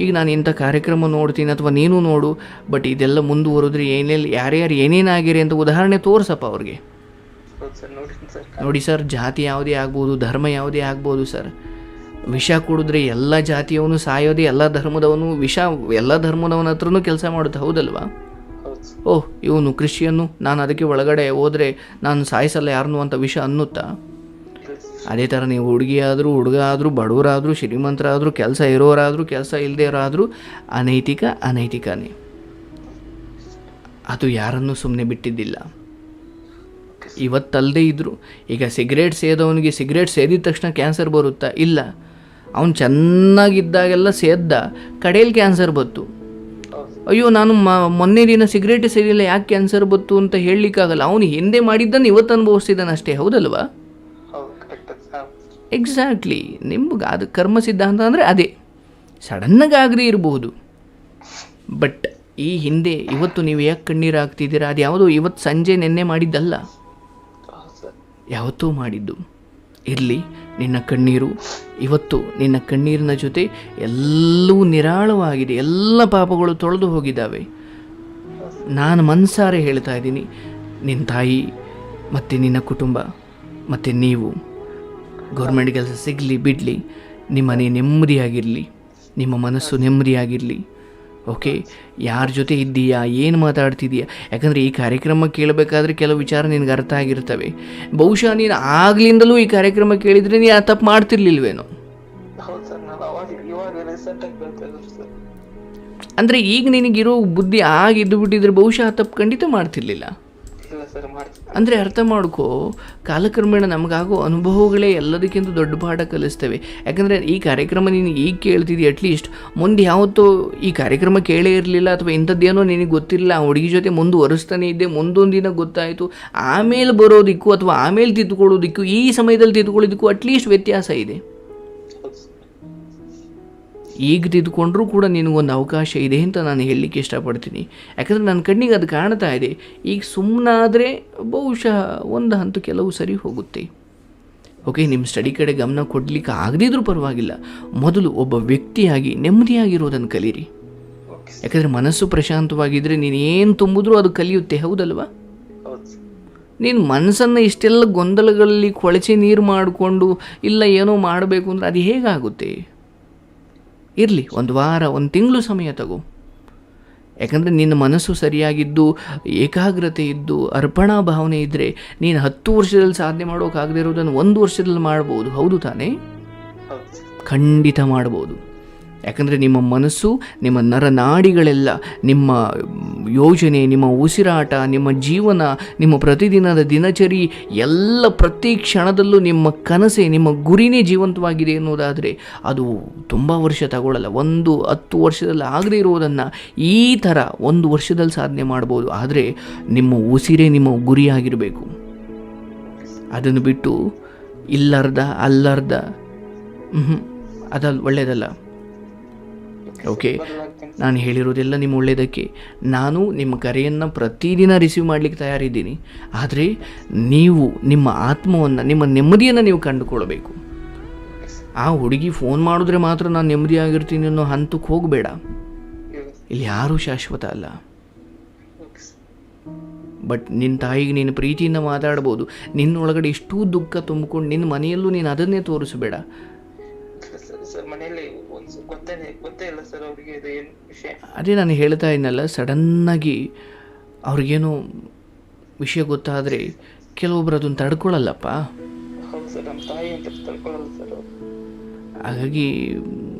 ಈಗ ನಾನು ಇಂಥ ಕಾರ್ಯಕ್ರಮ ನೋಡ್ತೀನಿ ಅಥವಾ ನೀನು ನೋಡು. ಬಟ್ ಇದೆಲ್ಲ ಮುಂದುವರೆದ್ರೆ ಯಾರ್ಯಾರು ಏನೇನಾಗಿರಿ ಅಂತ ಉದಾಹರಣೆ ತೋರಿಸಪ್ಪ ಅವ್ರಿಗೆ. ನೋಡಿ ಸರ್, ಜಾತಿ ಯಾವುದೇ ಆಗ್ಬೋದು, ಧರ್ಮ ಯಾವುದೇ ಆಗ್ಬೋದು ಸರ್. ವಿಷ ಕುಡಿದ್ರೆ ಎಲ್ಲ ಜಾತಿಯವನು ಸಾಯೋದೇ, ಎಲ್ಲ ಧರ್ಮದವನು ವಿಷ ಎಲ್ಲ ಧರ್ಮದವನ ಹತ್ರನೂ ಕೆಲಸ ಮಾಡುತ್ತೆ, ಹೌದಲ್ವಾ? ಓಹ್, ಇವನು ಕ್ರಿಶ್ಚಿಯನ್ನು, ನಾನು ಅದಕ್ಕೆ ಒಳಗಡೆ ಹೋದರೆ ನಾನು ಸಾಯಿಸಲ್ಲ ಯಾರನ್ನು ಅಂತ ವಿಷ ಅನ್ನುತ್ತಾ? ಅದೇ ಥರ ನೀವು ಹುಡುಗಿ ಆದರೂ ಹುಡುಗ ಆದರೂ ಬಡವರಾದರೂ ಶ್ರೀಮಂತರಾದರೂ ಕೆಲಸ ಇರೋರಾದರೂ ಕೆಲಸ ಇಲ್ಲದೆ ಇರೋರಾದರೂ ಅನೈತಿಕನೇ. ಅದು ಯಾರನ್ನೂ ಸುಮ್ಮನೆ ಬಿಟ್ಟಿದ್ದಿಲ್ಲ. ಇವತ್ತಲ್ಲದೆ ಇದ್ದರು. ಈಗ ಸಿಗರೇಟ್ ಸೇದವನಿಗೆ ಸಿಗರೇಟ್ ಸೇದಿದ ತಕ್ಷಣ ಕ್ಯಾನ್ಸರ್ ಬರುತ್ತಾ? ಇಲ್ಲ. ಅವನು ಚೆನ್ನಾಗಿದ್ದಾಗೆಲ್ಲ ಸೇದ್ದ, ಕಡೆಯಲ್ಲಿ ಕ್ಯಾನ್ಸರ್ ಬಂತು. ಅಯ್ಯೋ, ನಾನು ಮೊನ್ನೆ ದಿನ ಸಿಗರೇಟ್ ಸೇದಿಲ್ಲ, ಯಾಕೆ ಕ್ಯಾನ್ಸರ್ ಬಂತು ಅಂತ ಹೇಳಲಿಕ್ಕಾಗಲ್ಲ. ಅವನು ಹಿಂದೆ ಮಾಡಿದ್ದನ್ನು ಇವತ್ತು ಅನುಭವಿಸ್ತಿದ್ದಾನೆ ಅಷ್ಟೇ, ಹೌದಲ್ವಾ? ಎಕ್ಸಾಕ್ಟ್ಲಿ. ನಿಮ್ಗೆ ಅದು ಕರ್ಮ ಸಿದ್ಧಾಂತ ಅಂದರೆ ಅದೇ. ಸಡನ್ನಾಗಿ ಆಗದೆ ಇರಬಹುದು, ಬಟ್ ಈ ಹಿಂದೆ ಇವತ್ತು ನೀವು ಯಾಕೆ ಕಣ್ಣೀರು ಹಾಕ್ತಿದ್ದೀರಾ? ಅದು ಯಾವುದೋ ಇವತ್ತು ಸಂಜೆ ನೆನ್ನೆ ಮಾಡಿದ್ದಲ್ಲ, ಯಾವತ್ತೂ ಮಾಡಿದ್ದು. ಇರಲಿ, ನಿನ್ನ ಕಣ್ಣೀರು ಇವತ್ತು, ನಿನ್ನ ಕಣ್ಣೀರಿನ ಜೊತೆ ಎಲ್ಲವೂ ನಿರಾಳವಾಗಿದೆ, ಎಲ್ಲ ಪಾಪಗಳು ತೊಳೆದು ಹೋಗಿದ್ದಾವೆ. ನಾನು ಮನಸಾರೆ ಹೇಳ್ತಾ ಇದ್ದೀನಿ, ನಿನ್ನ ತಾಯಿ ಮತ್ತು ನಿನ್ನ ಕುಟುಂಬ ಮತ್ತು ನೀವು ಗೌರ್ಮೆಂಟ್ ಕೆಲಸ ಸಿಗಲಿ ಬಿಡಲಿ, ನಿಮ್ಮ ಮನೆ ನೆಮ್ಮದಿಯಾಗಿರಲಿ, ನಿಮ್ಮ ಮನಸ್ಸು ನೆಮ್ಮದಿಯಾಗಿರಲಿ. ಓಕೆ, ಯಾರ ಜೊತೆ ಇದ್ದೀಯಾ, ಏನು ಮಾತಾಡ್ತಿದ್ದೀಯಾ? ಯಾಕಂದರೆ ಈ ಕಾರ್ಯಕ್ರಮ ಕೇಳಬೇಕಾದ್ರೆ ಕೆಲವು ವಿಚಾರ ನಿನಗೆ ಅರ್ಥ ಆಗಿರ್ತವೆ. ಬಹುಶಃ ನೀನು ಆಗ್ಲಿಂದಲೂ ಈ ಕಾರ್ಯಕ್ರಮ ಕೇಳಿದರೆ ನೀನು ಆ ತಪ್ಪು ಮಾಡ್ತಿರ್ಲಿಲ್ವೇನೋ. ಅಂದರೆ ಈಗ ನಿನಗಿರೋ ಬುದ್ಧಿ ಆಗಿದ್ದು ಬಿಟ್ಟಿದ್ರೆ ಬಹುಶಃ ಆ ತಪ್ಪು ಖಂಡಿತ ಮಾಡ್ತಿರ್ಲಿಲ್ಲ. ಅಂದರೆ ಅರ್ಥ ಮಾಡ್ಕೋ, ಕಾಲಕ್ರಮೇಣ ನಮಗಾಗೋ ಅನುಭವಗಳೇ ಎಲ್ಲದಕ್ಕಿಂತ ದೊಡ್ಡ ಪಾಠ ಕಲಿಸ್ತೇವೆ. ಯಾಕಂದರೆ ಈ ಕಾರ್ಯಕ್ರಮ ನೀನು ಈಗ ಕೇಳ್ತಿದ್ದೀಯ, ಅಟ್ಲೀಸ್ಟ್ ಮುಂದೆ ಯಾವತ್ತೋ ಈ ಕಾರ್ಯಕ್ರಮ ಕೇಳೇ ಇರಲಿಲ್ಲ ಅಥವಾ ಇಂಥದ್ದೇನೋ ನಿನಗೆ ಗೊತ್ತಿರಲಿಲ್ಲ, ಆ ಹುಡುಗಿ ಜೊತೆ ಮುಂದುವರಿಸ್ತಾನೆ ಇದ್ದೆ, ಮುಂದೊಂದು ದಿನ ಗೊತ್ತಾಯಿತು, ಆಮೇಲೆ ಬರೋದಕ್ಕೂ ಅಥವಾ ಆಮೇಲೆ ತಿದ್ದುಕೊಳ್ಳೋದಕ್ಕೂ ಈ ಸಮಯದಲ್ಲಿ ತಿದ್ದುಕೊಳ್ಳೋದಕ್ಕೂ ಅಟ್ಲೀಸ್ಟ್ ವ್ಯತ್ಯಾಸ ಇದೆ. ಈಗ ತಿದ್ದುಕೊಂಡ್ರೂ ಕೂಡ ನಿನಗೊಂದು ಅವಕಾಶ ಇದೆ ಅಂತ ನಾನು ಹೇಳಲಿಕ್ಕೆ ಇಷ್ಟಪಡ್ತೀನಿ. ಯಾಕಂದರೆ ನನ್ನ ಕಣ್ಣಿಗೆ ಅದು ಕಾಣ್ತಾ ಇದೆ. ಈಗ ಸುಮ್ಮನಾದರೆ ಬಹುಶಃ ಒಂದು ಹಂತ ಕೆಲವು ಸರಿ ಹೋಗುತ್ತೆ. ಓಕೆ, ನಿಮ್ಮ ಸ್ಟಡಿ ಕಡೆ ಗಮನ ಕೊಡಲಿಕ್ಕೆ ಆಗದಿದ್ರೂ ಪರವಾಗಿಲ್ಲ, ಮೊದಲು ಒಬ್ಬ ವ್ಯಕ್ತಿಯಾಗಿ ನೆಮ್ಮದಿಯಾಗಿರೋದನ್ನು ಕಲೀರಿ. ಯಾಕಂದರೆ ಮನಸ್ಸು ಪ್ರಶಾಂತವಾಗಿದ್ದರೆ ನೀನು ಏನು ತುಂಬಿದ್ರೂ ಅದು ಕಲಿಯುತ್ತೆ, ಹೌದಲ್ವಾ? ನೀನು ಮನಸ್ಸನ್ನು ಇಷ್ಟೆಲ್ಲ ಗೊಂದಲಗಳಲ್ಲಿ ಕೊಳಚೆ ನೀರು ಮಾಡಿಕೊಂಡು ಇಲ್ಲ ಏನೋ ಮಾಡಬೇಕು ಅಂದರೆ ಅದು ಹೇಗಾಗುತ್ತೆ? ಇರಲಿ, ಒಂದು ವಾರ, ಒಂದು ತಿಂಗಳು ಸಮಯ ತಗೋ. ಯಾಕಂದರೆ ನಿನ್ನ ಮನಸ್ಸು ಸರಿಯಾಗಿದ್ದು, ಏಕಾಗ್ರತೆ ಇದ್ದು, ಅರ್ಪಣಾ ಭಾವನೆ ಇದ್ದರೆ ನೀನು 10 ವರ್ಷದಲ್ಲಿ ಸಾಧನೆ ಮಾಡೋಕ್ಕಾಗದೇ ಇರೋದನ್ನು 1 ವರ್ಷದಲ್ಲಿ ಮಾಡ್ಬೋದು, ಹೌದು ತಾನೇ? ಖಂಡಿತ ಮಾಡ್ಬೋದು. ಯಾಕಂದರೆ ನಿಮ್ಮ ಮನಸ್ಸು, ನಿಮ್ಮ ನರನಾಡಿಗಳೆಲ್ಲ, ನಿಮ್ಮ ಯೋಜನೆ, ನಿಮ್ಮ ಉಸಿರಾಟ, ನಿಮ್ಮ ಜೀವನ, ನಿಮ್ಮ ಪ್ರತಿದಿನದ ದಿನಚರಿ ಎಲ್ಲ ಪ್ರತಿ ಕ್ಷಣದಲ್ಲೂ ನಿಮ್ಮ ಕನಸೇ, ನಿಮ್ಮ ಗುರಿನೇ ಜೀವಂತವಾಗಿದೆ ಎನ್ನುವುದಾದರೆ ಅದು ತುಂಬ ವರ್ಷ ತಗೊಳ್ಳಲ್ಲ. 10 ವರ್ಷದಲ್ಲಿ ಆಗದೇ ಇರೋದನ್ನು ಈ ಥರ 1 ವರ್ಷದಲ್ಲಿ ಸಾಧನೆ ಮಾಡ್ಬೋದು. ಆದರೆ ನಿಮ್ಮ ಉಸಿರೇ ನಿಮ್ಮ ಗುರಿಯಾಗಿರಬೇಕು. ಅದನ್ನು ಬಿಟ್ಟು ಇಲ್ಲರ್ಧ ಅಲ್ಲರ್ಧ ಅದಲ್ಲ, ಒಳ್ಳೆಯದಲ್ಲ. ಓಕೆ, ನಾನು ಹೇಳಿರೋದೆಲ್ಲ ನಿಮ್ಮ ಒಳ್ಳೆಯದಕ್ಕೆ. ನಾನು ನಿಮ್ಮ ಕರೆಯನ್ನು ಪ್ರತಿದಿನ ರಿಸೀವ್ ಮಾಡಲಿಕ್ಕೆ ತಯಾರಿದ್ದೀನಿ. ಆದರೆ ನೀವು ನಿಮ್ಮ ಆತ್ಮವನ್ನು, ನಿಮ್ಮ ನೆಮ್ಮದಿಯನ್ನು ನೀವು ಕಂಡುಕೊಳ್ಬೇಕು. ಆ ಹುಡುಗಿ ಫೋನ್ ಮಾಡಿದ್ರೆ ಮಾತ್ರ ನಾನು ನೆಮ್ಮದಿಯಾಗಿರ್ತೀನಿ ಅನ್ನೋ ಹಂತಕ್ಕೆ ಹೋಗಬೇಡ. ಇಲ್ಲಿ ಯಾರೂ ಶಾಶ್ವತ ಅಲ್ಲ. ಬಟ್ ನಿನ್ನ ತಾಯಿಗೆ ನೀನು ಪ್ರೀತಿಯಿಂದ ಮಾತಾಡ್ಬೋದು. ನಿನ್ನೊಳಗಡೆ ಇಷ್ಟೂ ದುಃಖ ತುಂಬಿಕೊಂಡು ನಿನ್ನ ಮನೆಯಲ್ಲೂ ನೀನು ಅದನ್ನೇ ತೋರಿಸಬೇಡ. ಮನೆಯಲ್ಲಿ ಒಂದು ಗೊತ್ತೇ ಇಲ್ಲ ಸರ್ ಅವ್ರಿಗೆ ಇದು ಏನು ವಿಷಯ. ಅದೇ ನಾನು ಹೇಳ್ತಾ ಇದ್ನಲ್ಲ, ಸಡನ್ನಾಗಿ ಅವ್ರಿಗೇನು ವಿಷಯ ಗೊತ್ತಾದರೆ ಕೆಲವೊಬ್ರು ಅದನ್ನು ತಡ್ಕೊಳ್ಳಲ್ಲಪ್ಪ. ಹೌದು ಸರ್, ನಮ್ಮ ತಾಯಿ ಅಂತ ತಡ್ಕೊಳ್ಳಲ್ಲ ಸರ್ ಅವ್ರು. ಹಾಗಾಗಿ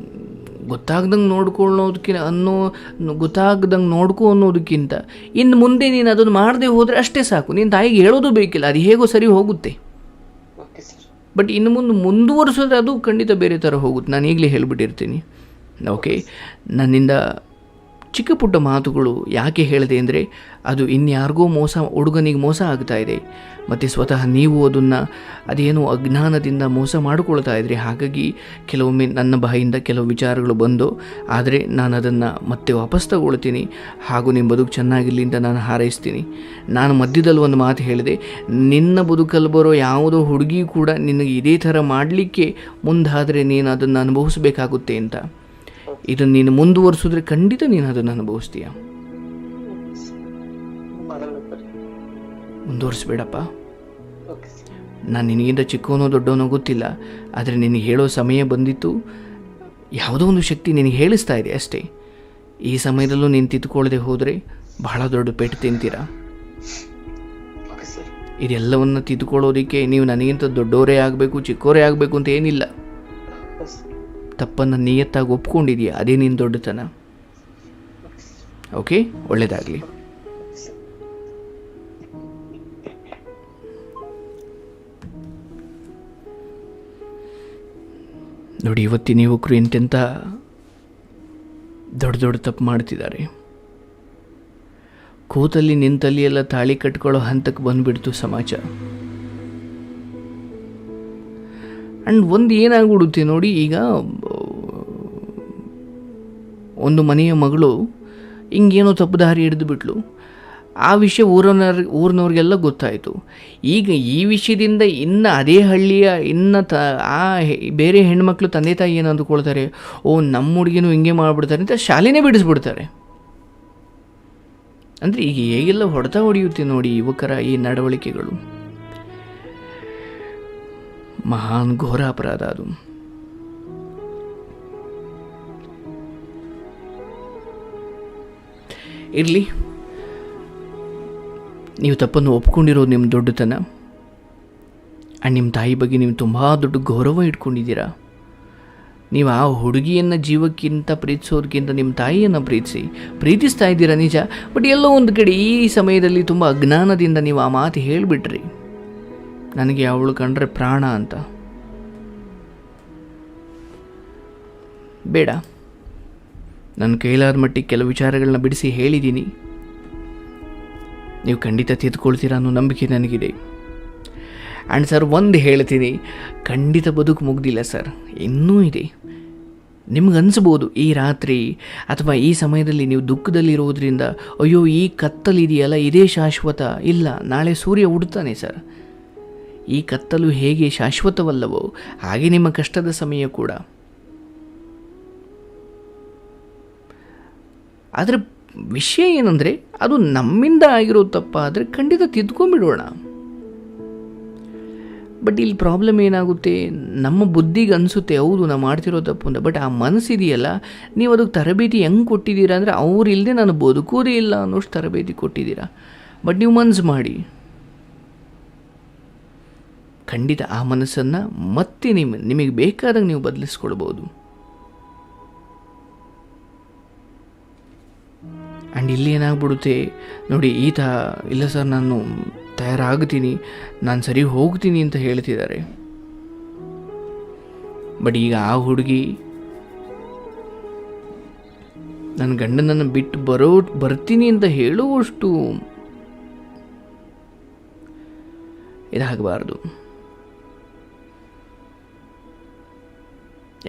ಗೊತ್ತಾಗ್ದಂಗೆ ನೋಡ್ಕೊ ಅನ್ನೋದಕ್ಕಿಂತ ಇನ್ನು ಮುಂದೆ ನೀನು ಅದನ್ನು ಮಾಡದೆ ಹೋದರೆ ಅಷ್ಟೇ ಸಾಕು. ನಿನ್ನ ತಾಯಿಗೆ ಹೇಳೋದು ಬೇಕಿಲ್ಲ, ಅದು ಹೇಗೋ ಸರಿ ಹೋಗುತ್ತೆ. Okay sir. ಬಟ್ ಇನ್ನು ಮುಂದುವರಿಸೋದ್ರೆ ಅದು ಖಂಡಿತ ಬೇರೆ ಥರ ಹೋಗುತ್ತೆ. ನಾನು ಈಗಲೇ ಹೇಳಿಬಿಟ್ಟಿರ್ತೀನಿ. ಓಕೆ, ನನ್ನಿಂದ ಚಿಕ್ಕ ಪುಟ್ಟ ಮಾತುಗಳು ಯಾಕೆ ಹೇಳಿದೆ ಅಂದರೆ, ಅದು ಇನ್ಯಾರಿಗೋ ಹುಡುಗನಿಗೆ ಮೋಸ ಆಗ್ತಾ ಇದೆ, ಮತ್ತು ಸ್ವತಃ ನೀವು ಅದೇನೋ ಅಜ್ಞಾನದಿಂದ ಮೋಸ ಮಾಡಿಕೊಳ್ತಾ ಇದ್ರಿ. ಹಾಗಾಗಿ ಕೆಲವೊಮ್ಮೆ ನನ್ನ ಬಾಯಿಂದ ಕೆಲವು ವಿಚಾರಗಳು ಬಂದು, ಆದರೆ ನಾನು ಅದನ್ನು ಮತ್ತೆ ವಾಪಸ್ ತಗೊಳ್ತೀನಿ, ಹಾಗೂ ನಿಮ್ಮ ಬದುಕು ಚೆನ್ನಾಗಿರಲಿ ಅಂತ ನಾನು ಹಾರೈಸ್ತೀನಿ. ನಾನು ಮಧ್ಯದಲ್ಲಿ ಒಂದು ಮಾತು ಹೇಳಿದೆ, ನಿನ್ನ ಬದುಕಲ್ಲಿ ಬರೋ ಯಾವುದೋ ಹುಡುಗಿ ಕೂಡ ನಿನಗೆ ಇದೇ ಥರ ಮಾಡಲಿಕ್ಕೆ ಮುಂದಾದರೆ ನೀನು ಅದನ್ನು ಅನುಭವಿಸ್ಬೇಕಾಗುತ್ತೆ ಅಂತ. ಇದನ್ನು ನೀನು ಮುಂದುವರಿಸಿದ್ರೆ ಖಂಡಿತ ನೀನು ಅದನ್ನು ಅನುಭವಿಸ್ತೀಯ. ಮುಂದುವರಿಸ್ಬೇಡಪ್ಪ. ನಾನು ನಿನಗಿಂತ ಚಿಕ್ಕವನೋ ದೊಡ್ಡವನೋ ಗೊತ್ತಿಲ್ಲ, ಆದರೆ ನಿನಗೆ ಹೇಳೋ ಸಮಯ ಬಂದಿತ್ತು. ಯಾವುದೋ ಒಂದು ಶಕ್ತಿ ನಿನಗೆ ಹೇಳಿಸ್ತಾ ಇದೆ ಅಷ್ಟೇ. ಈ ಸಮಯದಲ್ಲೂ ನೀನು ತಿದ್ದುಕೊಳ್ಳದೆ ಹೋದರೆ ಬಹಳ ದೊಡ್ಡ ಪೆಟ್ಟು ತಿಂತೀರಾ. ಇದೆಲ್ಲವನ್ನು ತಿದ್ದುಕೊಳ್ಳೋದಕ್ಕೆ ನೀವು ನನಗಿಂತ ದೊಡ್ಡವರೇ ಆಗಬೇಕು, ಚಿಕ್ಕವರೇ ಆಗಬೇಕು ಅಂತ ಏನಿಲ್ಲ. ತಪ್ಪನ್ನು ನಿಯತ್ತಾಗಿ ಒಪ್ಕೊಂಡಿದೆಯಾ, ಅದೇ ನೀನು ದೊಡ್ಡತನ. ಓಕೆ, ಒಳ್ಳೆಯದಾಗಲಿ. ನೋಡಿ, ಇವತ್ತಿನ ಯುವಕರು ಎಂತೆಂಥ ದೊಡ್ಡ ದೊಡ್ಡ ತಪ್ಪು ಮಾಡ್ತಿದ್ದಾರೆ. ಕೂತಲ್ಲಿ ನಿಂತಲ್ಲಿ ಎಲ್ಲ ತಾಳಿ ಕಟ್ಕೊಳ್ಳೋ ಹಂತಕ್ಕೆ ಬಂದುಬಿಡ್ತು ಸಮಾಜ. ಆ್ಯಂಡ್ ಒಂದು ಏನಾಗ್ಬಿಡುತ್ತೆ ನೋಡಿ, ಈಗ ಒಂದು ಮನೆಯ ಮಗಳು ಹಿಂಗೇನೋ ತಪ್ಪು ದಾರಿ ಹಿಡಿದು ಬಿಟ್ಲು. ಆ ವಿಷಯ ಊರಿನವ್ರಿಗೆಲ್ಲ ಗೊತ್ತಾಯಿತು. ಈಗ ಈ ವಿಷಯದಿಂದ ಇನ್ನು ಅದೇ ಹಳ್ಳಿಯ ಬೇರೆ ಹೆಣ್ಮಕ್ಳು ತಂದೆ ತಾಯಿ ಏನು ಅಂದುಕೊಳ್ತಾರೆ, ಓ ನಮ್ಮ ಹುಡುಗಿನೂ ಹಿಂಗೆ ಮಾಡಿಬಿಡ್ತಾರೆ ಅಂತ ಶಾಲೆನೇ ಬಿಡಿಸ್ಬಿಡ್ತಾರೆ. ಅಂದರೆ ಈಗ ಹೇಗೆಲ್ಲ ಹೊಡೆತ ಹೊಡೆಯುತ್ತೆ ನೋಡಿ ಯುವಕರ ಈ ನಡವಳಿಕೆಗಳು. ಮಹಾನ್ ಘೋರ ಅಪರಾಧ ಅದು. ಇರಲಿ, ನೀವು ತಪ್ಪನ್ನು ಒಪ್ಕೊಂಡಿರೋದು ನಿಮ್ಮ ದೊಡ್ಡತನ. ಆ್ಯಂಡ್ ನಿಮ್ಮ ತಾಯಿ ಬಗ್ಗೆ ನೀವು ತುಂಬ ದೊಡ್ಡ ಗೌರವ ಇಟ್ಕೊಂಡಿದ್ದೀರಾ. ನೀವು ಆ ಹುಡುಗಿಯನ್ನು ಜೀವಕ್ಕಿಂತ ಪ್ರೀತಿಸೋದಕ್ಕಿಂತ ನಿಮ್ಮ ತಾಯಿಯನ್ನು ಪ್ರೀತಿಸ್ತಾ ಇದ್ದೀರಾ ನಿಜ. ಬಟ್ ಎಲ್ಲೋ ಒಂದು ಕಡೆ ಈ ಸಮಯದಲ್ಲಿ ತುಂಬ ಅಜ್ಞಾನದಿಂದ ನೀವು ಆ ಮಾತು ಹೇಳಿಬಿಟ್ರಿ, ನನಗೆ ಅವಳು ಕಂಡ್ರೆ ಪ್ರಾಣ ಅಂತ. ಬೇಡ, ನನ್ನ ಕೈಲಾದ ಮಟ್ಟಿಗೆ ಕೆಲವು ವಿಚಾರಗಳನ್ನ ಬಿಡಿಸಿ ಹೇಳಿದ್ದೀನಿ. ನೀವು ಖಂಡಿತ ತಿದ್ದುಕೊಳ್ತೀರಾ ಅನ್ನೋ ನಂಬಿಕೆ ನನಗಿದೆ. ಆ್ಯಂಡ್ ಸರ್, ಒಂದು ಹೇಳ್ತೀನಿ, ಖಂಡಿತ ಬದುಕು ಮುಗ್ದಿಲ್ಲ ಸರ್, ಇನ್ನೂ ಇದೆ. ನಿಮ್ಗನ್ಸ್ಬೋದು ಈ ರಾತ್ರಿ ಅಥವಾ ಈ ಸಮಯದಲ್ಲಿ ನೀವು ದುಃಖದಲ್ಲಿರೋದ್ರಿಂದ, ಅಯ್ಯೋ ಈ ಕತ್ತಲಿದೆಯಲ್ಲ ಇದೇ ಶಾಶ್ವತ. ಇಲ್ಲ, ನಾಳೆ ಸೂರ್ಯ ಹುಡ್ತಾನೆ ಸರ್. ಈ ಕತ್ತಲು ಹೇಗೆ ಶಾಶ್ವತವಲ್ಲವೋ ಹಾಗೆ ನಿಮ್ಮ ಕಷ್ಟದ ಸಮಯ ಕೂಡ. ಆದರೆ ವಿಷಯ ಏನಂದರೆ, ಅದು ನಮ್ಮಿಂದ ಆಗಿರೋ ತಪ್ಪಾದರೆ ಖಂಡಿತ ತಿದ್ಕೊಂಡ್ಬಿಡೋಣ. ಬಟ್ ಇಲ್ಲಿ ಪ್ರಾಬ್ಲಮ್ ಏನಾಗುತ್ತೆ, ನಮ್ಮ ಬುದ್ಧಿಗೆ ಅನಿಸುತ್ತೆ ಹೌದು ನಾವು ಮಾಡ್ತಿರೋ ತಪ್ಪು ಅಂತ. ಬಟ್ ಆ ಮನಸ್ಸಿದೆಯಲ್ಲ, ನೀವು ಅದಕ್ಕೆ ತರಬೇತಿ ಹೆಂಗೆ ಕೊಟ್ಟಿದ್ದೀರಾ ಅಂದರೆ, ಅವ್ರು ಇಲ್ಲದೆ ನಾನು ಬದುಕೋದೇ ಇಲ್ಲ ಅನ್ನೋಷ್ಟು ತರಬೇತಿ ಕೊಟ್ಟಿದ್ದೀರಾ. ಬಟ್ ನೀವು ಮನಸ್ಸು ಮಾಡಿ, ಖಂಡಿತ ಆ ಮನಸ್ಸನ್ನು ಮತ್ತೆ ನಿಮಗೆ ಬೇಕಾದಾಗ ನೀವು ಬದಲಿಸ್ಕೊಳ್ಬೋದು. ಆ್ಯಂಡ್ ಇಲ್ಲಿ ಏನಾಗ್ಬಿಡುತ್ತೆ ನೋಡಿ, ಈತ ಇಲ್ಲ ಸರ್ ನಾನು ತಯಾರಾಗ್ತೀನಿ, ನಾನು ಸರಿ ಹೋಗ್ತೀನಿ ಅಂತ ಹೇಳ್ತಿದ್ದಾರೆ. ಬಟ್ ಈಗ ಆ ಹುಡುಗಿ ನನ್ನ ಗಂಡನನ್ನು ಬಿಟ್ಟು ಬರ್ತೀನಿ ಅಂತ ಹೇಳುವಷ್ಟು ಇದಾಗಬಾರ್ದು.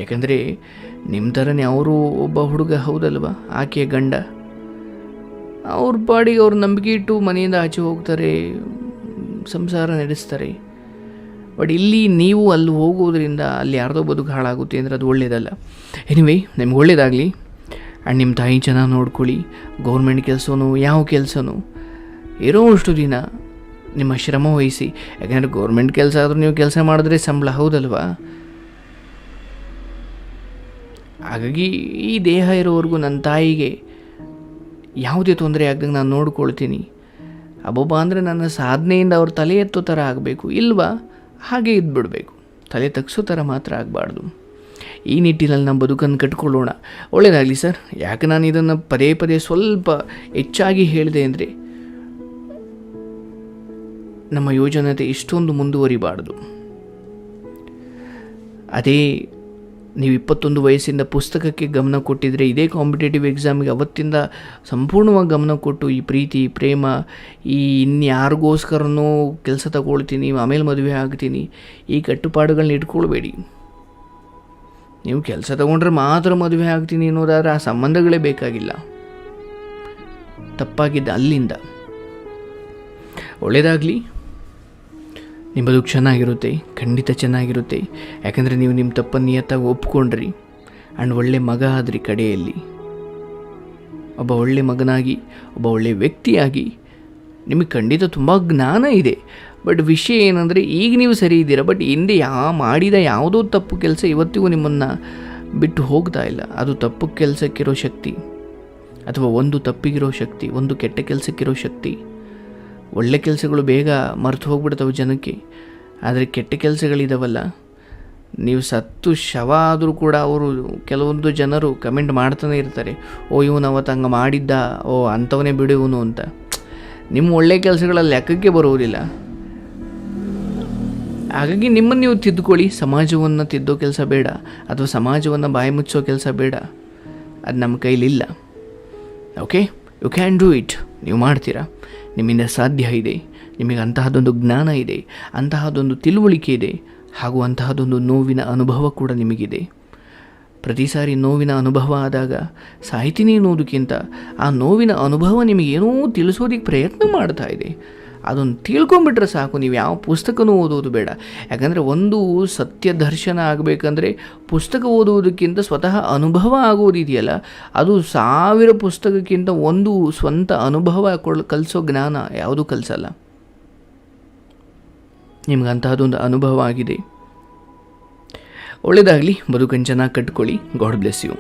ಯಾಕಂದರೆ ನಿಮ್ಮ ಥರನೇ ಅವರು ಒಬ್ಬ ಹುಡುಗ ಹೌದಲ್ವ, ಆಕೆಯ ಗಂಡ. ಅವ್ರ ಪಾಡಿಗೆ ಅವ್ರ ನಂಬಿಕೆ ಇಟ್ಟು ಮನೆಯಿಂದ ಆಚೆ ಹೋಗ್ತಾರೆ, ಸಂಸಾರ ನಡೆಸ್ತಾರೆ. ಬಟ್ ಇಲ್ಲಿ ನೀವು ಅಲ್ಲಿ ಹೋಗೋದ್ರಿಂದ ಅಲ್ಲಿ ಯಾರ್ದೋ ಬದುಕು ಹಾಳಾಗುತ್ತೆ ಅಂದರೆ ಅದು ಒಳ್ಳೆಯದಲ್ಲ. ಎನಿವೇ, ನಿಮ್ಗೆ ಒಳ್ಳೆಯದಾಗಲಿ. ಆ್ಯಂಡ್ ನಿಮ್ಮ ತಾಯಿ ಚೆನ್ನಾಗಿ ನೋಡ್ಕೊಳ್ಳಿ. ಗೌರ್ಮೆಂಟ್ ಕೆಲಸನೋ ಯಾವ ಕೆಲಸನೋ ಇರೋ ಅಷ್ಟು ದಿನ ನಿಮ್ಮ ಶ್ರಮ ವಹಿಸಿ. ಯಾಕೆಂದರೆ ಗೌರ್ಮೆಂಟ್ ಕೆಲಸ ಆದರೂ ನೀವು ಕೆಲಸ ಮಾಡಿದ್ರೆ ಸಂಬಳ ಹೌದಲ್ವಾ. ಹಾಗಾಗಿ ಈ ದೇಹ ಇರೋವರೆಗೂ ನನ್ನ ತಾಯಿಗೆ ಯಾವುದೇ ತೊಂದರೆ ಆಗ್ದಂಗೆ ನಾನು ನೋಡ್ಕೊಳ್ತೀನಿ. ಅಬ್ಬೊಬ್ಬ ಅಂದರೆ ನನ್ನ ಸಾಧನೆಯಿಂದ ಅವ್ರ ತಲೆ ಎತ್ತೋ ಥರ ಆಗಬೇಕು, ಇಲ್ವಾ ಹಾಗೆ ಇದ್ಬಿಡಬೇಕು, ತಲೆ ತಗ್ಸೋ ಥರ ಮಾತ್ರ ಆಗಬಾರ್ದು. ಈ ನಿಟ್ಟಿನಲ್ಲಿ ನಮ್ಮ ಬದುಕನ್ನು ಕಟ್ಕೊಳ್ಳೋಣ. ಒಳ್ಳೆಯದಾಗಲಿ ಸರ್. ಯಾಕೆ ನಾನು ಇದನ್ನು ಪದೇ ಪದೇ ಸ್ವಲ್ಪ ಹೆಚ್ಚಾಗಿ ಹೇಳಿದೆ ಅಂದರೆ, ನಮ್ಮ ಯೋಜನತೆ ಇಷ್ಟೊಂದು ಮುಂದುವರಿಬಾರ್ದು. ಅದೇ ನೀವು 21 ವಯಸ್ಸಿಂದ ಪುಸ್ತಕಕ್ಕೆ ಗಮನ ಕೊಟ್ಟಿದ್ರೆ, ಇದೇ ಕಾಂಪಿಟೇಟಿವ್ ಎಕ್ಸಾಮಿಗೆ ಅವತ್ತಿಂದ ಸಂಪೂರ್ಣವಾಗಿ ಗಮನ ಕೊಟ್ಟು ಈ ಪ್ರೀತಿ ಪ್ರೇಮ, ಈ ಇನ್ಯಾರಿಗೋಸ್ಕರನೋ ಕೆಲಸ ತಗೊಳ್ತೀನಿ ಆಮೇಲೆ ಮದುವೆ ಆಗ್ತೀನಿ, ಈ ಕಟ್ಟುಪಾಡುಗಳನ್ನ ಇಟ್ಕೊಳ್ಬೇಡಿ. ನೀವು ಕೆಲಸ ತಗೊಂಡ್ರೆ ಮಾತ್ರ ಮದುವೆ ಆಗ್ತೀನಿ ಅನ್ನೋದಾದ್ರೆ ಆ ಸಂಬಂಧಗಳೇ ಬೇಕಾಗಿಲ್ಲ. ತಪ್ಪಾಗಿದ್ದ ಅಲ್ಲಿಂದ. ಒಳ್ಳೆಯದಾಗಲಿ. ನಿಮ್ಮ ಬದುಕು ಚೆನ್ನಾಗಿರುತ್ತೆ, ಖಂಡಿತ ಚೆನ್ನಾಗಿರುತ್ತೆ. ಯಾಕಂದರೆ ನೀವು ನಿಮ್ಮ ತಪ್ಪನ್ನು ನಿಯತ್ತಾಗಿ ಒಪ್ಕೊಂಡ್ರಿ ಆ್ಯಂಡ್ ಒಳ್ಳೆ ಮಗ ಆದ್ರಿ. ಕಡೆಯಲ್ಲಿ ಒಬ್ಬ ಒಳ್ಳೆ ಮಗನಾಗಿ, ಒಬ್ಬ ಒಳ್ಳೆ ವ್ಯಕ್ತಿಯಾಗಿ ನಿಮಗೆ ಖಂಡಿತ ತುಂಬ ಜ್ಞಾನ ಇದೆ. ಬಟ್ ವಿಷಯ ಏನಂದರೆ, ಈಗ ನೀವು ಸರಿ ಇದ್ದೀರಾ, ಬಟ್ ಹಿಂದೆ ಮಾಡಿದ ಯಾವುದೋ ತಪ್ಪು ಕೆಲಸ ಇವತ್ತಿಗೂ ನಿಮ್ಮನ್ನು ಬಿಟ್ಟು ಹೋಗ್ತಾ ಇಲ್ಲ. ಅದು ತಪ್ಪು ಕೆಲಸಕ್ಕಿರೋ ಶಕ್ತಿ, ಅಥವಾ ಒಂದು ತಪ್ಪಿಗಿರೋ ಶಕ್ತಿ, ಒಂದು ಕೆಟ್ಟ ಕೆಲಸಕ್ಕಿರೋ ಶಕ್ತಿ. ಒಳ್ಳೆ ಕೆಲಸಗಳು ಬೇಗ ಮರೆತು ಹೋಗ್ಬಿಡ್ತವೆ ಜನಕ್ಕೆ, ಆದರೆ ಕೆಟ್ಟ ಕೆಲಸಗಳಿದಾವಲ್ಲ, ನೀವು ಸತ್ತು ಶವ ಆದರೂ ಕೂಡ ಅವರು ಕೆಲವೊಂದು ಜನರು ಕಮೆಂಟ್ ಮಾಡ್ತಾನೆ ಇರ್ತಾರೆ, ಓ ಇವನು ಅವತ್ತು ಹಂಗೆ ಮಾಡಿದ್ದ, ಓ ಅಂಥವನೇ ಬಿಡು ಇವನು ಅಂತ. ನಿಮ್ಮ ಒಳ್ಳೆ ಕೆಲಸಗಳಲ್ಲಿ ಲೆಕ್ಕಕ್ಕೆ ಬರುವುದಿಲ್ಲ. ಹಾಗಾಗಿ ನಿಮ್ಮನ್ನು ನೀವು ತಿದ್ದುಕೊಳ್ಳಿ. ಸಮಾಜವನ್ನು ತಿದ್ದೋ ಕೆಲಸ ಬೇಡ, ಅಥವಾ ಸಮಾಜವನ್ನು ಬಾಯಿ ಮುಚ್ಚೋ ಕೆಲಸ ಬೇಡ. ಅದು ನಮ್ಮ ಕೈಲಿಲ್ಲ. Okay, you can do it. ನೀವು ಮಾಡ್ತೀರಾ, ನಿಮ್ಮಿಂದ ಸಾಧ್ಯ ಇದೆ. ನಿಮಗೆ ಅಂತಹದೊಂದು ಜ್ಞಾನ ಇದೆ, ಅಂತಹದೊಂದು ತಿಳುವಳಿಕೆ ಇದೆ, ಹಾಗೂ ಅಂತಹದೊಂದು ನೋವಿನ ಅನುಭವ ಕೂಡ ನಿಮಗಿದೆ. ಪ್ರತಿ ಸಾರಿ ನೋವಿನ ಅನುಭವ ಆದಾಗ ಸಾಯ್ತೀನಿ ಅನ್ನೋದಕ್ಕಿಂತ ಆ ನೋವಿನ ಅನುಭವ ನಿಮಗೇನೋ ತಿಳಿಸೋದಕ್ಕೆ ಪ್ರಯತ್ನ ಮಾಡ್ತಾ ಇದೆ. ಅದನ್ನು ತಿಳ್ಕೊಂಬಿಟ್ರೆ ಸಾಕು. ನೀವು ಯಾವ ಪುಸ್ತಕನೂ ಓದೋದು ಬೇಡ. ಯಾಕಂದರೆ ಒಂದು ಸತ್ಯ ದರ್ಶನ ಆಗಬೇಕಂದ್ರೆ ಪುಸ್ತಕ ಓದುವುದಕ್ಕಿಂತ ಸ್ವತಃ ಅನುಭವ ಆಗೋದಿದೆಯಲ್ಲ, ಅದು 1000 ಪುಸ್ತಕಕ್ಕಿಂತ ಒಂದು ಸ್ವಂತ ಅನುಭವ ಕಲಿಸೋ ಜ್ಞಾನ ಯಾವುದೂ ಕಲಿಸಲ್ಲ. ನಿಮ್ಗಂತಹದೊಂದು ಅನುಭವ ಆಗಿದೆ. ಒಳ್ಳೆಯದಾಗಲಿ. ಬದುಕನ್ನು ಚೆನ್ನಾಗಿ ಕಟ್ಕೊಳ್ಳಿ. God bless you.